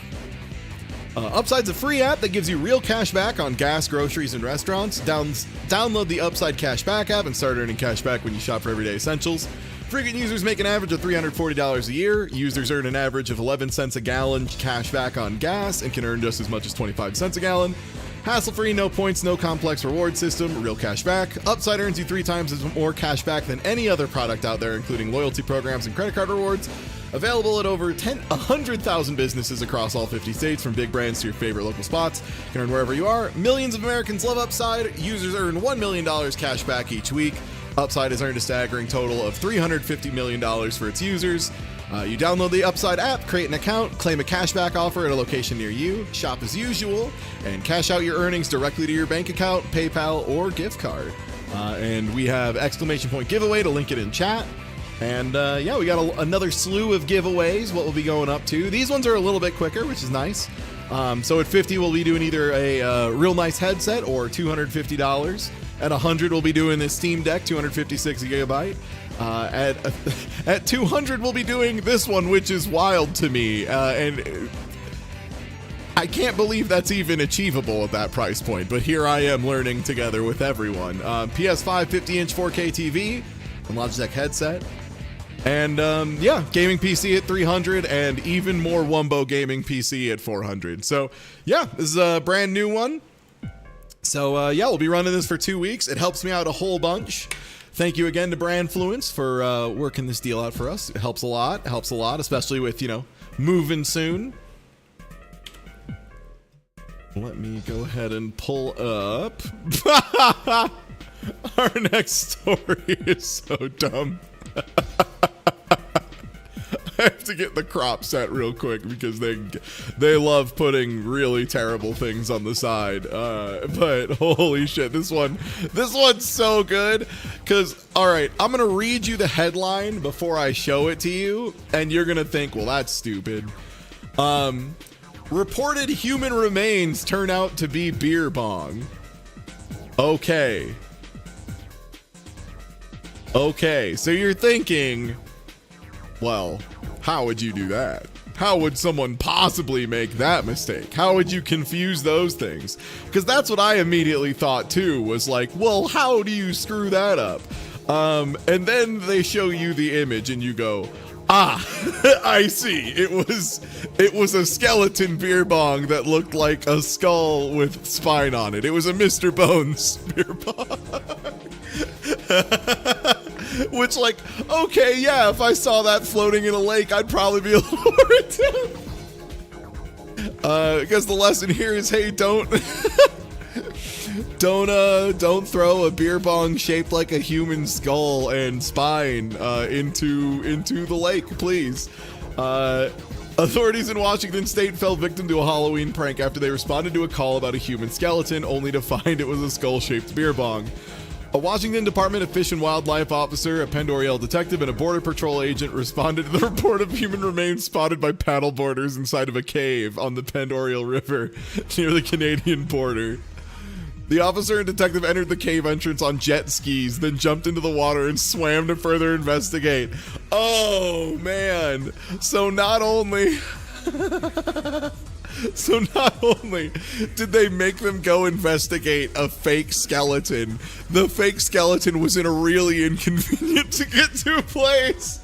on. Upside's a free app that gives you real cash back on gas, groceries, and restaurants. Download the Upside Cash Back app and start earning cash back when you shop for everyday essentials. Frequent users make an average of $340 a year. Users earn an average of 11 cents a gallon cash back on gas and can earn just as much as 25 cents a gallon. Hassle-free, no points, no complex reward system, real cash back. Upside earns you 3 times as more cash back than any other product out there, including loyalty programs and credit card rewards. Available at over 100,000 businesses across all 50 states, from big brands to your favorite local spots. You can earn wherever you are. Millions of Americans love Upside. Users earn $1 million cash back each week. Upside has earned a staggering total of $350 million for its users. You download the Upside app, create an account, claim a cashback offer at a location near you, shop as usual, and cash out your earnings directly to your bank account, PayPal, or gift card. And we have exclamation point giveaway to link it in chat. And yeah, we got another slew of giveaways, what we'll be going up to. These ones are a little bit quicker, which is nice. So at 50, we'll be doing either a real nice headset or $250. At 100, we'll be doing this Steam Deck, 256 gigabyte. At 200, we'll be doing this one, which is wild to me. And I can't believe that's even achievable at that price point. But here I am learning together with everyone. PS5 50-inch 4K TV and Logitech headset. And yeah, gaming PC at 300 and even more Wumbo gaming PC at 400. So yeah, this is a brand new one. So yeah, we'll be running this for 2 weeks. It helps me out a whole bunch. Thank you again to Brandfluence for working this deal out for us. It helps a lot. It helps a lot, especially with, you know, moving soon. Let me go ahead and pull up. Our next story is so dumb. I have to get the crop set real quick because they love putting really terrible things on the side. But holy shit, this one's so good. Because, all right, I'm going to read you the headline before I show it to you. And you're going to think, well, that's stupid. Reported human remains turn out to be beer bong. Okay. Okay, so you're thinking, well, how would you do that? How would someone possibly make that mistake? How would you confuse those things? Because that's what I immediately thought too, was like, well, how do you screw that up? And then they show you the image and you go, ah, I see. It was a skeleton beer bong that looked like a skull with spine on it. It was a Mr. Bones beer bong. Which, like, okay, yeah, if I saw that floating in a lake, I'd probably be a little worried too. Because the lesson here is, hey, don't throw a beer bong shaped like a human skull and spine into the lake, please. Authorities in Washington state fell victim to a Halloween prank after they responded to a call about a human skeleton, only to find it was a skull-shaped beer bong. A Washington Department of Fish and Wildlife officer, a Pend Oreille detective, and a Border Patrol agent responded to the report of human remains spotted by paddleboarders inside of a cave on the Pend Oreille River near the Canadian border. The officer and detective entered the cave entrance on jet skis, then jumped into the water and swam to further investigate. Oh, man. So not only did they make them go investigate a fake skeleton, the fake skeleton was in a really inconvenient to get to place.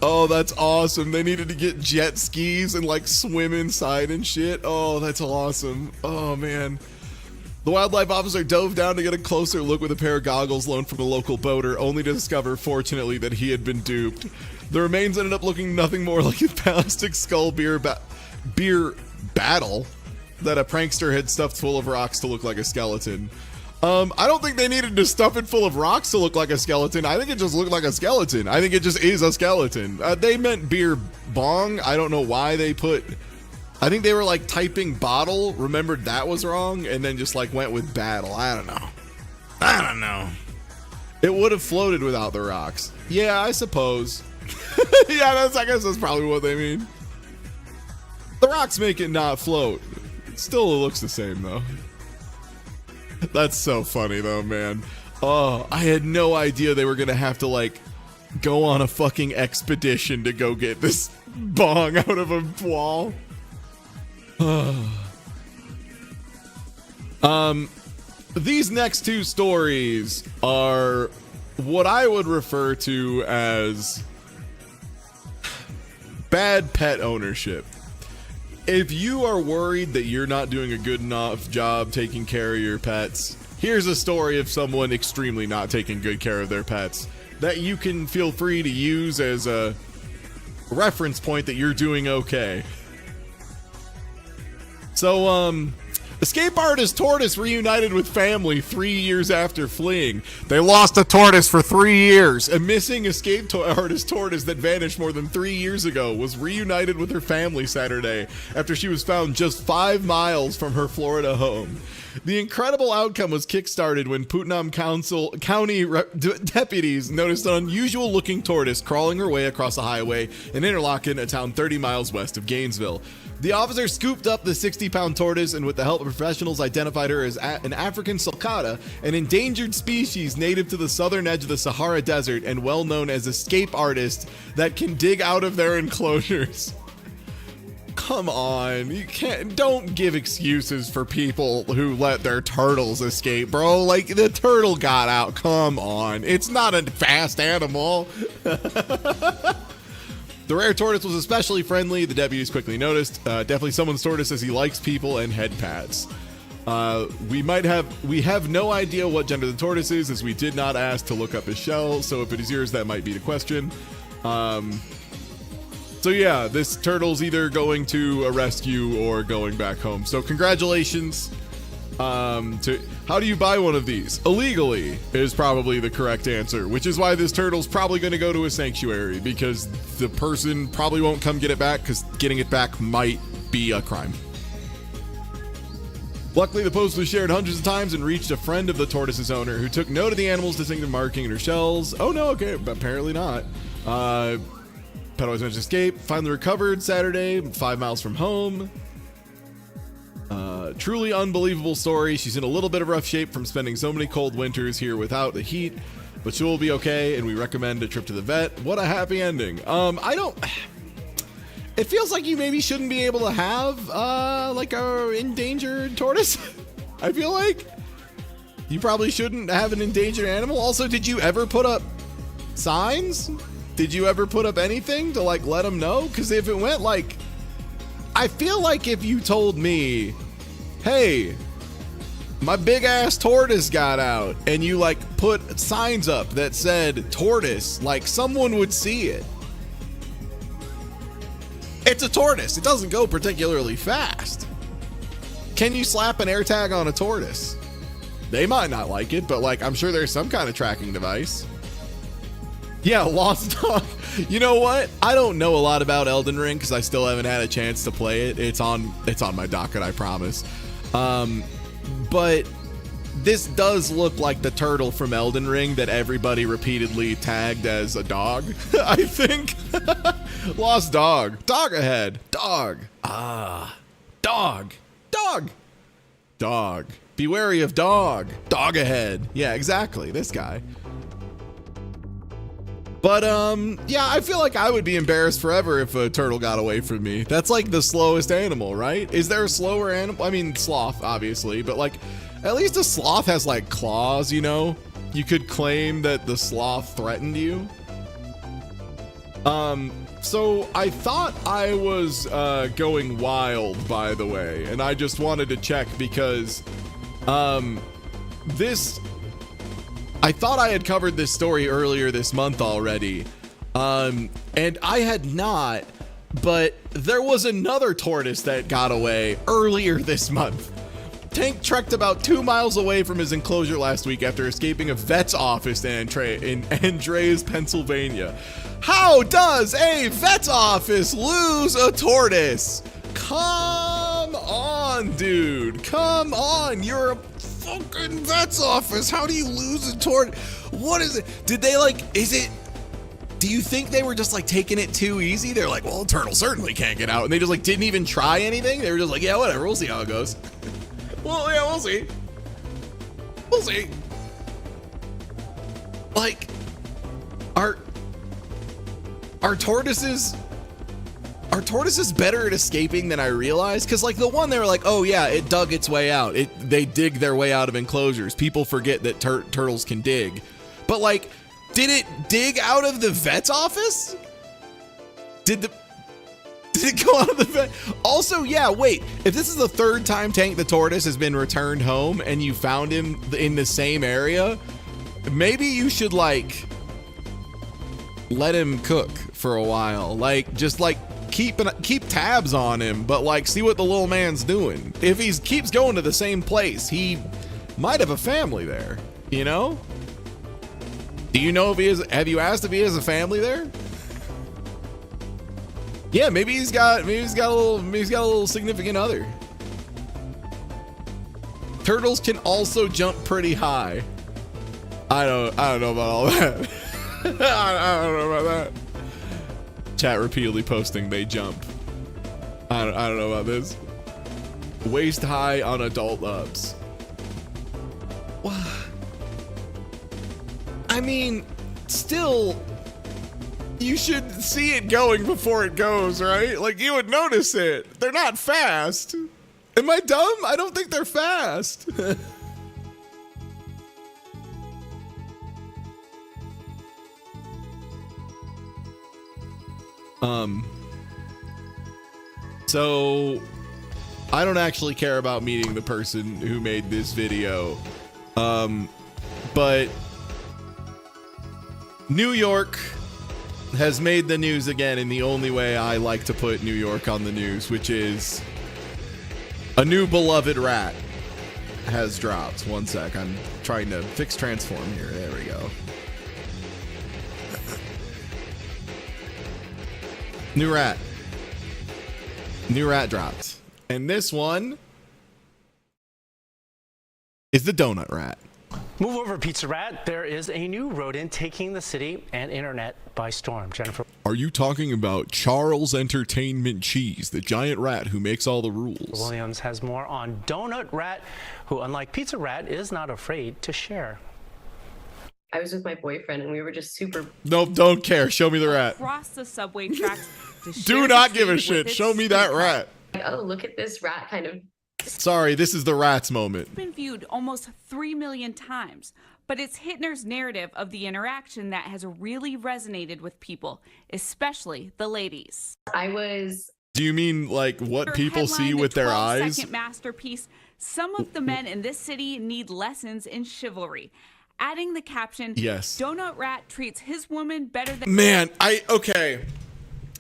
Oh, that's awesome. They needed to get jet skis and like swim inside and shit. Oh, that's awesome. Oh, man. The wildlife officer dove down to get a closer look with a pair of goggles loaned from a local boater, only to discover, fortunately, that he had been duped. The remains ended up looking nothing more like a plastic skull beer battle that a prankster had stuffed full of rocks to look like a skeleton. I don't think they needed to stuff it full of rocks to look like a skeleton. I think it just looked like a skeleton. I think it just is a skeleton. They meant beer bong. I don't know why they put... I think they were like typing bottle, remembered that was wrong, and then just like went with battle. I don't know. It would have floated without the rocks. Yeah, I suppose. Yeah, I guess that's probably what they mean. The rocks make it not float. It still looks the same though. That's so funny though, man. Oh, I had no idea they were gonna have to like go on a fucking expedition to go get this bong out of a wall. These next two stories are what I would refer to as bad pet ownership. If you are worried that you're not doing a good enough job taking care of your pets, here's a story of someone extremely not taking good care of their pets that you can feel free to use as a reference point that you're doing okay. So, escape artist tortoise reunited with family 3 years after fleeing. They lost a tortoise for 3 years. A missing escape artist tortoise that vanished more than 3 years ago was reunited with her family Saturday after she was found just 5 miles from her Florida home. The incredible outcome was kickstarted when Putnam County deputies noticed an unusual-looking tortoise crawling her way across a highway in Interlaken, a town 30 miles west of Gainesville. The officer scooped up the 60-pound tortoise and with the help of professionals identified her as an African sulcata, an endangered species native to the southern edge of the Sahara Desert and well known as escape artists that can dig out of their enclosures. Come on, don't give excuses for people who let their turtles escape, bro. Like, the turtle got out, come on. It's not a fast animal. The rare tortoise was especially friendly, the deputies quickly noticed. Definitely someone's tortoise as he likes people and head pats. We have no idea what gender the tortoise is, as we did not ask to look up his shell, so if it is yours, that might be the question. So yeah, this turtle's either going to a rescue or going back home. So congratulations. How do you buy one of these? Illegally is probably the correct answer, which is why this turtle's probably going to go to a sanctuary, because the person probably won't come get it back, because getting it back might be a crime. Luckily, the post was shared hundreds of times and reached a friend of the tortoise's owner, who took note of the animal's distinctive marking in her shells. Oh no, okay, apparently not. Pet always managed to escape. Finally recovered Saturday, 5 miles from home. Truly unbelievable story. She's in a little bit of rough shape from spending so many cold winters here without the heat, but she will be okay, and we recommend a trip to the vet. What a happy ending. It feels like you maybe shouldn't be able to have like a endangered tortoise. I feel like you probably shouldn't have an endangered animal. Also, did you ever put up signs? Did you ever put up anything to like let them know? Because if it went like, I feel like if you told me, hey, my big ass tortoise got out, and you like put signs up that said tortoise, like someone would see it. It's a tortoise. It doesn't go particularly fast. Can you slap an AirTag on a tortoise? They might not like it, but like I'm sure there's some kind of tracking device. Yeah, Lost Dog. You know what? I don't know a lot about Elden Ring because I still haven't had a chance to play it. It's on my docket, I promise. But this does look like the turtle from Elden Ring that everybody repeatedly tagged as a dog, I think. Lost Dog. Dog ahead. Dog. Dog. Dog. Dog. Be wary of dog. Dog ahead. Yeah, exactly. This guy. But, yeah, I feel like I would be embarrassed forever if a turtle got away from me. That's like the slowest animal, right? Is there a slower animal? I mean, sloth, obviously, but like, at least a sloth has like claws, you know? You could claim that the sloth threatened you. So I thought I was, going wild, by the way, and I just wanted to check because, I thought I had covered this story earlier this month already, and I had not, but there was another tortoise that got away earlier this month. Tank trekked about 2 miles away from his enclosure last week after escaping a vet's office in Andreas, Pennsylvania. How does a vet's office lose a tortoise? Come on, dude. Come on. You're a fucking vet's office. How do you lose a tortoise? What is it? Did they do you think they were just like taking it too easy? They're like, well, the turtle certainly can't get out. And they just like didn't even try anything. They were just like, yeah, whatever. We'll see how it goes. Well, yeah, we'll see. We'll see. Like, are tortoises better at escaping than I realized? Because like the one they were like, oh yeah, it dug its way out. They dig their way out of enclosures. People forget that turtles can dig. But like, did it dig out of the vet's office? Did it go out of the vet? Also, yeah, wait. If this is the third time Tank the tortoise has been returned home and you found him in the same area, maybe you should like let him cook for a while. Like, just like keep tabs on him, but like see what the little man's doing. If he keeps going to the same place, he might have a family there, you know? Do you know if he is? Have you asked if he has a family there? Yeah, maybe he's got a little significant other. Turtles can also jump pretty high. I don't know about all that. I don't know about that. Chat repeatedly posting they jump. I don't know about this. Waist high on adult ups. I mean, still, you should see it going before it goes, right? Like, you would notice it. They're not fast. Am I dumb? I don't think they're fast. So I don't actually care about meeting the person who made this video. But New York has made the news again in the only way I like to put New York on the news, which is a new beloved rat has dropped. One sec, I'm trying to fix transform here. There we go. New rat dropped. And this one is the donut rat. Move over, Pizza Rat. There is a new rodent taking the city and internet by storm. Jennifer. Are you talking about Charles Entertainment Cheese, the giant rat who makes all the rules? Williams has more on Donut Rat, who, unlike Pizza Rat, is not afraid to share. I was with my boyfriend and we were just super. Nope, don't care. Show me the rat. Across the subway tracks. Do not give a shit. Show me that rat. Oh, look at this rat kind of. Sorry, this is the rat's moment. It's been viewed almost 3 million times, but it's Hittner's narrative of the interaction that has really resonated with people, especially the ladies. Do you mean like what people see with their eyes? Second masterpiece. Some of the men in this city need lessons in chivalry. Adding the caption, yes. Donut Rat treats his woman better than. Man, okay.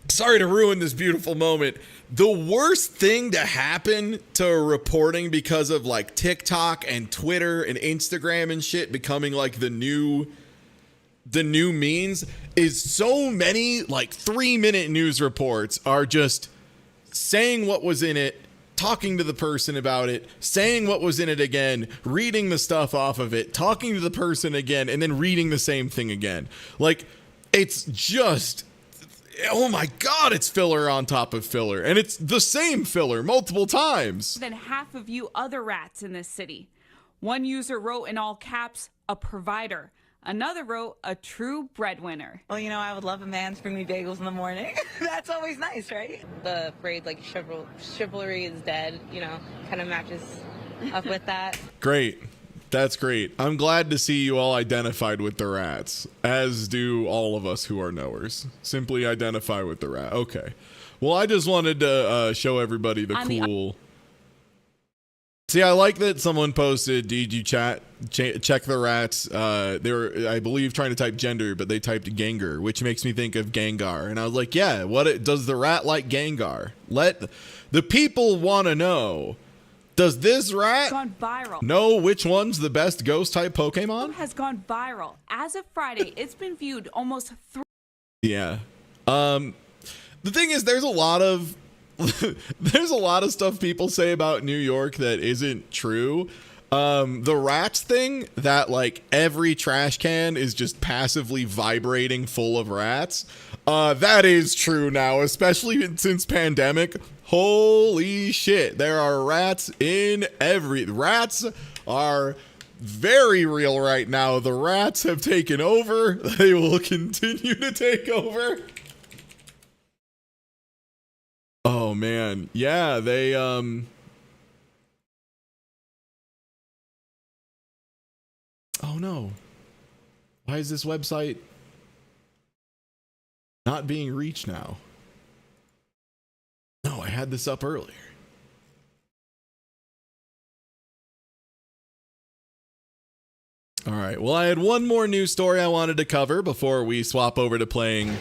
Sorry to ruin this beautiful moment. The worst thing to happen to reporting because of like TikTok and Twitter and Instagram and shit becoming like the new means is so many like 3-minute news reports are just saying what was in it, talking to the person about it, saying what was in it again, reading the stuff off of it, talking to the person again, and then reading the same thing again. Like, it's just, oh my God, it's filler on top of filler. And it's the same filler multiple times. Than half of you other rats in this city. One user wrote in all caps, a provider. Another wrote, a true breadwinner. Well, you know, I would love a man to bring me bagels in the morning. That's always nice, right? The phrase, like, chivalry is dead, you know, kind of matches up with that. Great. That's great. I'm glad to see you all identified with the rats, as do all of us who are knowers. Simply identify with the rat. Okay. Well, I just wanted to show everybody the cool... See, I like that someone posted, did you check the rats? They were, I believe, trying to type gender, but they typed Gengar, which makes me think of Gengar. And I was like, yeah, does the rat like Gengar? Let the people want to know. Does this rat gone viral. Know which one's the best ghost-type Pokemon? Has gone viral. As of Friday, it's been viewed almost 3. Yeah. The thing is, there's a lot of stuff people say about New York that isn't true. The rats thing, that like every trash can is just passively vibrating full of rats. That is true now, especially since pandemic. Holy shit, there are rats in rats are very real right now. The rats have taken over. They will continue to take over. Oh man, yeah, they oh no. Why is this website not being reached now? No, I had this up earlier. All right, well, I had one more news story I wanted to cover before we swap over to playing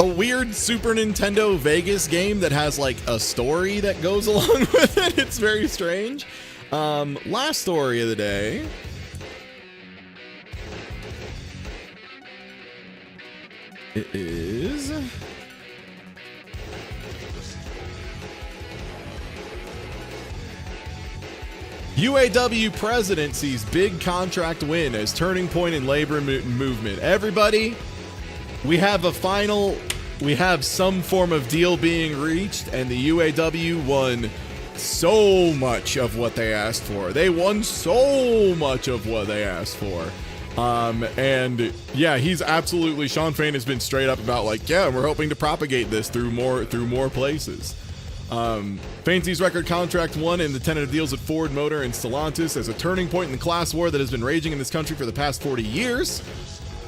a weird Super Nintendo Vegas game that has like a story that goes along with it. It's very strange. Last story of the day. It is... UAW president sees big contract win as turning point in labor movement. Everybody, we have some form of deal being reached, and the UAW won so much of what they asked for. They won so much of what they asked for. And yeah, he's absolutely, Sean Fain has been straight up about like, yeah, we're hoping to propagate this through more places. Fain sees record contract won in the tentative deals at Ford Motor and Stellantis as a turning point in the class war that has been raging in this country for the past 40 years.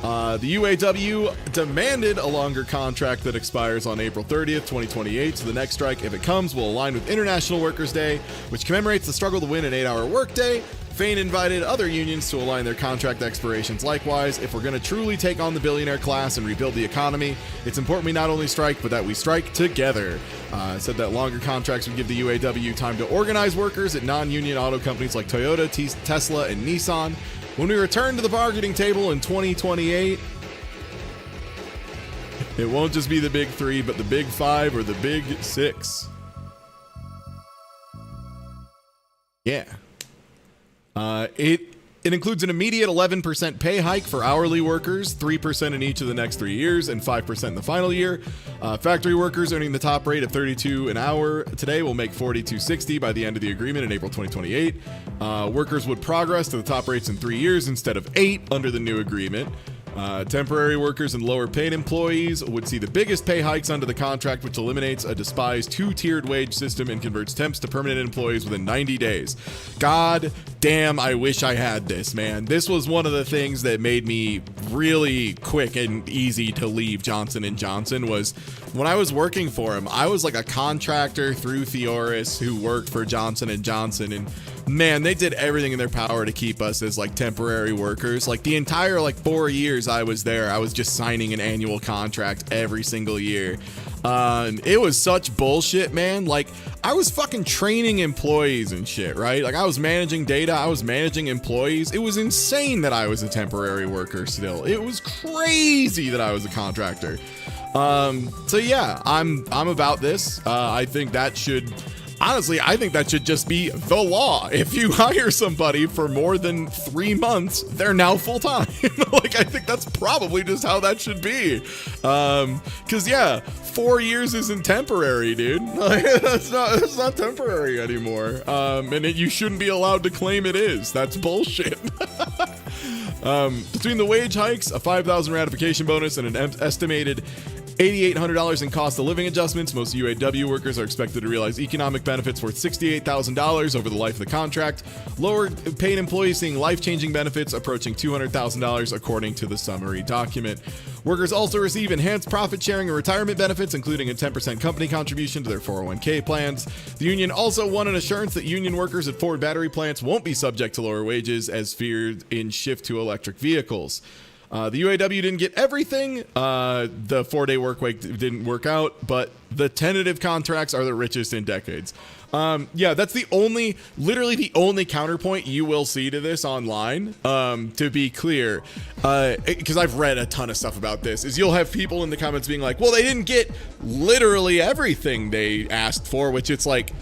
The UAW demanded a longer contract that expires on April 30th, 2028, so the next strike, if it comes, will align with International Workers' Day, which commemorates the struggle to win an 8-hour workday. Fain invited other unions to align their contract expirations likewise. If we're going to truly take on the billionaire class and rebuild the economy, it's important we not only strike, but that we strike together. Said that longer contracts would give the UAW time to organize workers at non-union auto companies like Toyota, Tesla, and Nissan. When we return to the bargaining table in 2028, it won't just be the big three, but the big five or the big six. Yeah. It includes an immediate 11% pay hike for hourly workers, 3% in each of the next 3 years, and 5% in the final year. Factory workers earning the top rate of $32 an hour today will make $42.60 by the end of the agreement in April 2028. Workers would progress to the top rates in 3 years instead of 8 under the new agreement. Temporary workers and lower paid employees would see the biggest pay hikes under the contract, which eliminates a despised 2-tiered wage system and converts temps to permanent employees within 90 days. God damn, I wish I had this, man. This was one of the things that made me really quick and easy to leave Johnson & Johnson was when I was working for him, I was like a contractor through Theoris who worked for Johnson & Johnson, and man, they did everything in their power to keep us as like temporary workers. Like the entire 4 years I was there, I was just signing an annual contract every single year. It was such bullshit, man. Like I was fucking training employees and shit, right? Like I was managing data, I was managing employees. It was insane that I was a temporary worker still. It was crazy that I was a contractor. So yeah, I'm about this. I think that should just be the law. If you hire somebody for more than 3 months, they're now full-time. I think that's probably just how that should be. Cause yeah, 4 years isn't temporary, dude. That's not temporary anymore. And you shouldn't be allowed to claim it is. That's bullshit. Between the wage hikes, a $5,000 ratification bonus, and an estimated $8,800 in cost of living adjustments, most UAW workers are expected to realize economic benefits worth $68,000 over the life of the contract. Lower paid employees seeing life-changing benefits approaching $200,000 according to the summary document. Workers also receive enhanced profit sharing and retirement benefits, including a 10% company contribution to their 401k plans. The union also won an assurance that union workers at Ford battery plants won't be subject to lower wages as feared in shift to electric vehicles. The UAW didn't get everything. The 4-day work week didn't work out, but the tentative contracts are the richest in decades. Yeah, that's literally the only counterpoint you will see to this online, to be clear, because I've read a ton of stuff about this, is you'll have people in the comments being like, well, they didn't get literally everything they asked for, which it's like,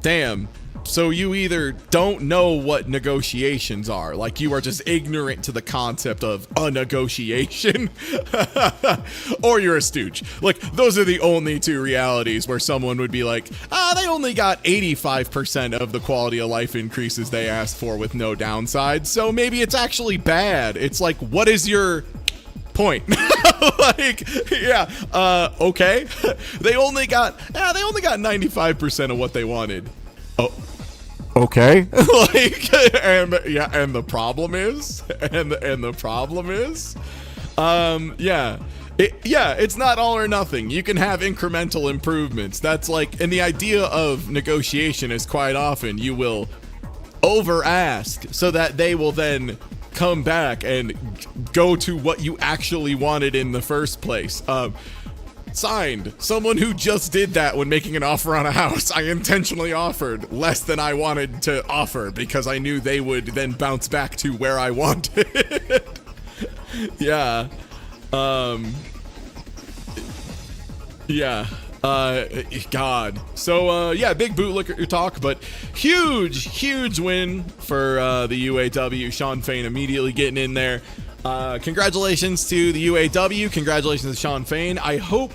damn. So you either don't know what negotiations are, like you are just ignorant to the concept of a negotiation, or you're a stooge. Like those are the only two realities where someone would be like, they only got 85% of the quality of life increases they asked for with no downside. So maybe it's actually bad. It's like, what is your point? Okay. They only got 95% of what they wanted. Oh. Okay. And the problem is, it's not all or nothing. You can have incremental improvements. That's and the idea of negotiation is quite often you will over ask so that they will then come back and go to what you actually wanted in the first place. Signed, someone who just did that when making an offer on a house. I intentionally offered less than I wanted to offer because I knew they would then bounce back to where I wanted. Yeah. God. So, yeah, big bootlicker talk, but huge win for the UAW. Sean Fain immediately getting in there. Congratulations to the UAW. Congratulations to Sean Fain. I hope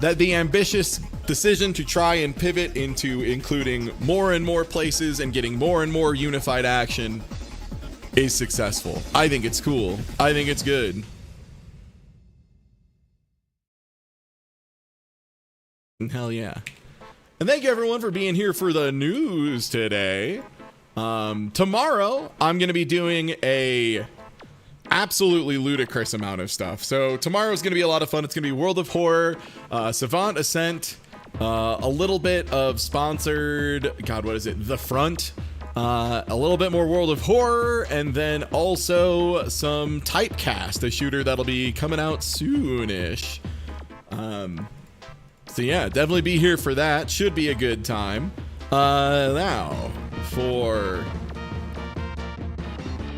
that the ambitious decision to try and pivot into including more and more places and getting more and more unified action is successful. I think it's cool. I think it's good. Hell yeah. And thank you everyone for being here for the news today. Tomorrow I'm going to be doing a absolutely ludicrous amount of stuff. So tomorrow is going to be a lot of fun. It's going to be World of Horror, Savant Ascent, a little bit of sponsored, God, what is it? The Front, a little bit more World of Horror, and then also some Typecast, a shooter that'll be coming out soonish. So yeah, definitely be here for that. Should be a good time. Now for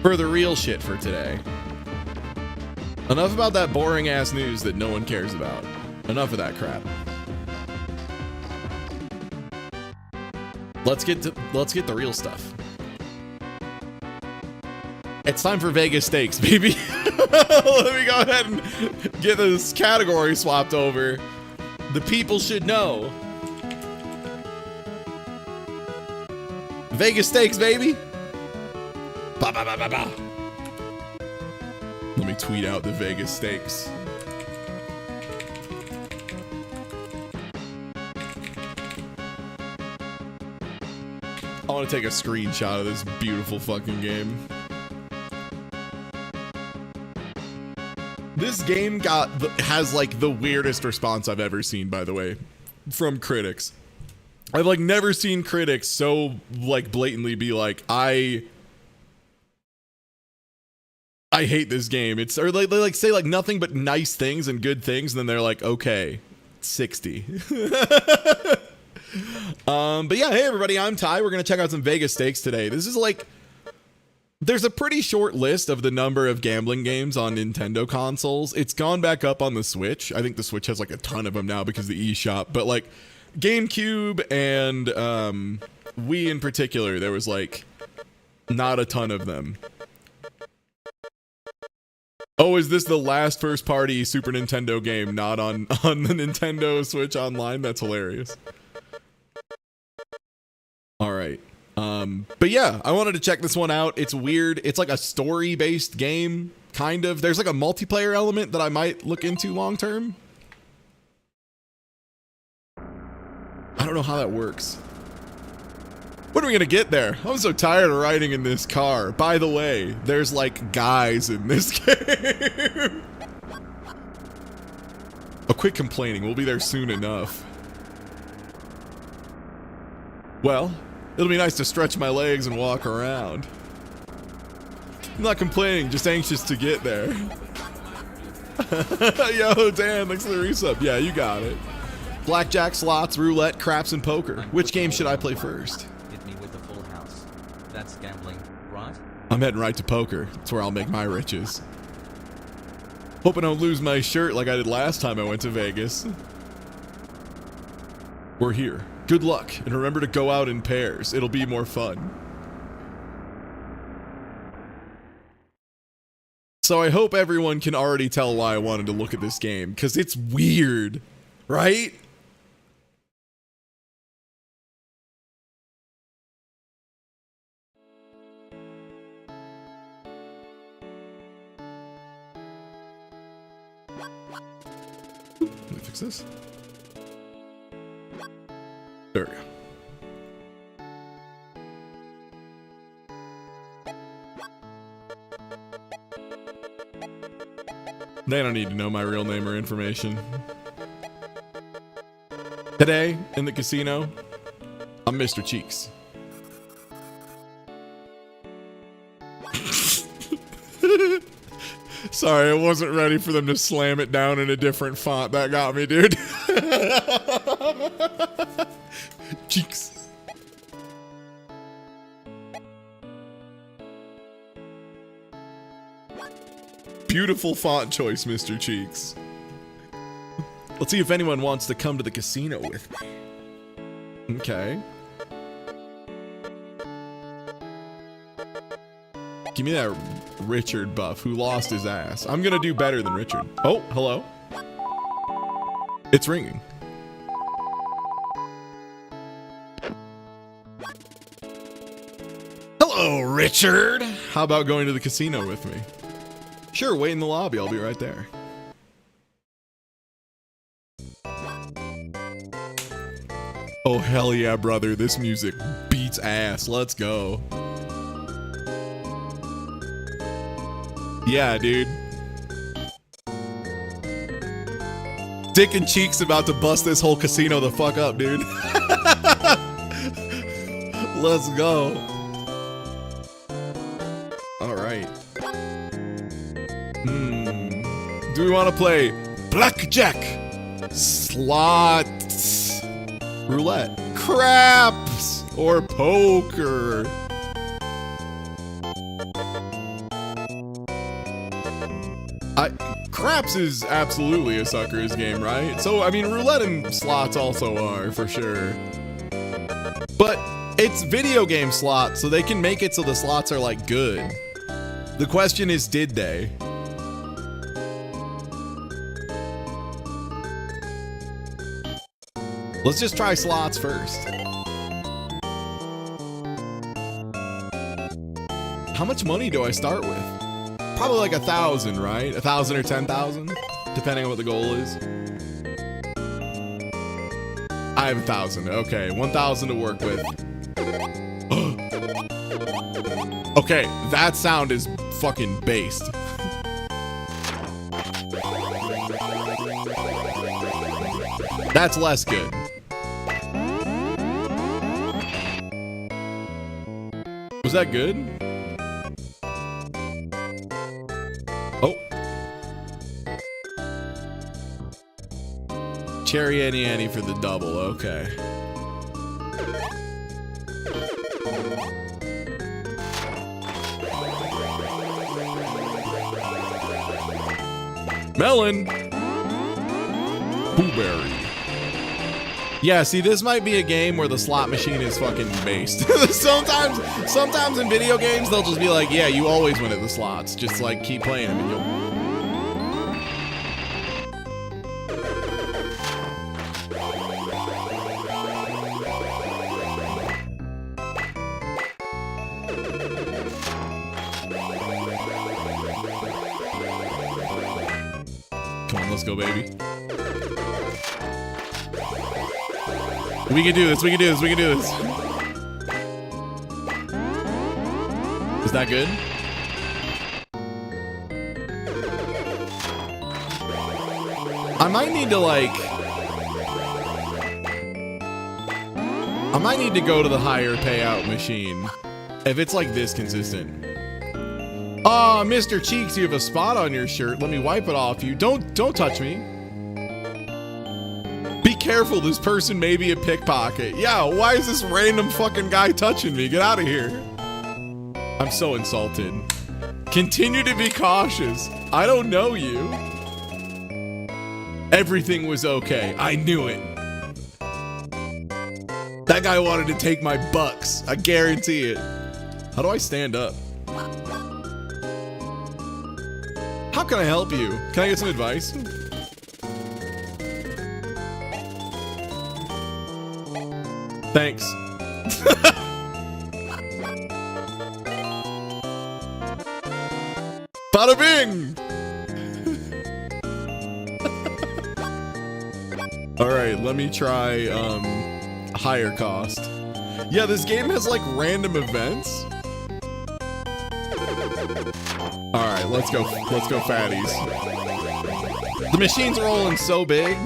the real shit for today. Enough about that boring ass news that no one cares about. Enough of that crap. Let's get the real stuff. It's time for Vegas Stakes, baby. Let me go ahead and get this category swapped over. The people should know. Vegas Stakes, baby. Ba, ba, ba, ba, ba. Let me tweet out the Vegas Stakes. I want to take a screenshot of this beautiful fucking game. This game has like the weirdest response I've ever seen, by the way, from critics. I've like never seen critics so like blatantly be like, I hate this game. It's, or they like say like nothing but nice things and good things, and then they're like, okay, 60. But yeah, hey everybody, I'm Ty. We're gonna check out some Vegas Stakes today. This is like, there's a pretty short list of the number of gambling games on Nintendo consoles. It's gone back up on the Switch. I think the Switch has like a ton of them now because of the eShop. But like GameCube and Wii in particular, there was like not a ton of them. Oh, is this the last first-party Super Nintendo game not on the Nintendo Switch Online? That's hilarious. All right. But yeah, I wanted to check this one out. It's weird. It's like a story-based game, kind of. There's like a multiplayer element that I might look into long-term. I don't know how that works. When are we gonna get there? I'm so tired of riding in this car. By the way, there's like guys in this game. Oh, quit complaining. We'll be there soon enough. Well, it'll be nice to stretch my legs and walk around. I'm not complaining, just anxious to get there. Yo, Dan, thanks for the resub. Yeah, you got it. Blackjack, slots, roulette, craps, and poker. Which game should I play first? Hit me with the full house. That's gambling, right? I'm heading right to poker. That's where I'll make my riches. Hope I don't lose my shirt like I did last time I went to Vegas. We're here. Good luck, and remember to go out in pairs. It'll be more fun. So I hope everyone can already tell why I wanted to look at this game, because it's weird, right? Let me fix this. There we go. They don't need to know my real name or information. Today, in the casino, I'm Mr. Cheeks. Sorry, I wasn't ready for them to slam it down in a different font. That got me, dude. Cheeks. Beautiful font choice, Mr. Cheeks. Let's see if anyone wants to come to the casino with me. Okay. Give me that Richard buff who lost his ass. I'm gonna do better than Richard. Oh, hello. It's ringing. Hello, Richard. How about going to the casino with me? Sure, wait in the lobby. I'll be right there. Oh, hell yeah, brother. This music beats ass. Let's go. Yeah, dude. Dick and Cheek's about to bust this whole casino the fuck up, dude. Let's go. All right. Do we want to play blackjack, slots, roulette, craps, or poker? Craps is absolutely a sucker's game, right? So, I mean, roulette and slots also are, for sure. But it's video game slots, so they can make it so the slots are, like, good. The question is, did they? Let's just try slots first. How much money do I start with? Probably like 1,000, right? 1,000 or 10,000, depending on what the goal is. I have 1,000. Okay, 1,000 to work with. Okay, that sound is fucking based. That's less good. Was that good? Oh. Cherry Annie for the double, okay. Melon. Blueberry. Yeah, see, this might be a game where the slot machine is fucking based. Sometimes in video games, they'll just be like, yeah, you always win at the slots. Just, like, keep playing them and you'll... Come on, let's go, baby. We can do this, we can do this, we can do this. Is that good? I might need to like... I might need to go to the higher payout machine. If it's like this consistent. Oh, Mr. Cheeks, you have a spot on your shirt. Let me wipe it off you. Don't touch me. Be careful, this person may be a pickpocket. Yeah, why is this random fucking guy touching me? Get out of here. I'm so insulted. Continue to be cautious. I don't know you. Everything was okay. I knew it. That guy wanted to take my bucks. I guarantee it. How do I stand up? How can I help you? Can I get some advice? Thanks. Bada bing! Alright, let me try higher cost. Yeah, this game has like random events. Alright, let's go fatties. The machine's rolling so big.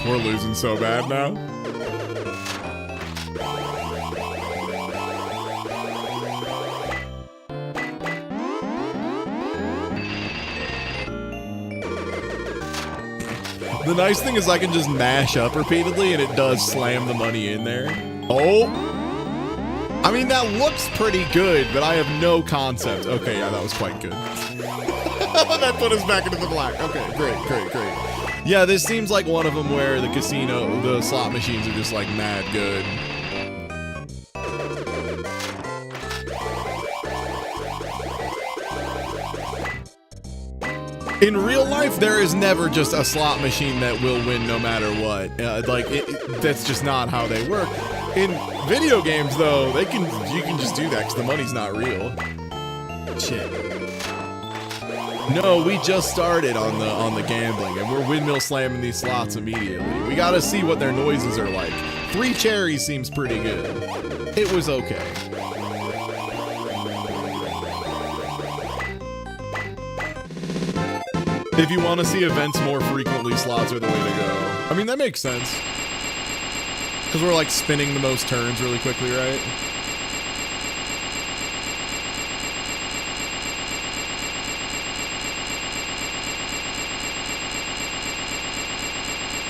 We're losing so bad now. The nice thing is I can just mash up repeatedly and it does slam the money in there. Oh! I mean, that looks pretty good, but I have no concept. Okay, yeah, that was quite good. That put us back into the black. Okay, great. Yeah, this seems like one of them where the slot machines are just like mad good. In real life, there is never just a slot machine that will win no matter what. That's just not how they work. In video games, though, you can just do that because the money's not real. Shit. No, we just started on the gambling, and we're windmill slamming these slots immediately. We gotta see what their noises are like. 3 cherries seems pretty good. It was okay. If you want to see events more frequently, slots are the way to go. I mean, that makes sense. Because we're like spinning the most turns really quickly, right?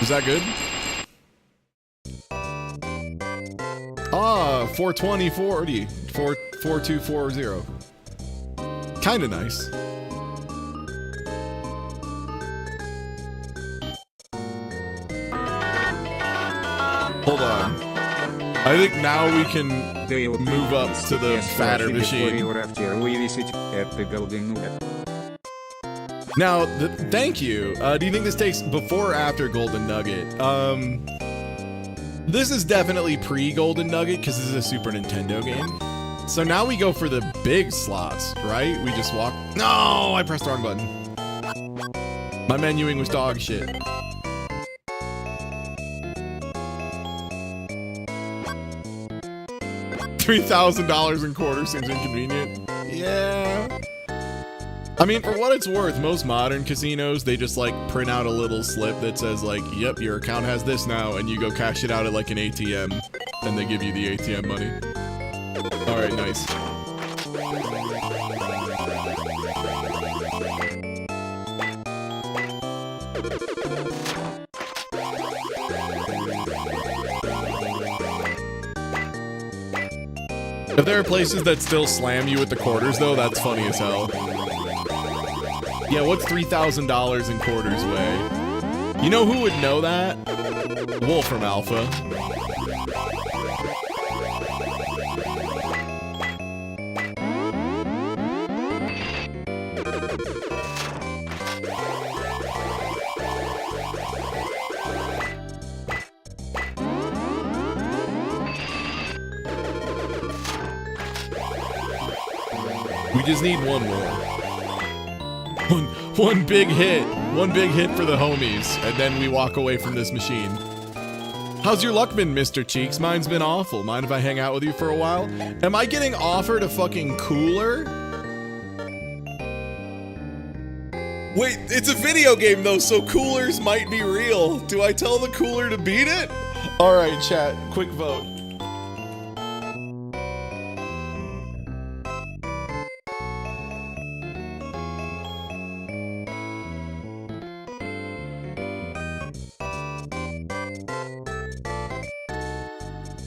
Is that good? Ah, 42040. 4240. Kinda nice. Hold on. I think now we can move up to the fatter machine. Now, thank you. Do you think this takes before or after Golden Nugget? This is definitely pre-Golden Nugget because this is a Super Nintendo game. So now we go for the big slots, right? We just walk. No, I pressed the wrong button. My menuing was dog shit. $3,000 in quarters seems inconvenient. Yeah. I mean, for what it's worth, most modern casinos, they just like print out a little slip that says like, yep, your account has this now, and you go cash it out at like an ATM, and they give you the ATM money. All right, nice. If there are places that still slam you with the quarters, though, that's funny as hell. Yeah, what's $3,000 in quarters weigh? You know who would know that? Wolf from Alpha. We just need one more. One big hit. One big hit for the homies, and then we walk away from this machine. How's your luck been, Mr. Cheeks? Mine's been awful. Mind if I hang out with you for a while? Am I getting offered a fucking cooler? Wait, it's a video game though, so coolers might be real. Do I tell the cooler to beat it? All right, chat, quick vote.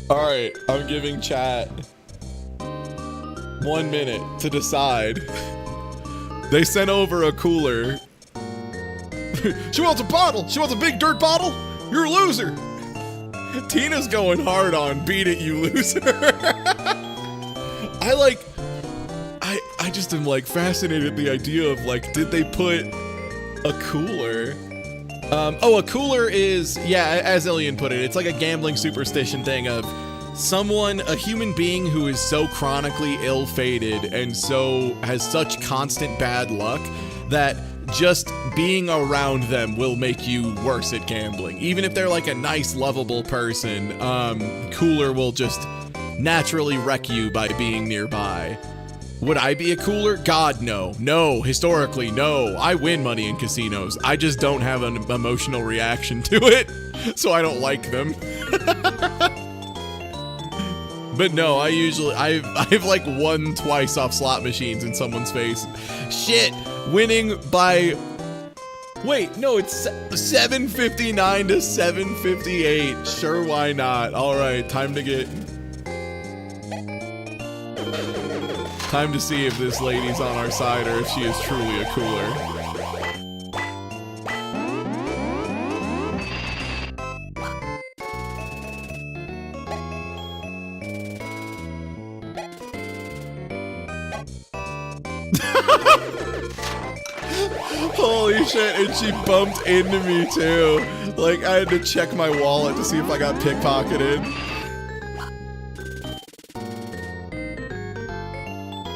Alright, I'm giving chat 1 minute to decide. They sent over a cooler. She wants a bottle! She wants a big dirt bottle! You're a loser! Tina's going hard on beat it, you loser. I just am like fascinated at the idea of like, did they put a cooler? A cooler is, yeah, as Ilian put it, it's like a gambling superstition thing of someone, a human being who is so chronically ill-fated and so has such constant bad luck that just being around them will make you worse at gambling. Even if they're like a nice, lovable person, cooler will just naturally wreck you by being nearby. Would I be a cooler? God, no. No, historically, no. I win money in casinos. I just don't have an emotional reaction to it, so I don't like them. But no, I've like won twice off slot machines in someone's face. Shit, winning by Wait, no, it's 7:59 to 7:58. Sure, why not? All right, time to see if this lady's on our side or if she is truly a cooler. Holy shit, and she bumped into me too. Like, I had to check my wallet to see if I got pickpocketed.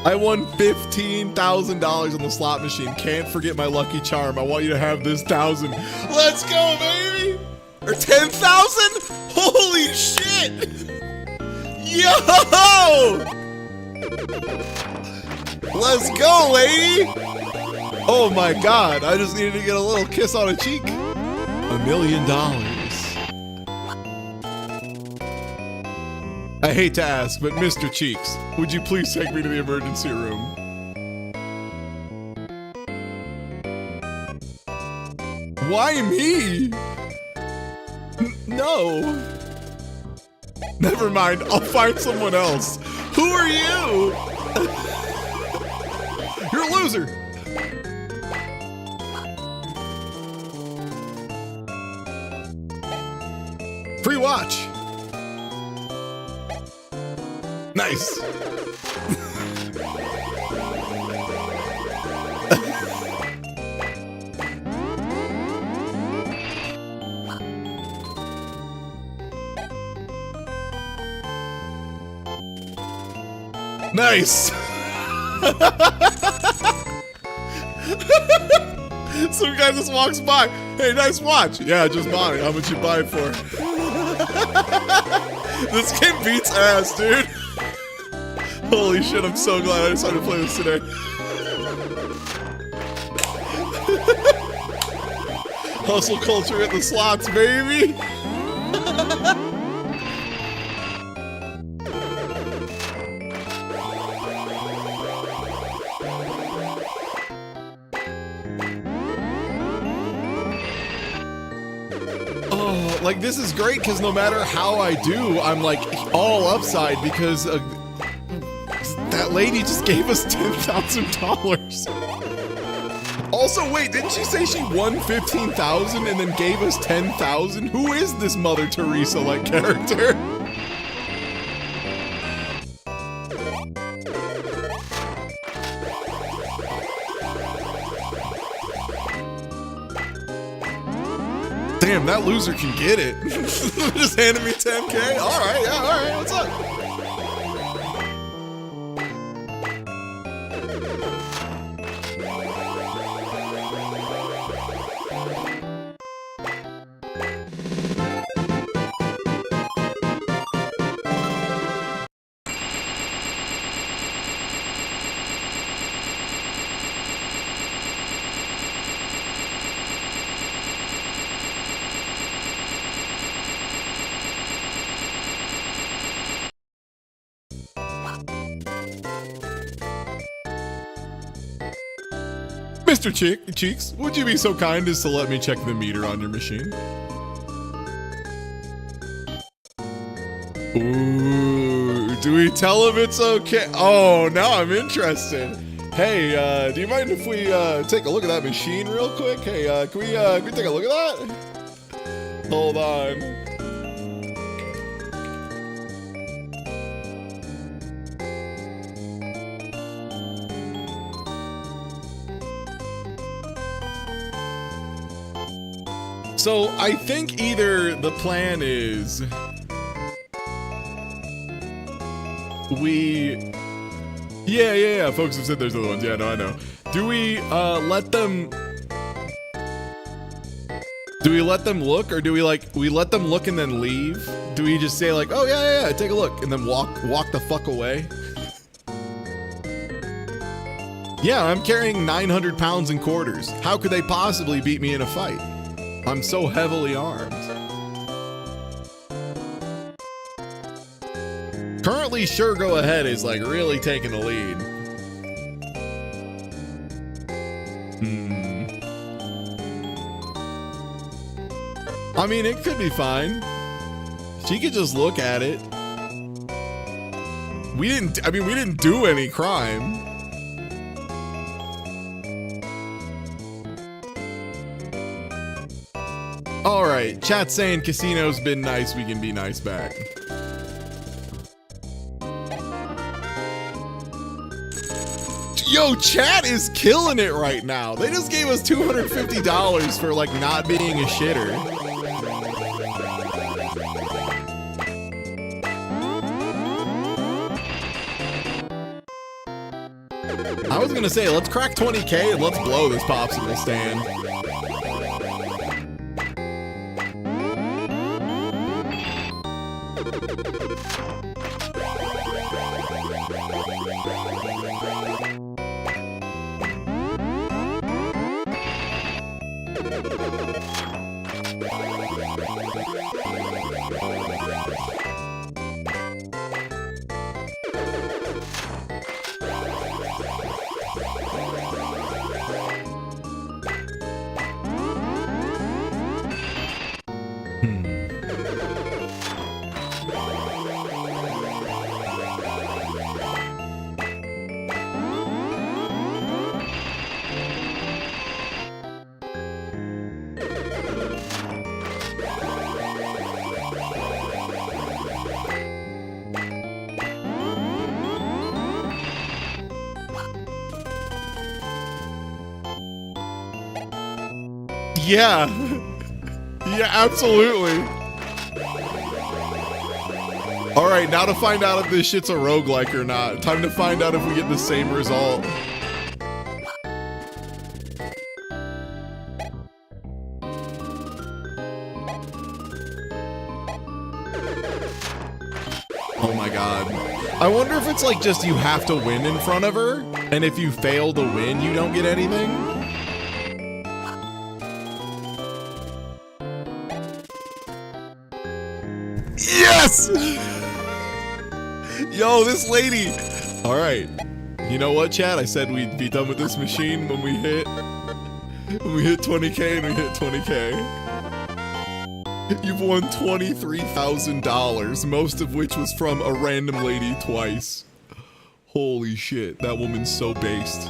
I won $15,000 on the slot machine. Can't forget my lucky charm. I want you to have this 1,000. Let's go, baby! Or 10,000? Holy shit! Yo! Let's go, lady! Oh my god, I just needed to get a little kiss on a cheek. $1 million. I hate to ask, but Mr. Cheeks, would you please take me to the emergency room? Why me? No. Never mind, I'll find someone else. Who are you? You're a loser. Free watch. Nice. Nice. Some guy just walks by. Hey, nice watch. Yeah, I just bought it. How much you buy it for? This game beats ass, dude. Holy shit, I'm so glad I decided to play this today. Hustle culture at the slots, baby. Oh, like this is great because no matter how I do, I'm like all upside because that lady just gave us $10,000. Also, wait, didn't she say she won 15,000 and then gave us 10,000? Who is this Mother Teresa-like character? Damn, that loser can get it. Just handed me 10K. All right, yeah, all right, what's up? Mr. Cheeks, would you be so kind as to let me check the meter on your machine? Ooh, do we tell him it's okay? Oh, now I'm interested. Hey, do you mind if we take a look at that machine real quick? Hey, can we take a look at that? Hold on. So I think either the plan is we, yeah, folks have said there's other ones. Yeah, no, I know. Do we let them look, or do we let them look and then leave? Do we just say like, oh yeah, take a look, and then walk the fuck away? Yeah, I'm carrying 900 pounds in quarters. How could they possibly beat me in a fight? I'm so heavily armed. Currently, Sure Go Ahead is like really taking the lead. I mean, it could be fine. She could just look at it. We didn't do any crime. All right, chat saying casino's been nice, we can be nice back. Yo, chat is killing it right now. They just gave us $250 for like not being a shitter. I was gonna say, let's crack 20K and let's blow this popsicle stand. Yeah. Yeah, absolutely. All right, now to find out if this shit's a roguelike or not. Time to find out if we get the same result. Oh my god. I wonder if it's like just you have to win in front of her, and if you fail to win, you don't get anything. Yes! Yo, this lady. All right. You know what, chat? I said we'd be done with this machine when we hit 20K and we hit 20K. You've won $23,000, most of which was from a random lady twice. Holy shit, that woman's so based.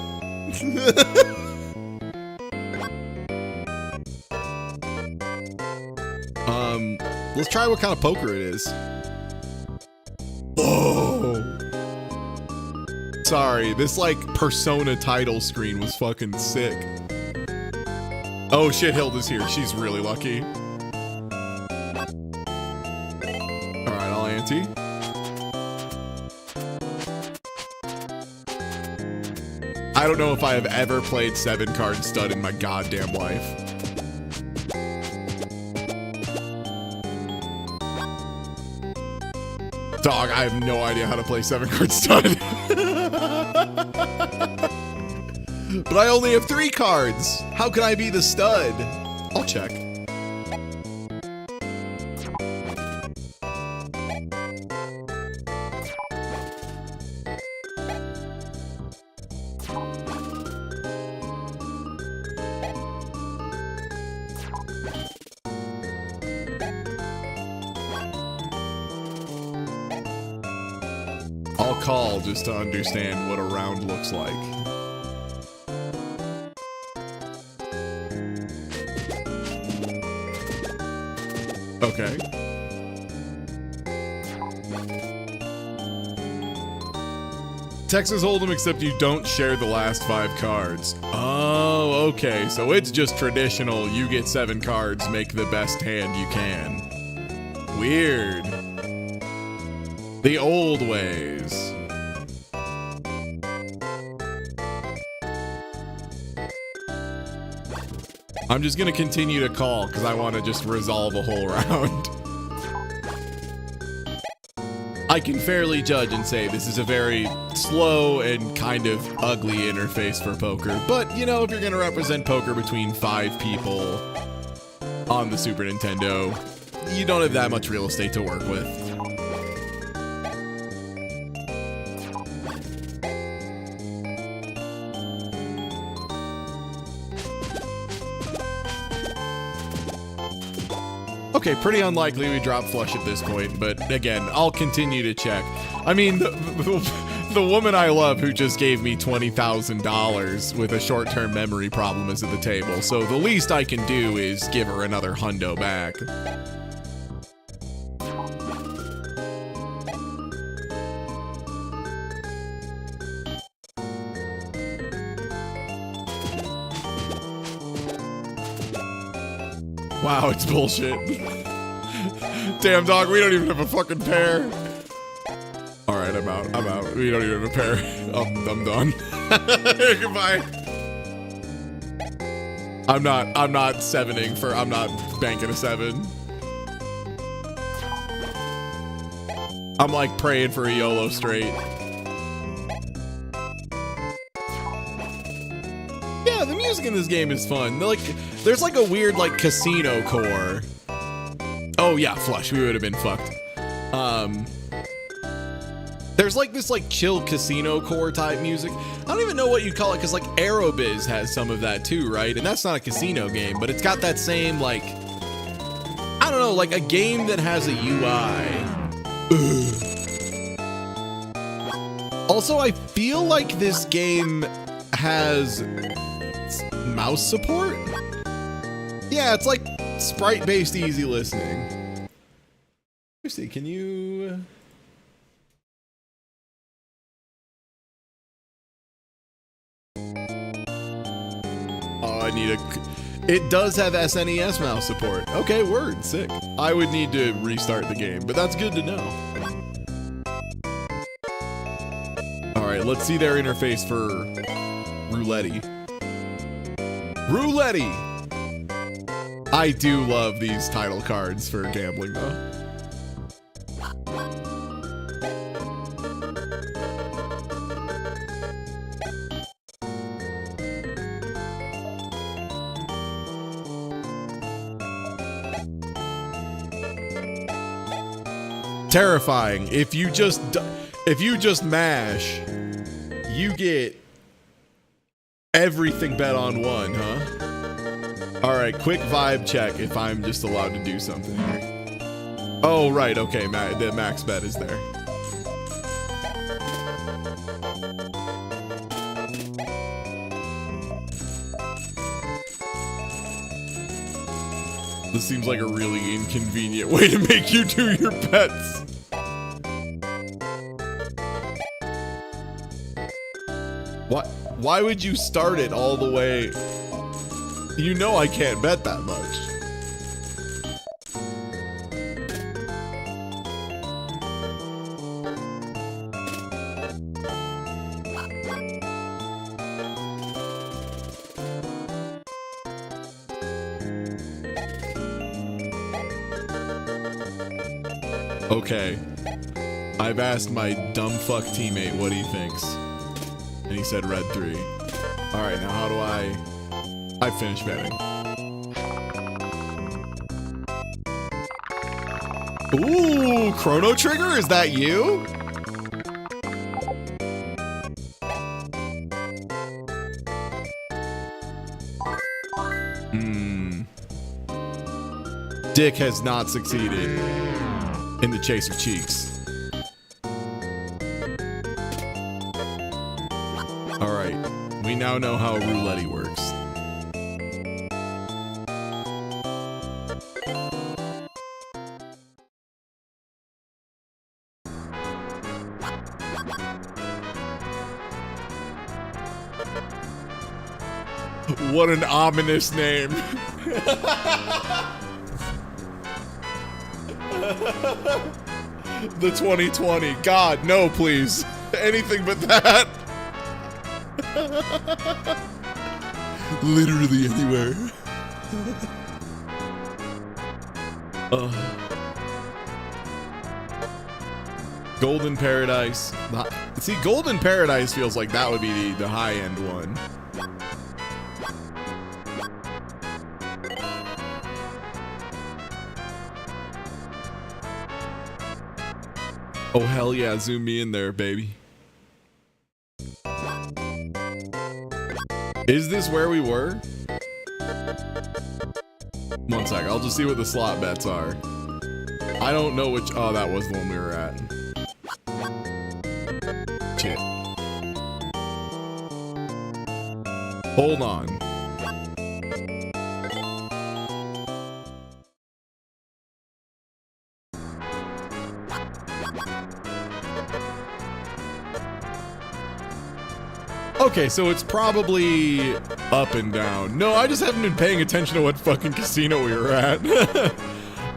Let's try what kind of poker it is. Oh. Sorry, this like Persona title screen was fucking sick. Oh shit, Hilda's here. She's really lucky. Alright, I'll ante. I don't know if I have ever played 7-card stud in my goddamn life. Dog, I have no idea how to play 7-card stud. But I only have 3 cards. How can I be the stud? I'll check. I'll call just to understand what a round looks like. Okay. Texas Hold'em, except you don't share the last 5 cards. Oh, okay. So it's just traditional. You get 7 cards, make the best hand you can. Weird. The old ways. I'm just gonna continue to call because I want to just resolve a whole round. I can fairly judge and say this is a very slow and kind of ugly interface for poker, but you know, if you're gonna represent poker between 5 people on the Super Nintendo, you don't have that much real estate to work with. Okay, pretty unlikely we drop flush at this point, but again, I'll continue to check. I mean, the woman I love who just gave me $20,000 with a short-term memory problem is at the table, so the least I can do is give her another hundo back. Wow, it's bullshit. Damn, dog, we don't even have a fucking pair. All right, I'm out. We don't even have a pair. I'm done. Goodbye. I'm not I'm not banking a 7. I'm like praying for a YOLO straight. Yeah, the music in this game is fun. There's like a weird like casino core. Oh yeah, flush. We would have been fucked. There's like this like chill casino core type music. I don't even know what you call it because like Aerobiz has some of that too, right? And that's not a casino game, but it's got that same like, I don't know, like a game that has a UI. Ugh. Also, I feel like this game has mouse support. Yeah, it's like sprite-based easy listening. Let me see, can you... Oh, I need a... It does have SNES mouse support. Okay, word, sick. I would need to restart the game, but that's good to know. Alright, let's see their interface for Roulette. Roulette! I do love these title cards for gambling, though. Terrifying. If you just mash, you get everything bet on one, huh? All right, quick vibe check if I'm just allowed to do something here. Oh, right, okay, the max bet is there. This seems like a really inconvenient way to make you do your bets. What? Why would you start it all the way? You know I can't bet that much. Okay. I've asked my dumb fuck teammate what he thinks. And he said red 3. Alright, now how do I finished betting. Ooh, Chrono Trigger, is that you? Dick has not succeeded in the chase of cheeks. All right, we now know how roulette works. What an ominous name. The 2020. God, no, please. Anything but that. Literally anywhere. Golden Paradise. See, Golden Paradise feels like that would be the high-end one. Oh, hell yeah. Zoom me in there, baby. Is this where we were? 1 sec. I'll just see what the slot bets are. I don't know which. Oh, that was the one we were at. Shit. Hold on. Okay, so it's probably up and down. No, I just haven't been paying attention to what fucking casino we were at.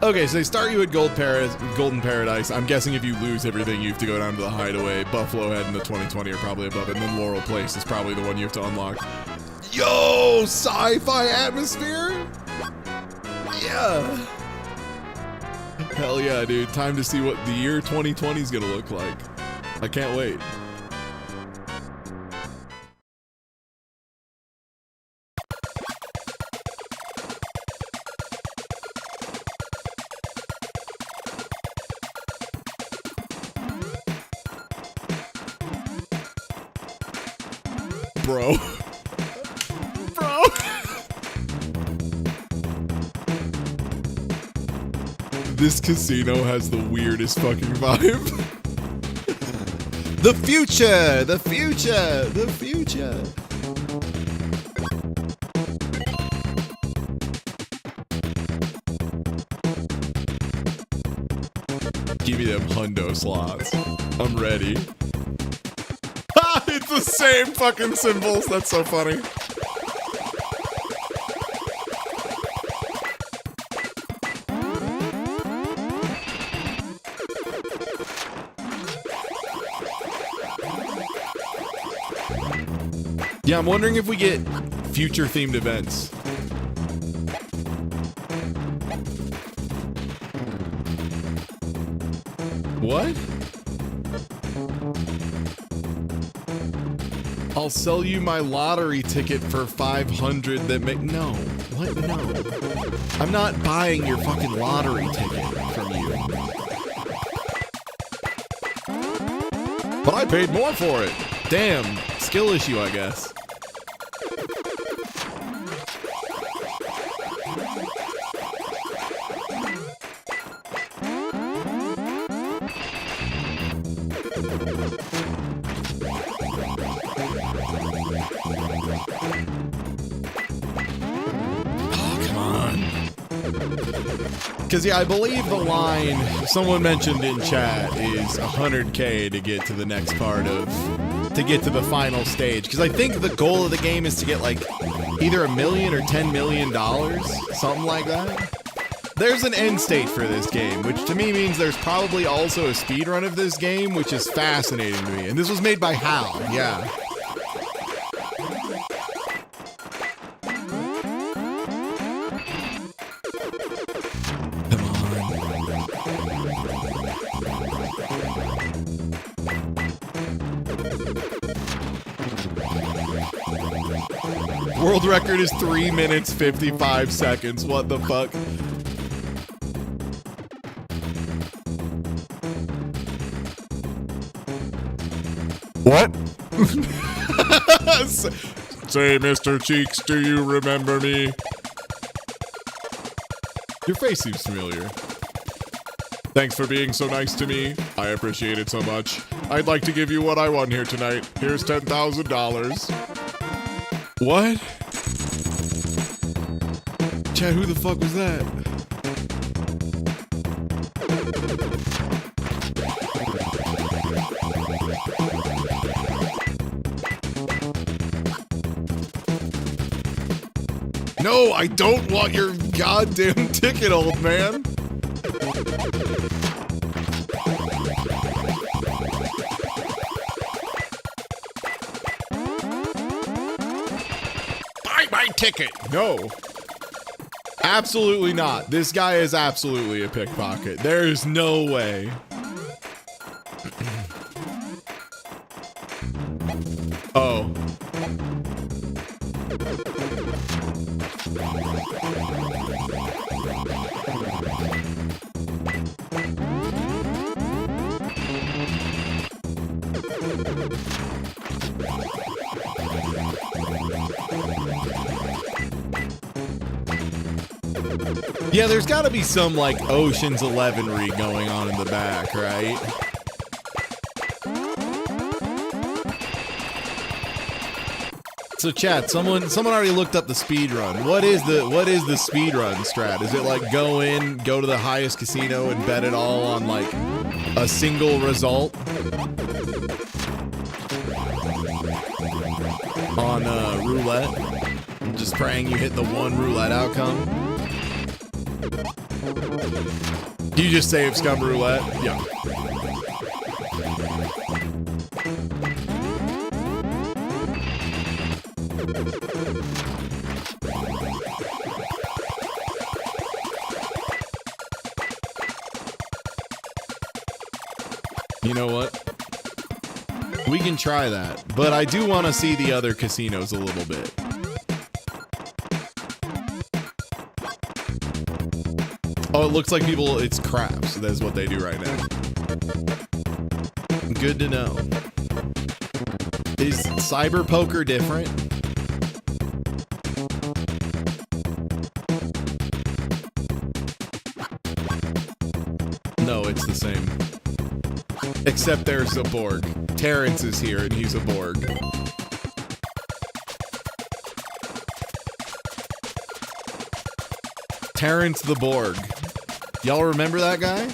Okay, so they start you at Golden Paradise. I'm guessing if you lose everything, you have to go down to the Hideaway. Buffalo Head and the 2020 are probably above it. And then Laurel Place is probably the one you have to unlock. Yo, sci-fi atmosphere? Yeah. Hell yeah, dude. Time to see what the year 2020 is going to look like. I can't wait. Bro. Bro. This casino has the weirdest fucking vibe. The future! The future! The future! Give me them hundo slots. I'm ready. It's the same fucking symbols. That's so funny. Yeah, I'm wondering if we get future themed events. What? I'll sell you my lottery ticket for 500 that make... No. What? No. I'm not buying your fucking lottery ticket from you. But I paid more for it. Damn. Skill issue, I guess. Because, yeah, I believe the line someone mentioned in chat is 100K to get to the next part of, to get to the final stage. Because I think the goal of the game is to get, like, either $1 million or $10 million, something like that. There's an end state for this game, which to me means there's probably also a speedrun of this game, which is fascinating to me. And this was made by Hal, yeah. World record is 3 minutes 55 seconds. What the fuck? What? Say, Mr. Cheeks, do you remember me? Your face seems familiar. Thanks for being so nice to me. I appreciate it so much. I'd like to give you what I won here tonight. Here's $10,000. What? Chad, who the fuck was that? No, I don't want your goddamn ticket, old man. Buy my ticket. No. Absolutely not. This guy is absolutely a pickpocket. There is no way. Oh. Yeah, there's got to be some like Ocean's 11-ry going on in the back, right? So chat, someone already looked up the speed run. What is the speed run strat? Is it like go to the highest casino and bet it all on like a single result? On roulette? I'm just praying you hit the one roulette outcome. Do you just save scum roulette? Yeah. You know what? We can try that, but I do want to see the other casinos a little bit. Oh, it looks like it's craps. That's what they do right now. Good to know. Is cyber poker different? No, it's the same. Except there's a Borg. Terrence is here and he's a Borg. Terrence the Borg. Y'all remember that guy?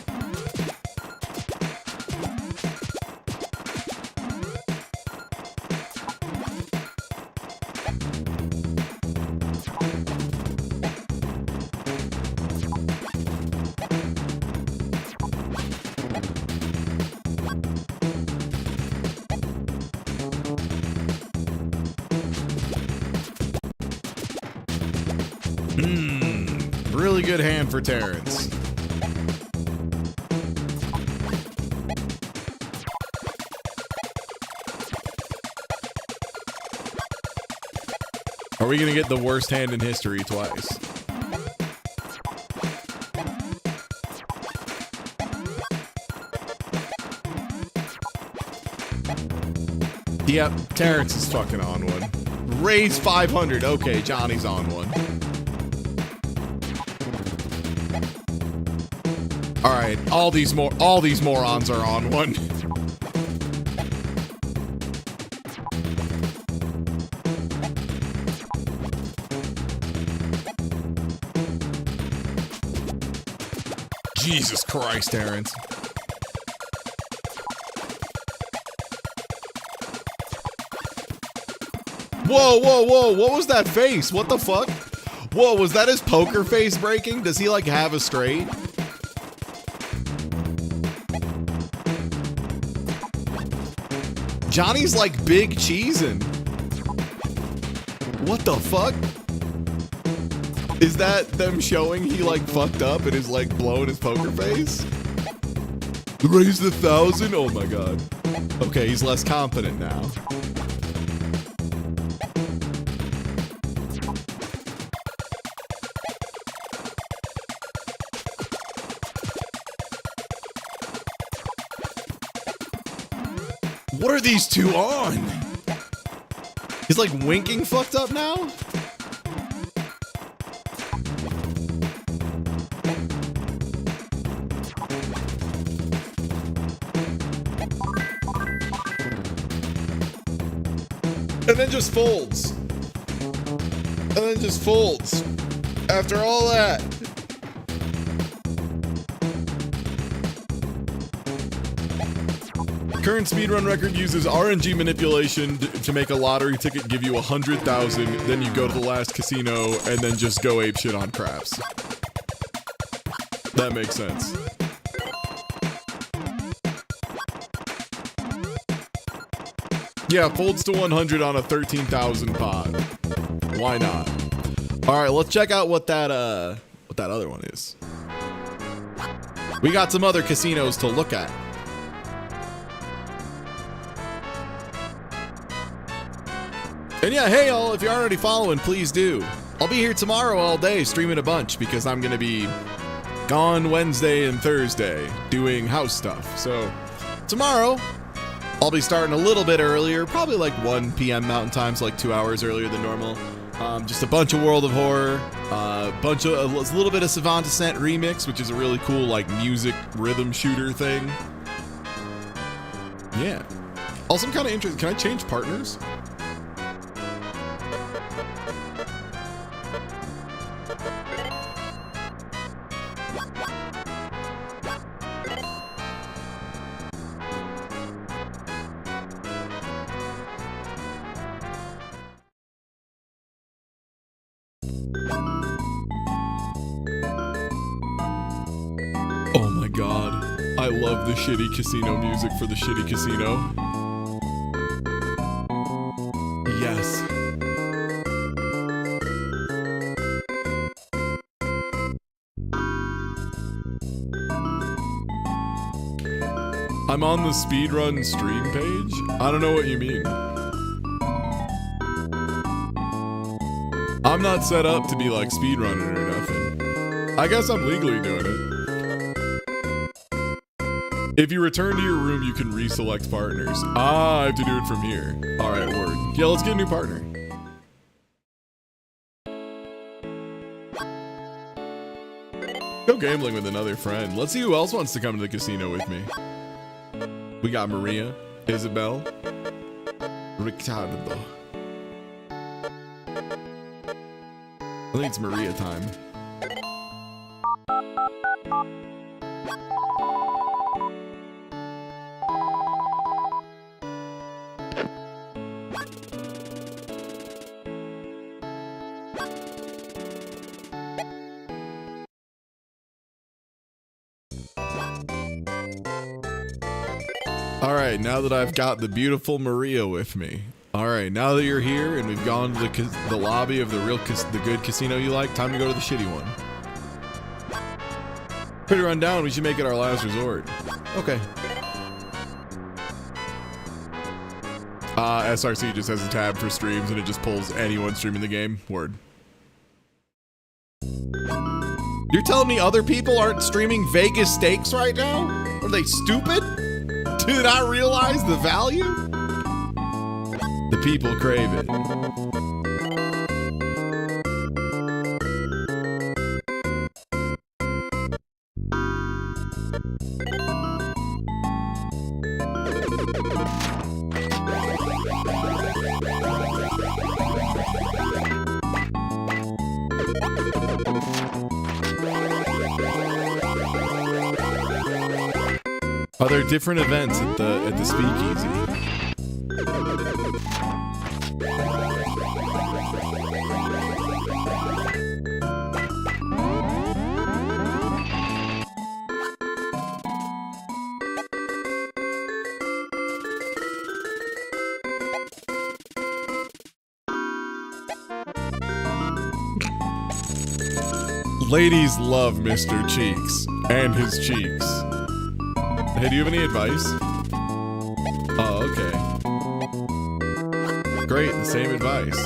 Really good hand for Terrence. Are we gonna get the worst hand in history twice? Yep, Terrence is fucking on one. Raise 500. Okay, Johnny's on one. All right, all these morons are on one. Jesus Christ, Terrence. Whoa, whoa, whoa, what was that face? What the fuck? Whoa, was that his poker face breaking? Does he like have a straight? Johnny's like big cheesin'. What the fuck? Is that them showing he like fucked up and is like blowing his poker face? Raise the 1,000? Oh my god. Okay, he's less confident now. What are these two on? He's like winking fucked up now? And then just folds. And then just folds. After all that. Current speedrun record uses RNG manipulation to make a lottery ticket give you 100,000, then you go to the last casino and then just go apeshit on craps. That makes sense. Yeah, folds to 100 on a 13,000 pot. Why not? All right, let's check out what that other one is. We got some other casinos to look at. And yeah, hey all, if you're already following, please do. I'll be here tomorrow all day streaming a bunch because I'm going to be gone Wednesday and Thursday doing house stuff. So tomorrow, I'll be starting a little bit earlier, probably like 1 p.m. Mountain Time, so like 2 hours earlier than normal. Just a bunch of World of Horror, a little bit of Savant Ascent Remix, which is a really cool like music rhythm shooter thing. Yeah. Also, I'm kind of interested. Can I change partners? Oh my god. I love the shitty casino music for the shitty casino. Yes. I'm on the speedrun stream page? I don't know what you mean. I'm not set up to be like speedrunning or nothing. I guess I'm legally doing it. If you return to your room, you can reselect partners. Ah, I have to do it from here. Alright, word. Yeah, let's get a new partner. Go gambling with another friend. Let's see who else wants to come to the casino with me. We got Maria, Isabel, Ricardo. I think it's Maria time. All right, now that I've got the beautiful Maria with me. All right, now that you're here and we've gone to the lobby of the good casino you like, time to go to the shitty one. Pretty run down, we should make it our last resort. Okay. SRC just has a tab for streams and it just pulls anyone streaming the game. Word. You're telling me other people aren't streaming Vegas stakes right now? Are they stupid? Do they not realize the value? The people crave it. Are there different events at the speakeasy? Ladies love Mr. Cheeks and his cheeks. Hey, do you have any advice? Oh, okay. Great, the same advice.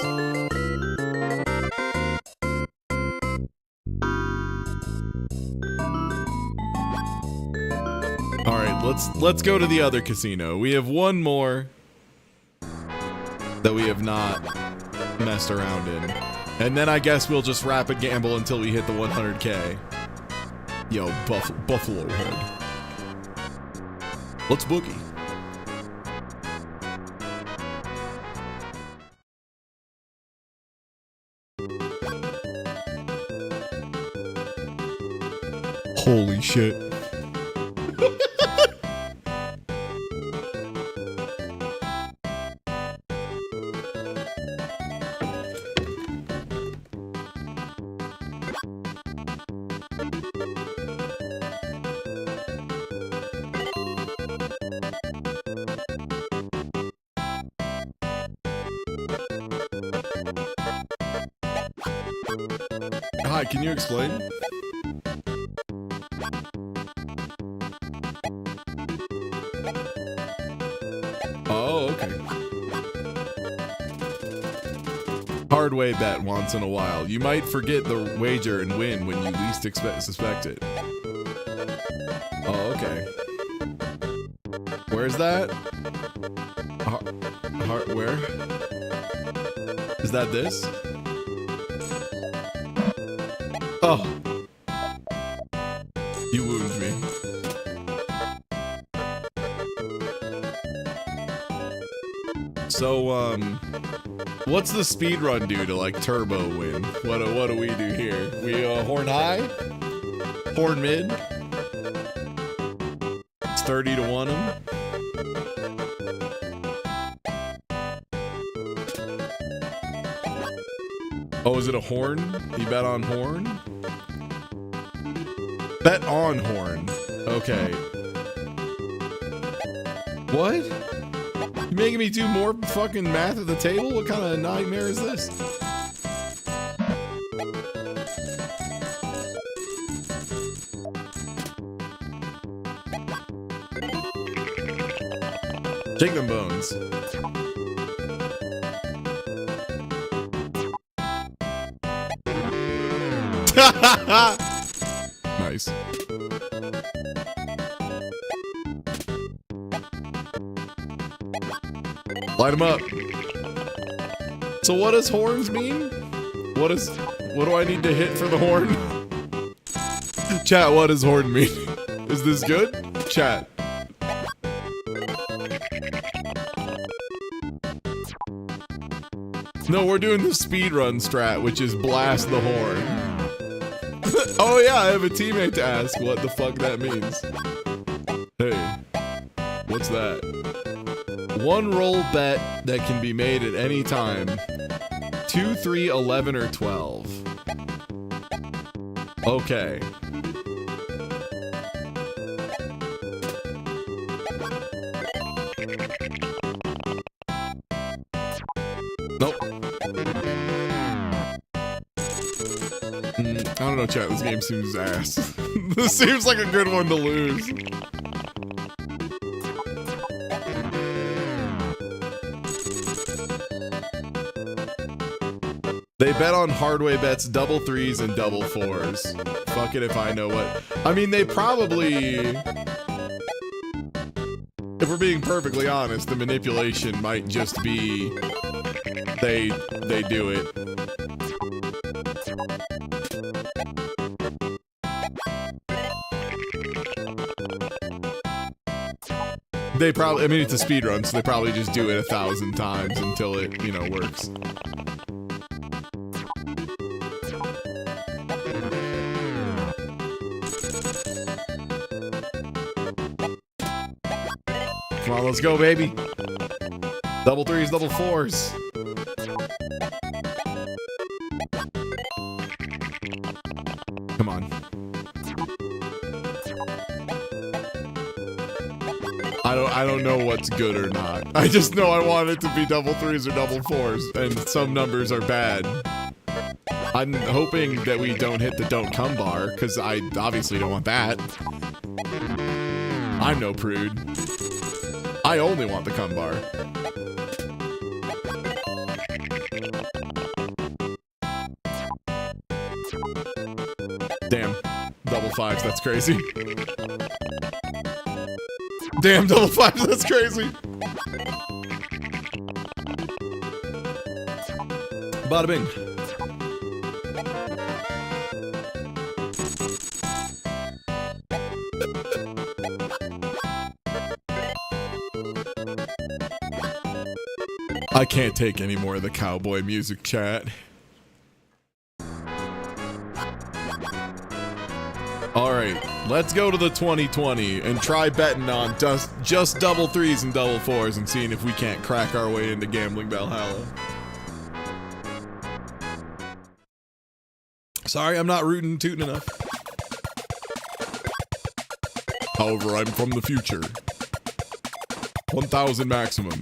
All right, let's go to the other casino. We have one more that we have not messed around in. And then I guess we'll just rapid gamble until we hit the 100K. Yo, Buffalo Head. Let's boogie. Holy shit. Hi, can you explain? Oh, okay. Hard way bet once in a while. You might forget the wager and win when you least suspect it. Oh, okay. Where's that? Where? Is that this? Oh. You wound me. So, what's the speed run do to like turbo win? What do we do here? We horn high, horn mid. It's 30 to 1 'em. Oh, is it a horn? You bet on horn? Bet on horn. Okay. What? You making me do more fucking math at the table? What kind of nightmare is this? Shake them bones. Nice. Light them up. So what does horns mean? What do I need to hit for the horn? Chat, what does horn mean? Is this good? Chat. No, we're doing the speedrun strat, which is blast the horn. Oh yeah, I have a teammate to ask what the fuck that means. Hey, what's that? One roll bet that can be made at any time. 2, 3, 11, or 12. Okay. Nope. I don't know, chat. This game seems ass. This seems like a good one to lose. They bet on hardway bets, double threes and double fours. Fuck it if I know what. I mean, they probably... If we're being perfectly honest, the manipulation might just be... They do it. They probably, I mean, it's a speed run, so they probably just do it 1,000 times until it, you know, works. Come on, let's go, baby. Double threes, double fours. Come on. I don't know what's good or not. I just know I want it to be double threes or double fours, and some numbers are bad. I'm hoping that we don't hit the don't come bar, because I obviously don't want that. I'm no prude. I only want the come bar. Damn. Double fives, that's crazy. Damn, double fives, that's crazy. Bada bing. I can't take any more of the cowboy music, chat. Alright, let's go to the 2020 and try betting on just double threes and double fours and seeing if we can't crack our way into Gambling Valhalla. Sorry, I'm not rootin' tootin' enough. However, I'm from the future. 1,000 maximum.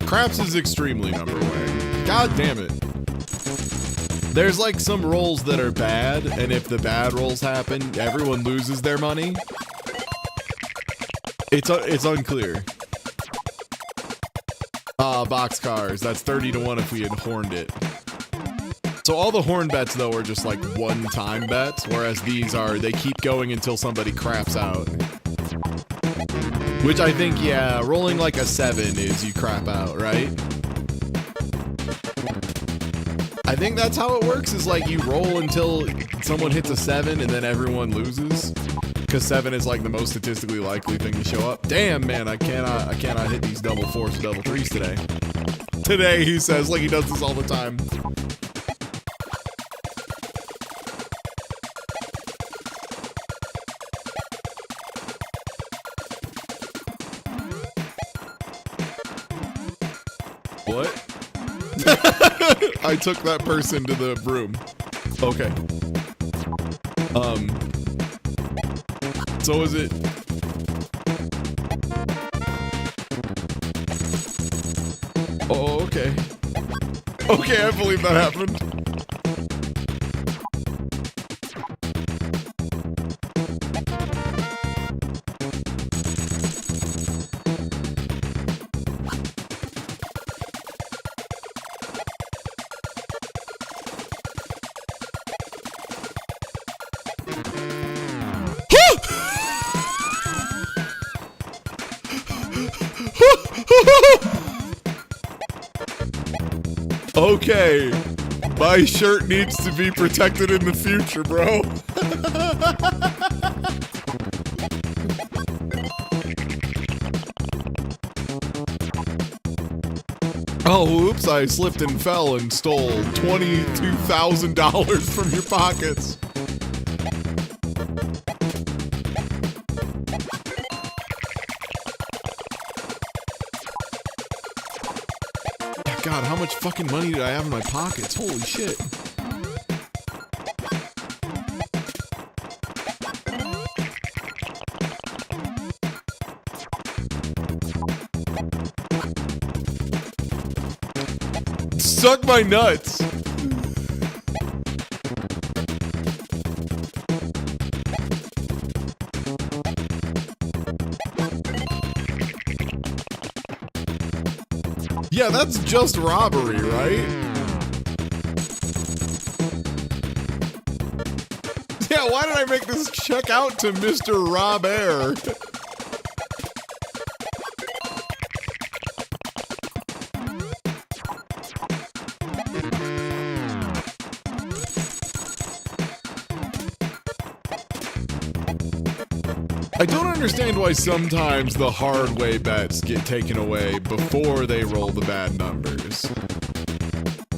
Craps is extremely number one. God damn it. There's like some rolls that are bad, and if the bad rolls happen, everyone loses their money. It's unclear. Boxcars. That's 30-1 if we had horned it. So all the horn bets, though, are just like one-time bets, whereas these are, they keep going until somebody craps out. Which I think, yeah, rolling like a 7 is you crap out, right? I think that's how it works, is like you roll until someone hits a 7 and then everyone loses. Because 7 is like the most statistically likely thing to show up. Damn, man, I cannot hit these double 4s or double 3s today. Today, he says, like he does this all the time. What? I took that person to the room. Okay. So is it... Oh, okay. Okay, I believe that happened. Okay, my shirt needs to be protected in the future, bro. Oh, oops, I slipped and fell and stole $22,000 from your pockets. God, how much fucking money do I have in my pockets? Holy shit. Suck my nuts. Yeah, that's just robbery, right? Yeah, why did I make this check out to Mr. Robert? I don't understand why sometimes the hard way bets get taken away before they roll the bad numbers.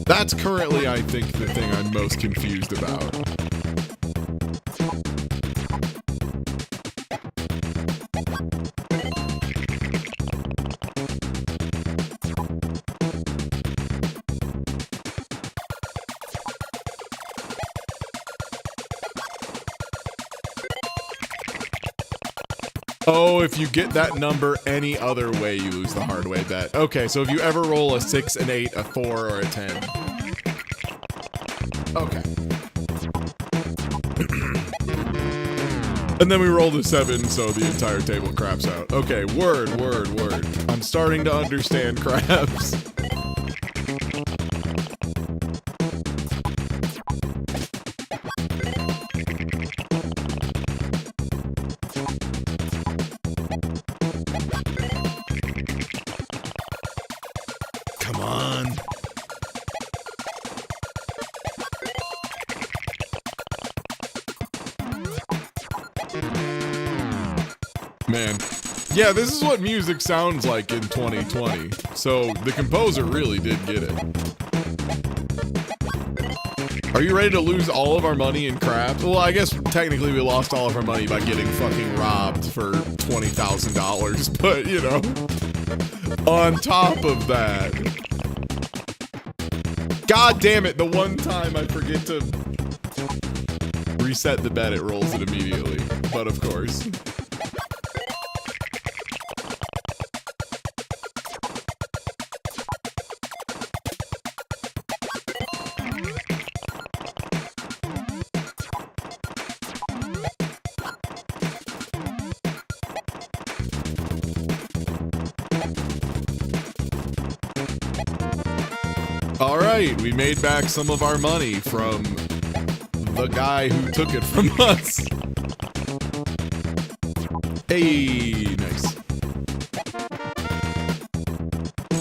That's currently, I think, the thing I'm most confused about. Oh, if you get that number any other way, you lose the hard way bet. Okay, so if you ever roll a 6, an 8, a 4, or a 10. Okay. And then we roll the 7, so the entire table craps out. Okay, word. I'm starting to understand craps. Come on. Man. Yeah, this is what music sounds like in 2020. So the composer really did get it. Are you ready to lose all of our money in craps? Well, I guess technically we lost all of our money by getting fucking robbed for $20,000, but you know, on top of that. God damn it, the one time I forget to reset the bet, it rolls it immediately. But of course. right, we made back some of our money from the guy who took it from us. Hey, nice.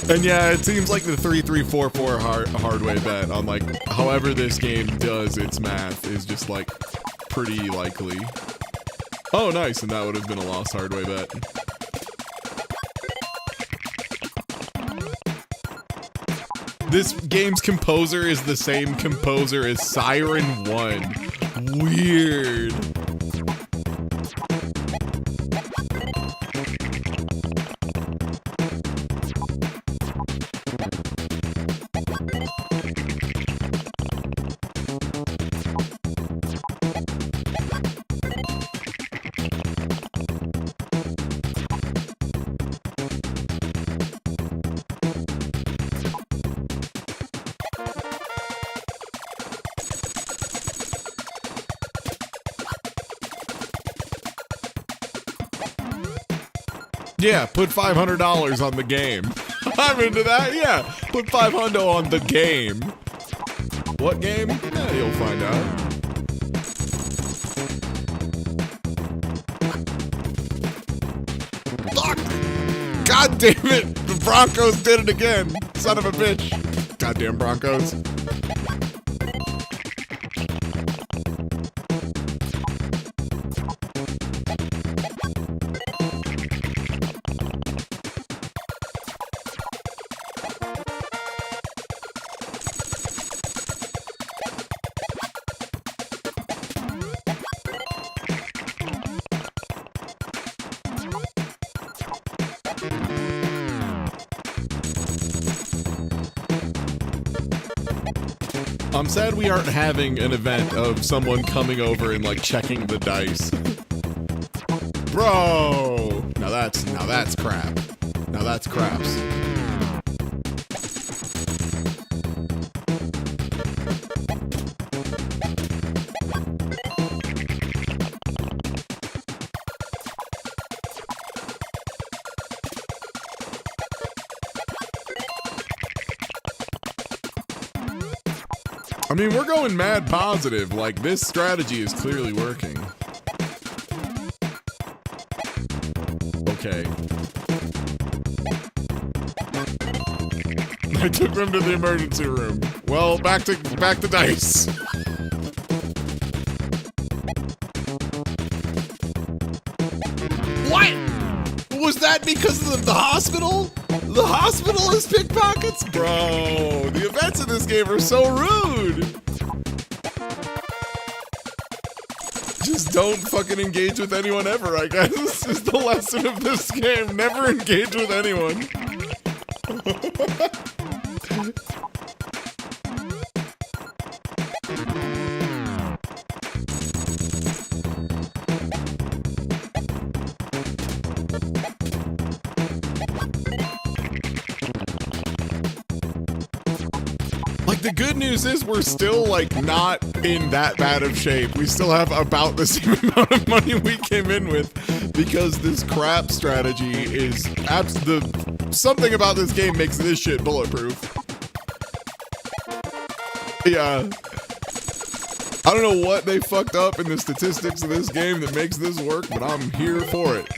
And yeah, it seems like the 3344 hard way bet on like however this game does its math is just like pretty likely. Oh, nice, and that would have been a lost hard way bet. This game's composer is the same composer as Siren 1. Weird. Yeah, put $500 on the game. I'm into that, yeah. Put $500 on the game. What game? Yeah, you'll find out. Fuck! God damn it! The Broncos did it again! Son of a bitch. Goddamn Broncos. I'm sad we aren't having an event of someone coming over and like checking the dice. Bro! Now that's crap. Now that's craps. I mean, we're going mad positive. Like, this strategy is clearly working. Okay. I took them to the emergency room. Well, back to dice. What? Was that because of the hospital? The hospital is pickpockets? Bro, the events in this game are so rude. Just don't fucking engage with anyone ever, I guess. This is the lesson of this game. Never engage with anyone. The good news is we're still like not in that bad of shape. We still have about the same amount of money we came in with because this crap strategy is something about this game makes this shit bulletproof. Yeah. I don't know what they fucked up in the statistics of this game that makes this work, but I'm here for it.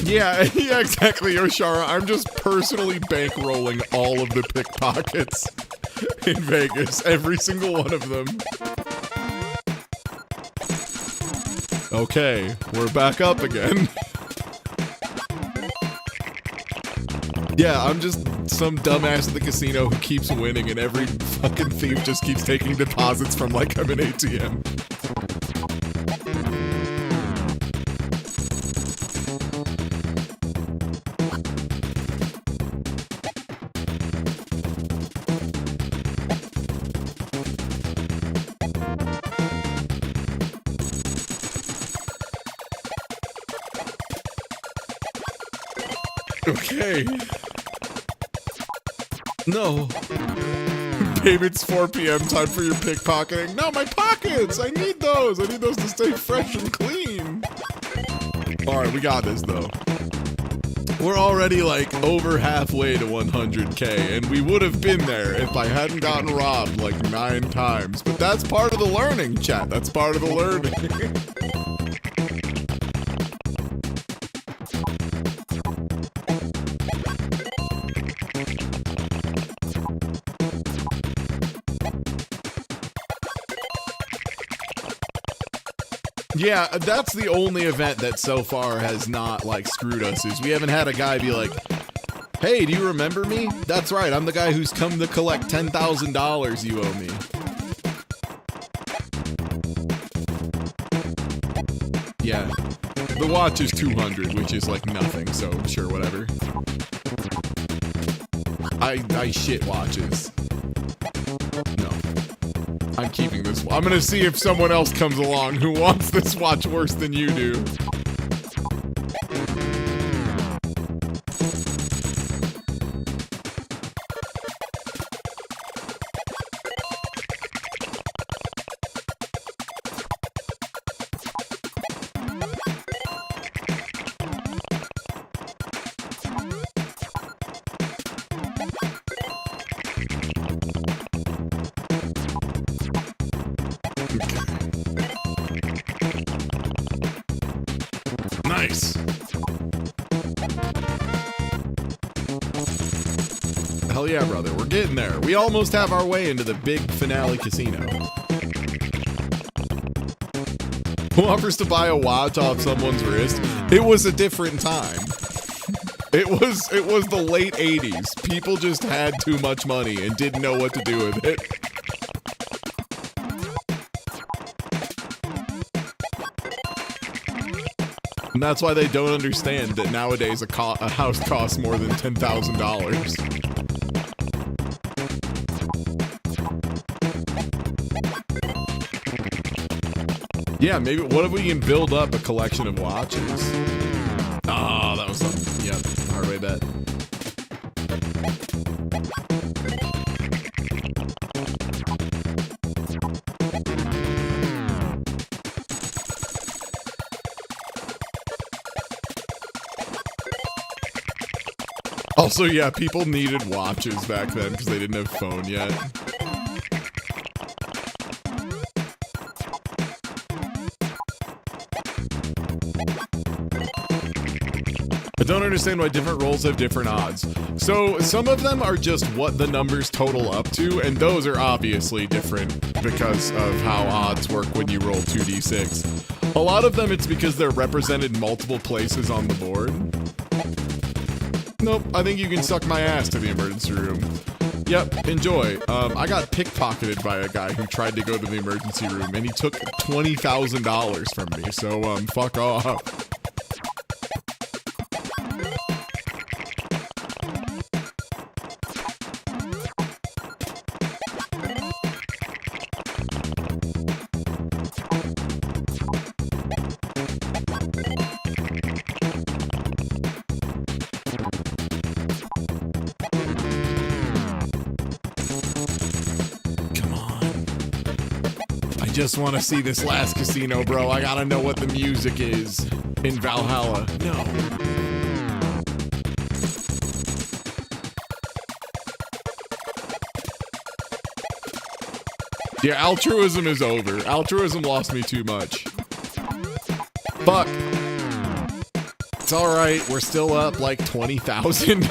Yeah, exactly, Yoshara. I'm just personally bankrolling all of the pickpockets in Vegas. Every single one of them. Okay, we're back up again. Yeah, I'm just some dumbass at the casino who keeps winning and every fucking thief just keeps taking deposits from like I'm an ATM. Okay. No. Babe, it's 4 p.m. Time for your pickpocketing. No, my pockets! I need those! I need those to stay fresh and clean. Alright, we got this, though. We're already, like, over halfway to 100K, and we would have been there if I hadn't gotten robbed, like, 9 times. But that's part of the learning, chat. That's part of the learning. Yeah, that's the only event that so far has not, like, screwed us, is we haven't had a guy be like, hey, do you remember me? That's right, I'm the guy who's come to collect $10,000 you owe me. Yeah, the watch is 200, which is, like, nothing, so sure, whatever. I shit watches. No. I'm keeping this. I'm gonna see if someone else comes along who wants this watch worse than you do. Nice. Hell yeah, brother. We're getting there. We almost have our way into the big finale casino. Who offers to buy a watch off someone's wrist? It was a different time. It was the late 80s. People just had too much money and didn't know what to do with it. And that's why they don't understand that nowadays a house costs more than $10,000. Yeah, maybe, what if we can build up a collection of watches? Oh, that was something. Yeah, hard way bet. Also, yeah, people needed watches back then because they didn't have phone yet. I don't understand why different rolls have different odds. So, some of them are just what the numbers total up to, and those are obviously different because of how odds work when you roll 2d6. A lot of them, it's because they're represented multiple places on the board. Nope, I think you can suck my ass to the emergency room. Yep, enjoy. I got pickpocketed by a guy who tried to go to the emergency room, and he took $20,000 from me, so, fuck off. I just want to see this last casino, bro. I gotta know what the music is in Valhalla. No. Yeah, altruism is over. Altruism lost me too much. Fuck. It's alright. We're still up like 20,000.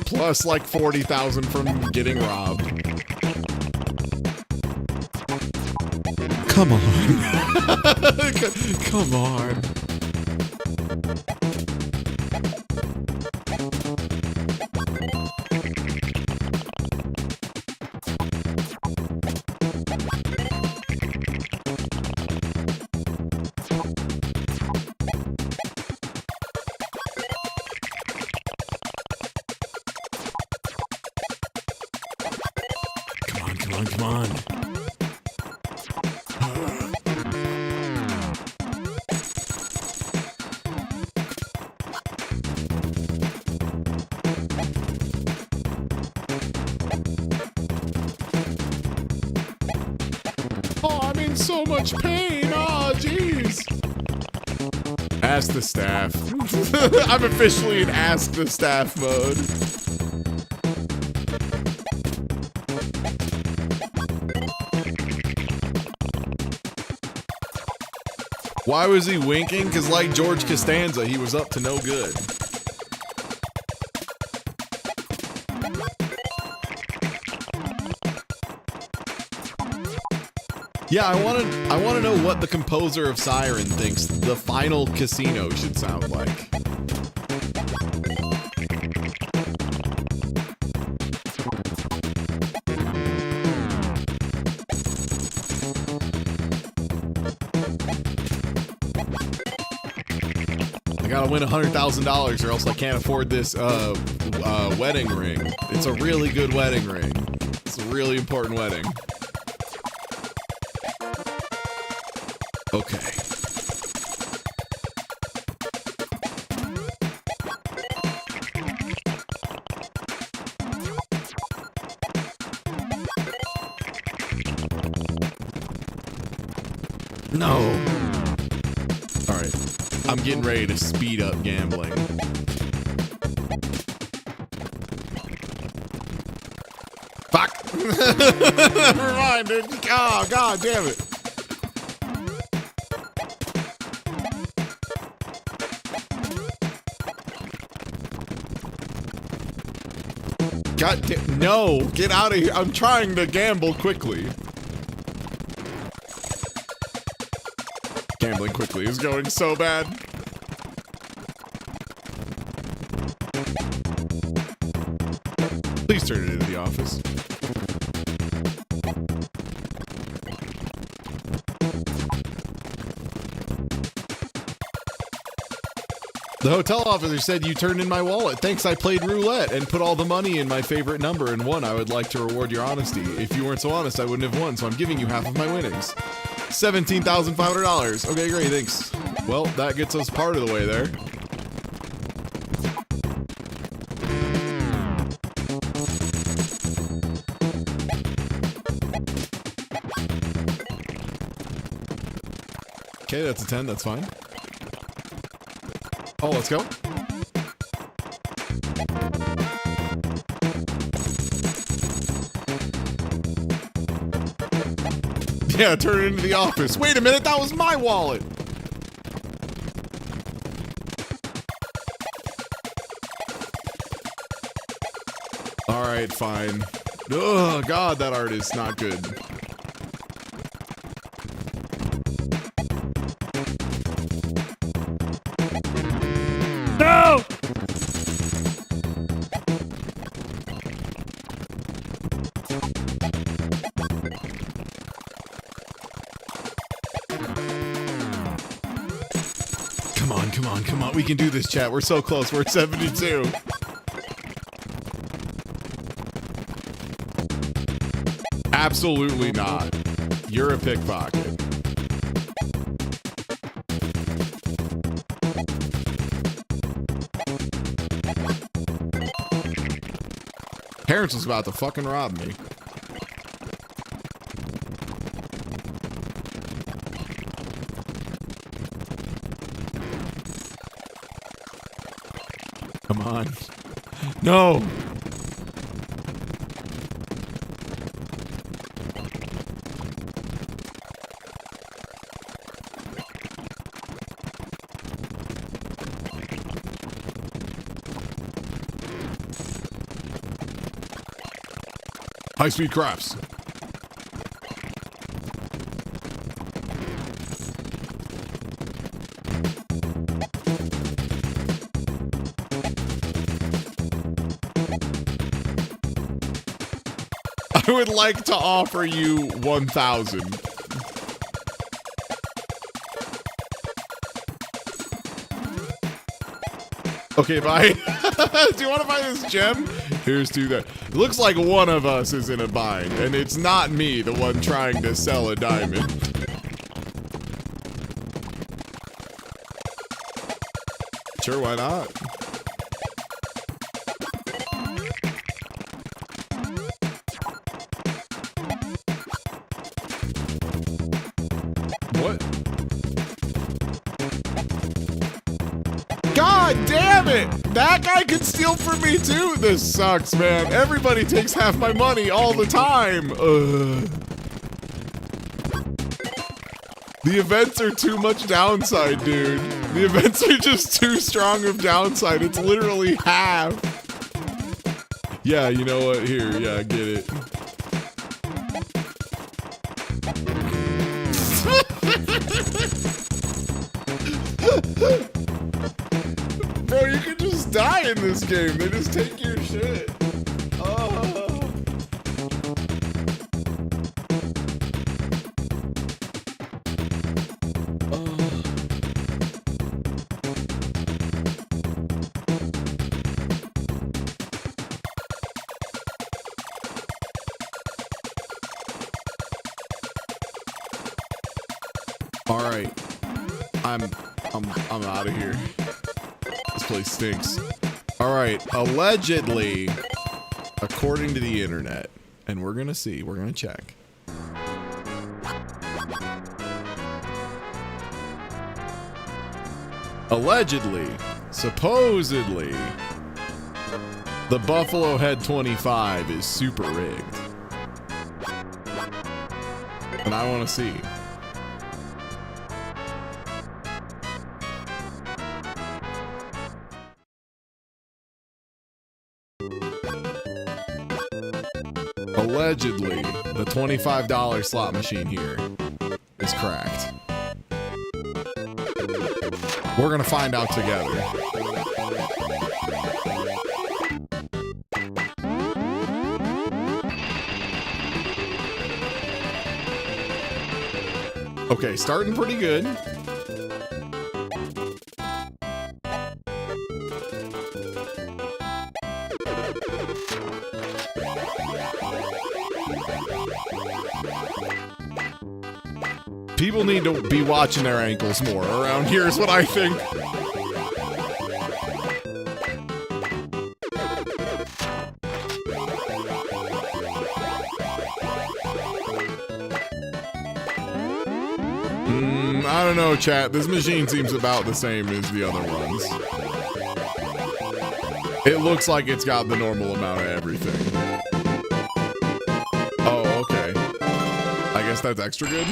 Plus like 40,000 from getting robbed. Come on. Come on. Come on. much pain. Oh, jeez. Ask the staff. I'm officially in ask the staff mode. Why was he winking? Because like George Costanza, he was up to no good. Yeah, I want to know what the composer of Siren thinks the final casino should sound like. I gotta win $100,000 or else I can't afford this wedding ring. It's a really good wedding ring. It's a really important wedding. Okay. No. All right. I'm getting ready to speed up gambling. Fuck. Never mind, dude. Oh, God damn it. God damn, no, get out of here. I'm trying to gamble quickly. Gambling quickly is going so bad. Please turn it into the office. The hotel officer said you turned in my wallet. Thanks, I played roulette and put all the money in my favorite number and won. I would like to reward your honesty. If you weren't so honest, I wouldn't have won, so I'm giving you half of my winnings. $17,500. Okay, great, thanks. Well, that gets us part of the way there. Okay, that's a 10, that's fine. Oh, let's go. Yeah, turn it into the office. Wait a minute, that was my wallet. All right, fine. Oh, God, that art is not good. No! Come on, come on, come on. We can do this, chat. We're so close. We're at 72. Absolutely not. You're a pickpocket. Parents was about to fucking rob me. Come on. No. High-speed crafts. I would like to offer you 1,000. Okay, bye. Do you want to buy this gem? Here's to that. It looks like one of us is in a bind, and it's not me, the one trying to sell a diamond. Sure, why not? God damn it! That guy could steal from me too. This sucks, man. Everybody takes half my money all the time. The events are too much downside, dude. The events are just too strong of downside. It's literally half. Yeah, you know what? Here, yeah, get it. Bro, you can just die in this game. They just take your shit. Oh. All right. I'm out of here. This place stinks. All right, allegedly, according to the internet, and we're gonna see, we're gonna check. Allegedly, supposedly, the Buffalo Head 25 is super rigged. And I want to see. Allegedly, the $25 slot machine here is cracked. We're gonna find out together. Okay, starting pretty good. People need to be watching their ankles more around here is what I think. I don't know, chat. This machine seems about the same as the other ones. It looks like it's got the normal amount of everything. Oh, okay. I guess that's extra good.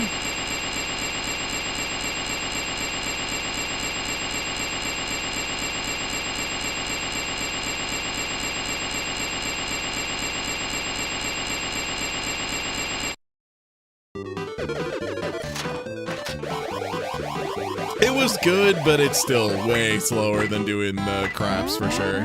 It was good, but it's still way slower than doing the craps for sure.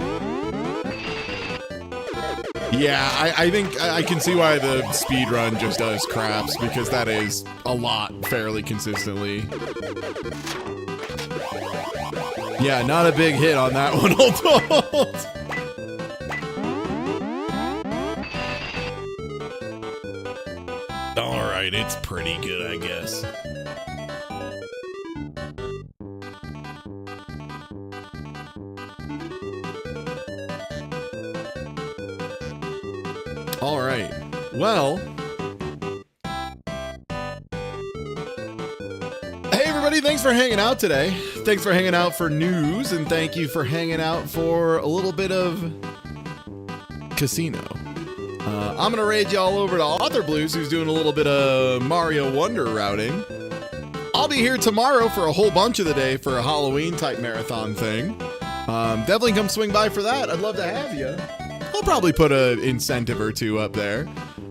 Yeah, I think I can see why the speed run just does craps, because that is a lot fairly consistently. Yeah, not a big hit on that one, all told. All right, it's pretty good, I guess. All right. Well, hey everybody, thanks for hanging out today. Thanks for hanging out for news, and thank you for hanging out for a little bit of casino. I'm gonna raid y'all over to Author Blues, who's doing a little bit of Mario Wonder routing. I'll be here tomorrow for a whole bunch of the day for a Halloween type marathon thing. Definitely come swing by for that. I'd love to have you. I'll probably put an incentive or two up there.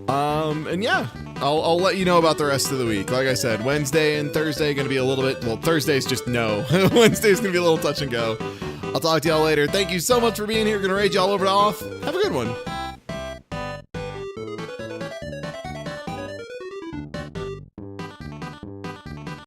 And yeah, I'll let you know about the rest of the week. Like I said, Wednesday and Thursday going to be a little bit, well, Thursday's just no. Wednesday's going to be a little touch and go. I'll talk to y'all later. Thank you so much for being here. Going to raid y'all over to Off. Have a good one.